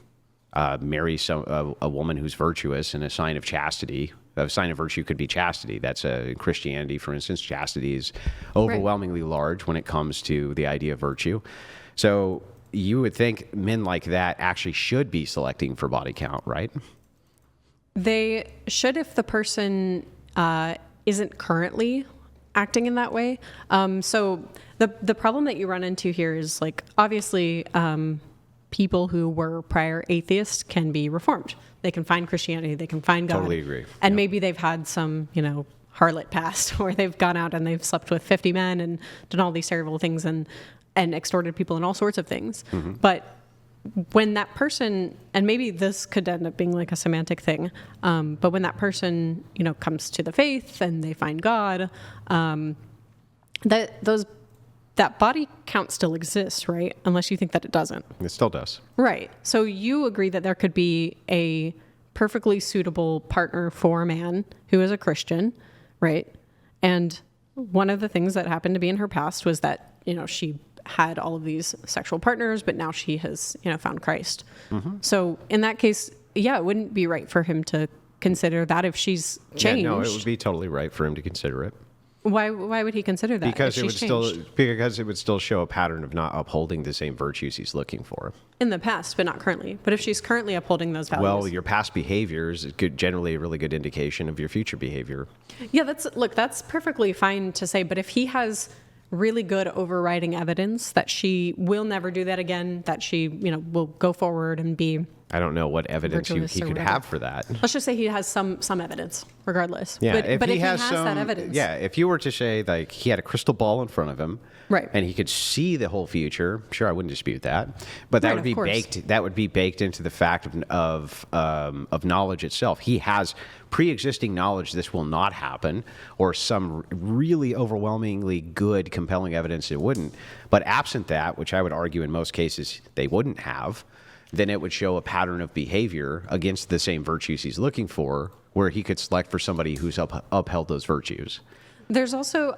marry a woman who's virtuous, and a sign of chastity. A sign of virtue could be chastity. That's in Christianity, for instance. Chastity is overwhelmingly large when it comes to the idea of virtue. So you would think men like that actually should be selecting for body count, right? They should if the person isn't currently acting in that way. So the problem that you run into here is, like, obviously people who were prior atheists can be reformed. They can find Christianity, they can find God. Totally agree. And maybe they've had some, harlot past where they've gone out and they've slept with 50 men and done all these terrible things and extorted people and all sorts of things. But when that person, and maybe this could end up being like a semantic thing, but when that person, comes to the faith and they find God, that body count still exists, right? Unless you think that it doesn't. It still does. Right. So you agree that there could be a perfectly suitable partner for a man who is a Christian, right? And one of the things that happened to be in her past was that, she had all of these sexual partners, but now she has, found Christ. So in that case, yeah, it wouldn't be right for him to consider that if she's changed. Yeah, no, it would be totally right for him to consider it. Why would he consider that? Because if it would she's changed? it would still show a pattern of not upholding the same virtues he's looking for. In the past, but not currently. But if she's currently upholding those values. Well, your past behaviors is generally a really good indication of your future behavior. Yeah, that's perfectly fine to say. But if he has really good overriding evidence that she will never do that again, that she, will go forward and be, I don't know what evidence he virtuous or could whatever. have for that. let's just say he has some evidence, regardless. Yeah, but if he has some, that evidence. Yeah, if you were to say, like, he had a crystal ball in front of him, Right. and he could see the whole future, sure, I wouldn't dispute that. But that Right, would of be course. baked. That would be baked into the fact of knowledge itself. He has pre-existing knowledge this will not happen, or some really overwhelmingly good, compelling evidence it wouldn't. But absent that, which I would argue in most cases they wouldn't have, then it would show a pattern of behavior against the same virtues he's looking for, where he could select for somebody who's upheld those virtues. There's also,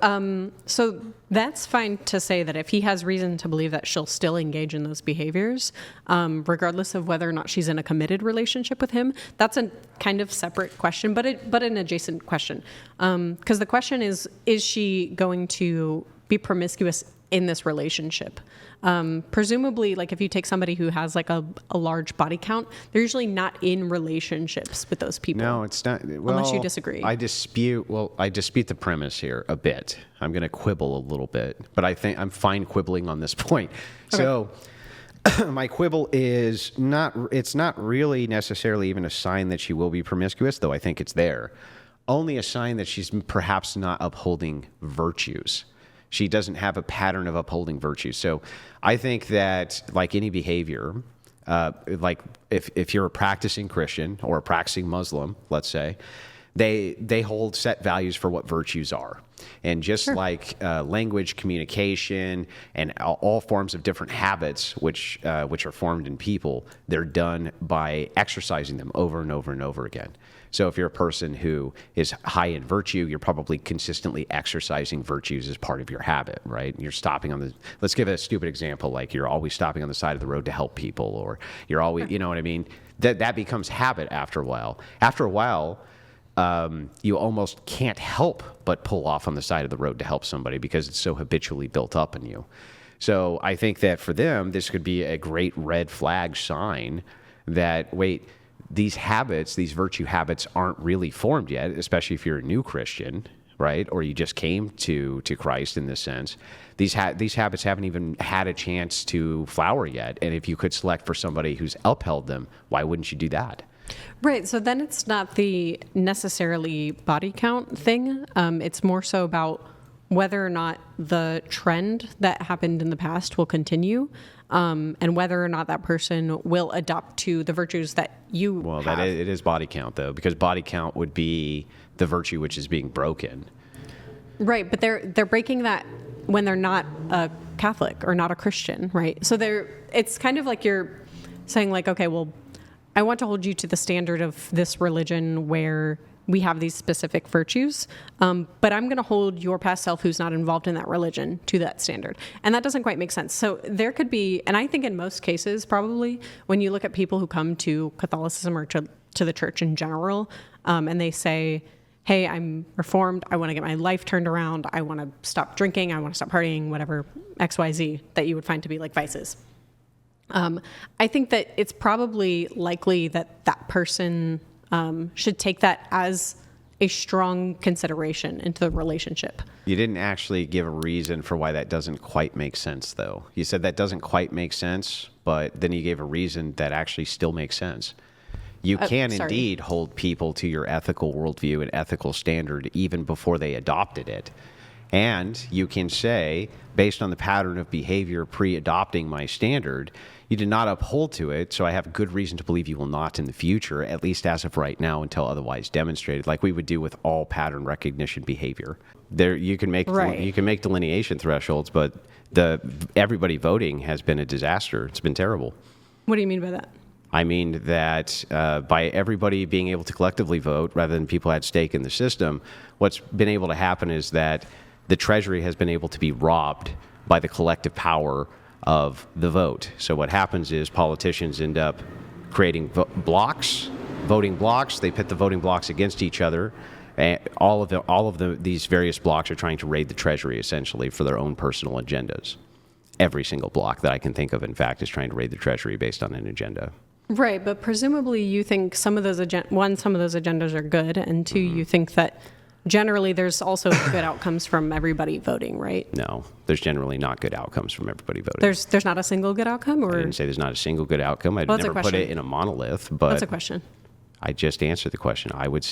so that's fine to say that if he has reason to believe that she'll still engage in those behaviors, regardless of whether or not she's in a committed relationship with him, that's a kind of separate question, but an adjacent question. Because the question is she going to be promiscuous in this relationship? Presumably, like, if you take somebody who has like a large body count, they're usually not in relationships with those people. No, it's not. Well, Unless you disagree. I dispute the premise here a bit. I'm going to quibble a little bit, but I think I'm fine quibbling on this point. Okay. So my quibble is it's not really necessarily even a sign that she will be promiscuous, though I think it's there. Only a sign that she's perhaps not upholding virtues. She doesn't have a pattern of upholding virtues. So I think that, like any behavior, like if you're a practicing Christian or a practicing Muslim, let's say, they hold set values for what virtues are. And just like language, communication, and all forms of different habits, which are formed in people, they're done by exercising them over and over and over again. So if you're a person who is high in virtue, you're probably consistently exercising virtues as part of your habit, right? You're stopping on the, let's give a stupid example, like you're always stopping on the side of the road to help people, or you're always, you know what I mean? That becomes habit after a while. After a while, you almost can't help but pull off on the side of the road to help somebody because it's so habitually built up in you. So I think that for them, this could be a great red flag sign that, wait, these habits, these virtue habits aren't really formed yet, especially if you're a new Christian, right? Or you just came to Christ in this sense. These habits haven't even had a chance to flower yet. And if you could select for somebody who's upheld them, why wouldn't you do that? Right. So then it's not the necessarily body count thing. It's more so about whether or not the trend that happened in the past will continue, and whether or not that person will adopt to the virtues that you Well, have. it is body count, though, because body count would be the virtue which is being broken. Right, but they're breaking that when they're not a Catholic or not a Christian, right? So it's kind of like you're saying like, okay, well, I want to hold you to the standard of this religion where we have these specific virtues, but I'm going to hold your past self who's not involved in that religion to that standard. And that doesn't quite make sense. So there could be, and I think in most cases, probably, when you look at people who come to Catholicism or to the church in general, and they say, hey, I'm reformed, I want to get my life turned around, I want to stop drinking, I want to stop partying, whatever, XYZ, that you would find to be like vices. I think that it's probably likely that that person should take that as a strong consideration into the relationship. You didn't actually give a reason for why that doesn't quite make sense, though. You said that doesn't quite make sense, but then you gave a reason that actually still makes sense. You can sorry. indeed hold people to your ethical worldview and ethical standard even before they adopted it. And you can say, based on the pattern of behavior pre-adopting my standard, you did not uphold to it, so I have good reason to believe you will not in the future, at least as of right now, until otherwise demonstrated, like we would do with all pattern recognition behavior. There, you can make delineation thresholds, but everybody voting has been a disaster. It's been terrible. What do you mean by that? I mean that by everybody being able to collectively vote rather than people at stake in the system, what's been able to happen is that the Treasury has been able to be robbed by the collective power of the vote. So what happens is politicians end up creating voting blocks. They pit the voting blocks against each other. And all of these various blocks are trying to raid the Treasury essentially for their own personal agendas. Every single block that I can think of, in fact, is trying to raid the Treasury based on an agenda. Right, but presumably you think some of those agendas are good, and two, you think that generally there's also good outcomes from everybody voting, right? No, there's generally not good outcomes from everybody voting. There's not a single good outcome, or I didn't say there's not a single good outcome. I'd Well, that's a never put it question. in a monolith, but That's a question. I just answered the question. I would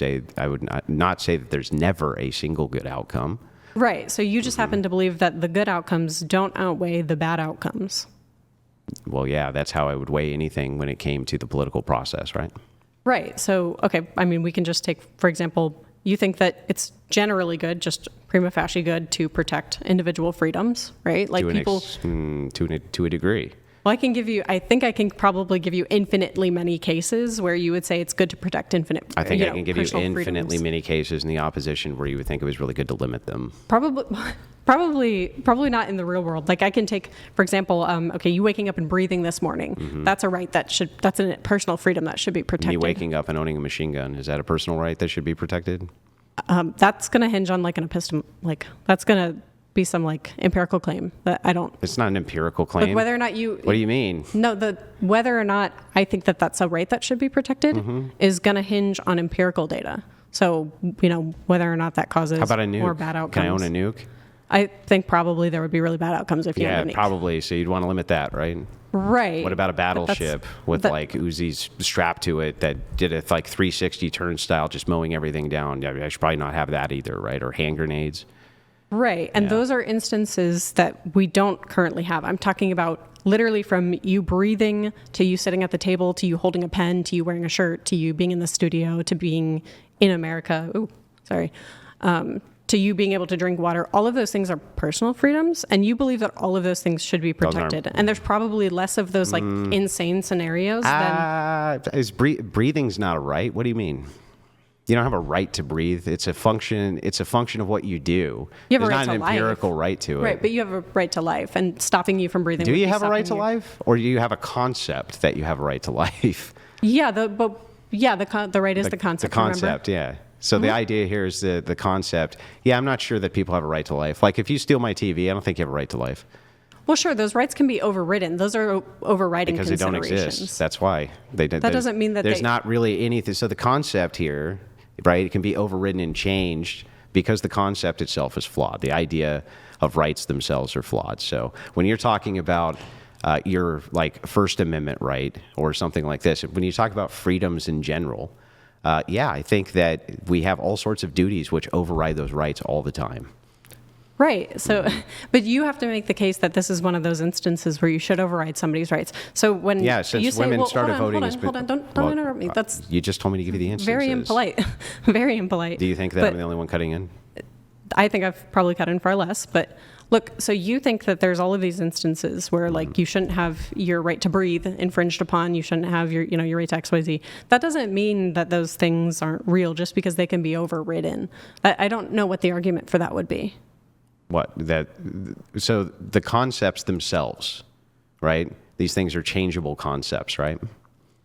not say that there's never a single good outcome. Right. So you just happen to believe that the good outcomes don't outweigh the bad outcomes. Well, yeah, that's how I would weigh anything when it came to the political process, right? Right. So, okay, I mean, we can just take, for example, you think that it's generally good, just prima facie good, to protect individual freedoms, right? Like people. To a degree. Well, I think I can probably give you infinitely many cases where you would say it's good to protect infinite. I think I can give you personal infinitely freedoms. many cases in the opposition where you would think it was really good to limit them. Probably not in the real world. Like I can take, for example, okay, you waking up and breathing this morning. That's a right that's a personal freedom that should be protected. Me waking up and owning a machine gun, is that a personal right that should be protected? That's going to hinge on like an epistem, like that's going to be some like empirical claim that I don't. It's not an empirical claim. Like whether or not you. What do you mean? No, whether or not I think that that's a right that should be protected is going to hinge on empirical data. So, whether or not that causes How about a nuke? more bad outcomes. Can I own a nuke? I think probably there would be really bad outcomes if you Yeah, owned a nuke. probably. So you'd want to limit that, right? Right. What about a battleship with like Uzis strapped to it that did a like 360 turnstile, just mowing everything down? I should probably not have that either, right? Or hand grenades. Right. And those are instances that we don't currently have. I'm talking about literally from you breathing to you sitting at the table to you holding a pen to you wearing a shirt to you being in the studio to being in America. To to you being able to drink water, all of those things are personal freedoms, and you believe that all of those things should be aren't- protected. And there's probably less of those like insane scenarios than. Breathing's not a right? What do you mean? You don't have a right to breathe. It's a function. It's a function of what you do. You have a There's right not an to life. empirical right to it. Right, but you have a right to life, and stopping you from breathing. Do would you be have a right to stopping you. life, or do you have a concept that you have a right to life? Yeah, the right is the concept. The concept, remember? yeah. So the idea here is the concept. Yeah, I'm not sure that people have a right to life. Like if you steal my TV, I don't think you have a right to life Well, sure, those rights can be overridden. Those are overriding because they don't considerations. exist. That's why that doesn't mean that there's they- not really anything. So the concept here, right? It can be overridden and changed because the concept itself is flawed. The idea of rights themselves are flawed. So when you're talking about your like First Amendment right or something like this, when you talk about freedoms in general. Yeah, I think that we have all sorts of duties which override those rights all the time. Right. So, but you have to make the case that this is one of those instances where you should override somebody's rights. So when Yeah, since you say, women well, started voting, hold on, don't interrupt me. That's you just told me to give you the instances. very impolite. Very impolite. Do you think that But I'm the only one cutting in? I think I've probably cut in far less. But look, so you think that there's all of these instances where like you shouldn't have your right to breathe infringed upon. You shouldn't have your your right to XYZ. That doesn't mean that those things aren't real just because they can be overridden. I don't know what the argument for that would be. What that? So the concepts themselves, right? These things are changeable concepts, right?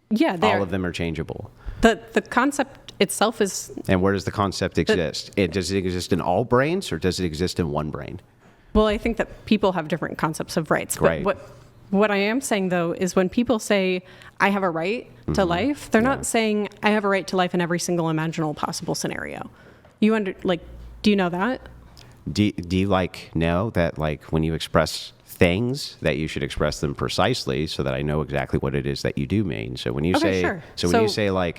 Yeah, All of them are changeable. the concept itself is. And where does the concept exist? Does it exist in all brains or does it exist in one brain? Well, I think that people have different concepts of rights. Right. But what I am saying, though, is when people say, I have a right to life, they're not saying, I have a right to life in every single imaginable possible scenario. Do you know that? Do you know that when you express things that you should express them precisely so that I know exactly what it is that you do mean? So when you Okay, say, sure. when you say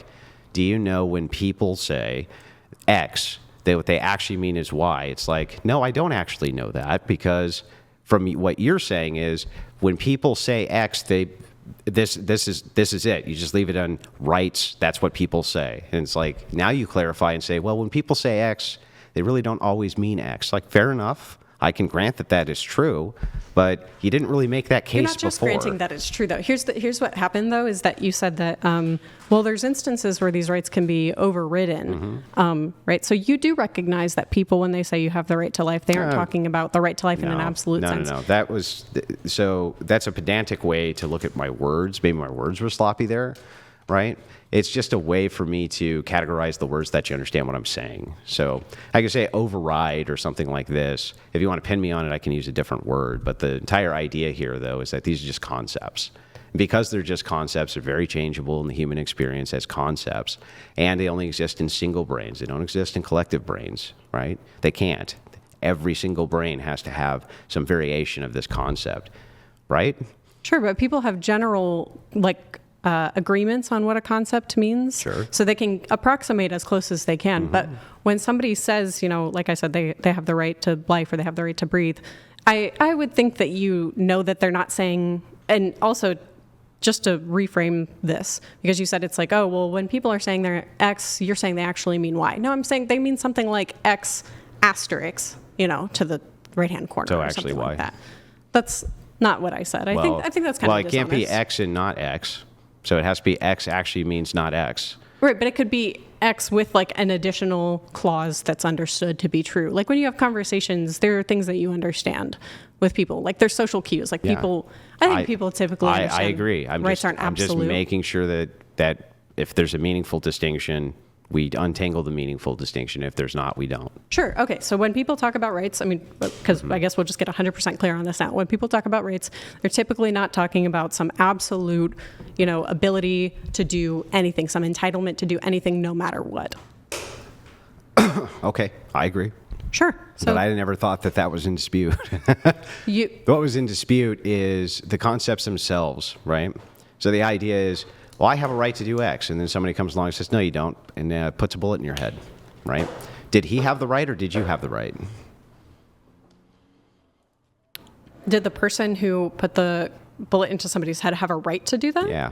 do you know when people say X, what they actually mean is Y? It's like, no, I don't actually know that because from what you're saying is when people say X, this is it. You just leave it on rights. That's what people say. And it's like, now you clarify and say, well, when people say X, they really don't always mean X. Like, fair enough. I can grant that is true, but you didn't really make that case You're not just before. granting that it's true, though. Here's what happened, though, is that you said that, there's instances where these rights can be overridden, right? So you do recognize that people, when they say you have the right to life, they aren't talking about the right to life in an absolute sense. No. That's a pedantic way to look at my words. Maybe my words were sloppy there, right? It's just a way for me to categorize the words that you understand what I'm saying. So I can say override or something like this. If you want to pin me on it, I can use a different word. But the entire idea here, though, is that these are just concepts. Because they're just concepts, they're very changeable in the human experience as concepts. And they only exist in single brains. They don't exist in collective brains, right? They can't. Every single brain has to have some variation of this concept, right? Sure, but people have general, agreements on what a concept means. Sure. So they can approximate as close as they can. But when somebody says, like I said, they have the right to life or they have the right to breathe, I would think that you know that they're not saying, and also just to reframe this, because you said it's like, oh, well, when people are saying they're X, you're saying they actually mean Y. No, I'm saying they mean something like X asterisk, to the right-hand corner So or actually something Y. like that. That's not what I said. I think that's kind of it can't be dishonest. X and not X. So it has to be X actually means not X. Right, but it could be X with an additional clause that's understood to be true. Like when you have conversations, there are things that you understand with people. Like there's social cues. I think people typically understand. I agree. Rights aren't I'm just absolute. making sure that if there's a meaningful distinction, we untangle the meaningful distinction. If there's not, we don't. Sure. Okay. So when people talk about rights, because I guess we'll just get 100% clear on this now. When people talk about rights, they're typically not talking about some absolute, ability to do anything, some entitlement to do anything no matter what. Okay, I agree. Sure. So But I never thought that was in dispute. What was in dispute is the concepts themselves, right? So the idea is, well, I have a right to do X, and then somebody comes along and says, no, you don't, and puts a bullet in your head, right? Did he have the right or did you have the right? did the person who put the bullet into somebody's head have a right to do that? Yeah,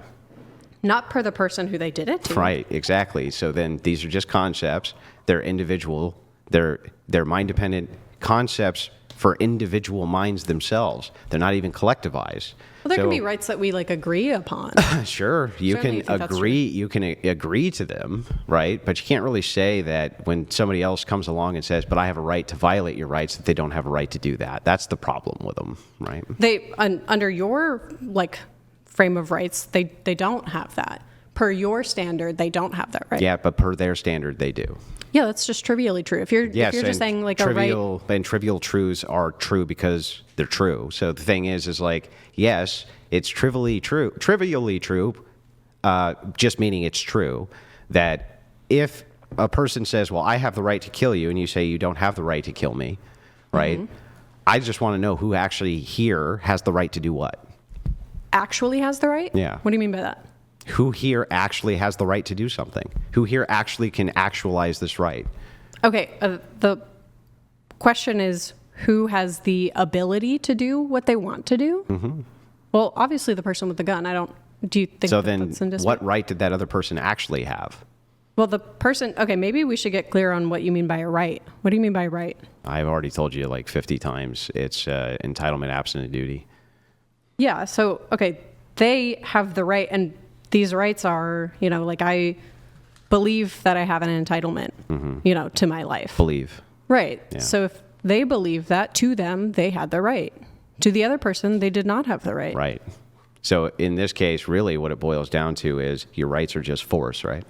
Not per the person who they did it to. right, exactly. So then these are just concepts. They're individual. They're mind-dependent concepts for individual minds themselves. They're not even collectivized. Well, there So- can be rights that we like agree upon. Sure, you Certainly can think that's agree. You can agree to them, right? But you can't really say that when somebody else comes along and says, "But I have a right to violate your rights," that they don't have a right to do that. That's the problem with them, right? Under your like frame of rights, they don't have that. Per your standard, they don't have that right. Yeah, but per their standard, they do. Yeah, that's just trivially true. If you're Yes, just and saying like a right, trivial and trivial truths are true because they're true. So the thing is like, yes, it's trivially true, just meaning it's true that if a person says, "Well, I have the right to kill you," and you say you don't have the right to kill me, right? Mm-hmm. I just want to know who actually here has the right to do what. actually has the right? Yeah. What do you mean by that? Who here actually has the right to do something? Who here actually can actualize this right? Okay, the question is who has the ability to do what they want to do? Mm-hmm. Well, obviously the person with the gun. Do you think So that then, that's in dispute? what right did that other person actually have? Well, the person, okay, maybe we should get clear on what you mean by a right. What do you mean by right? I've already told you like 50 times. It's entitlement absent of duty. Yeah, so, okay, they have the right, and these rights are, like I believe that I have an entitlement, to my life. Believe. Right. Yeah. So if they believe that, to them, they had the right. To the other person, they did not have the right. Right. So in this case, really what it boils down to is your rights are just force, right?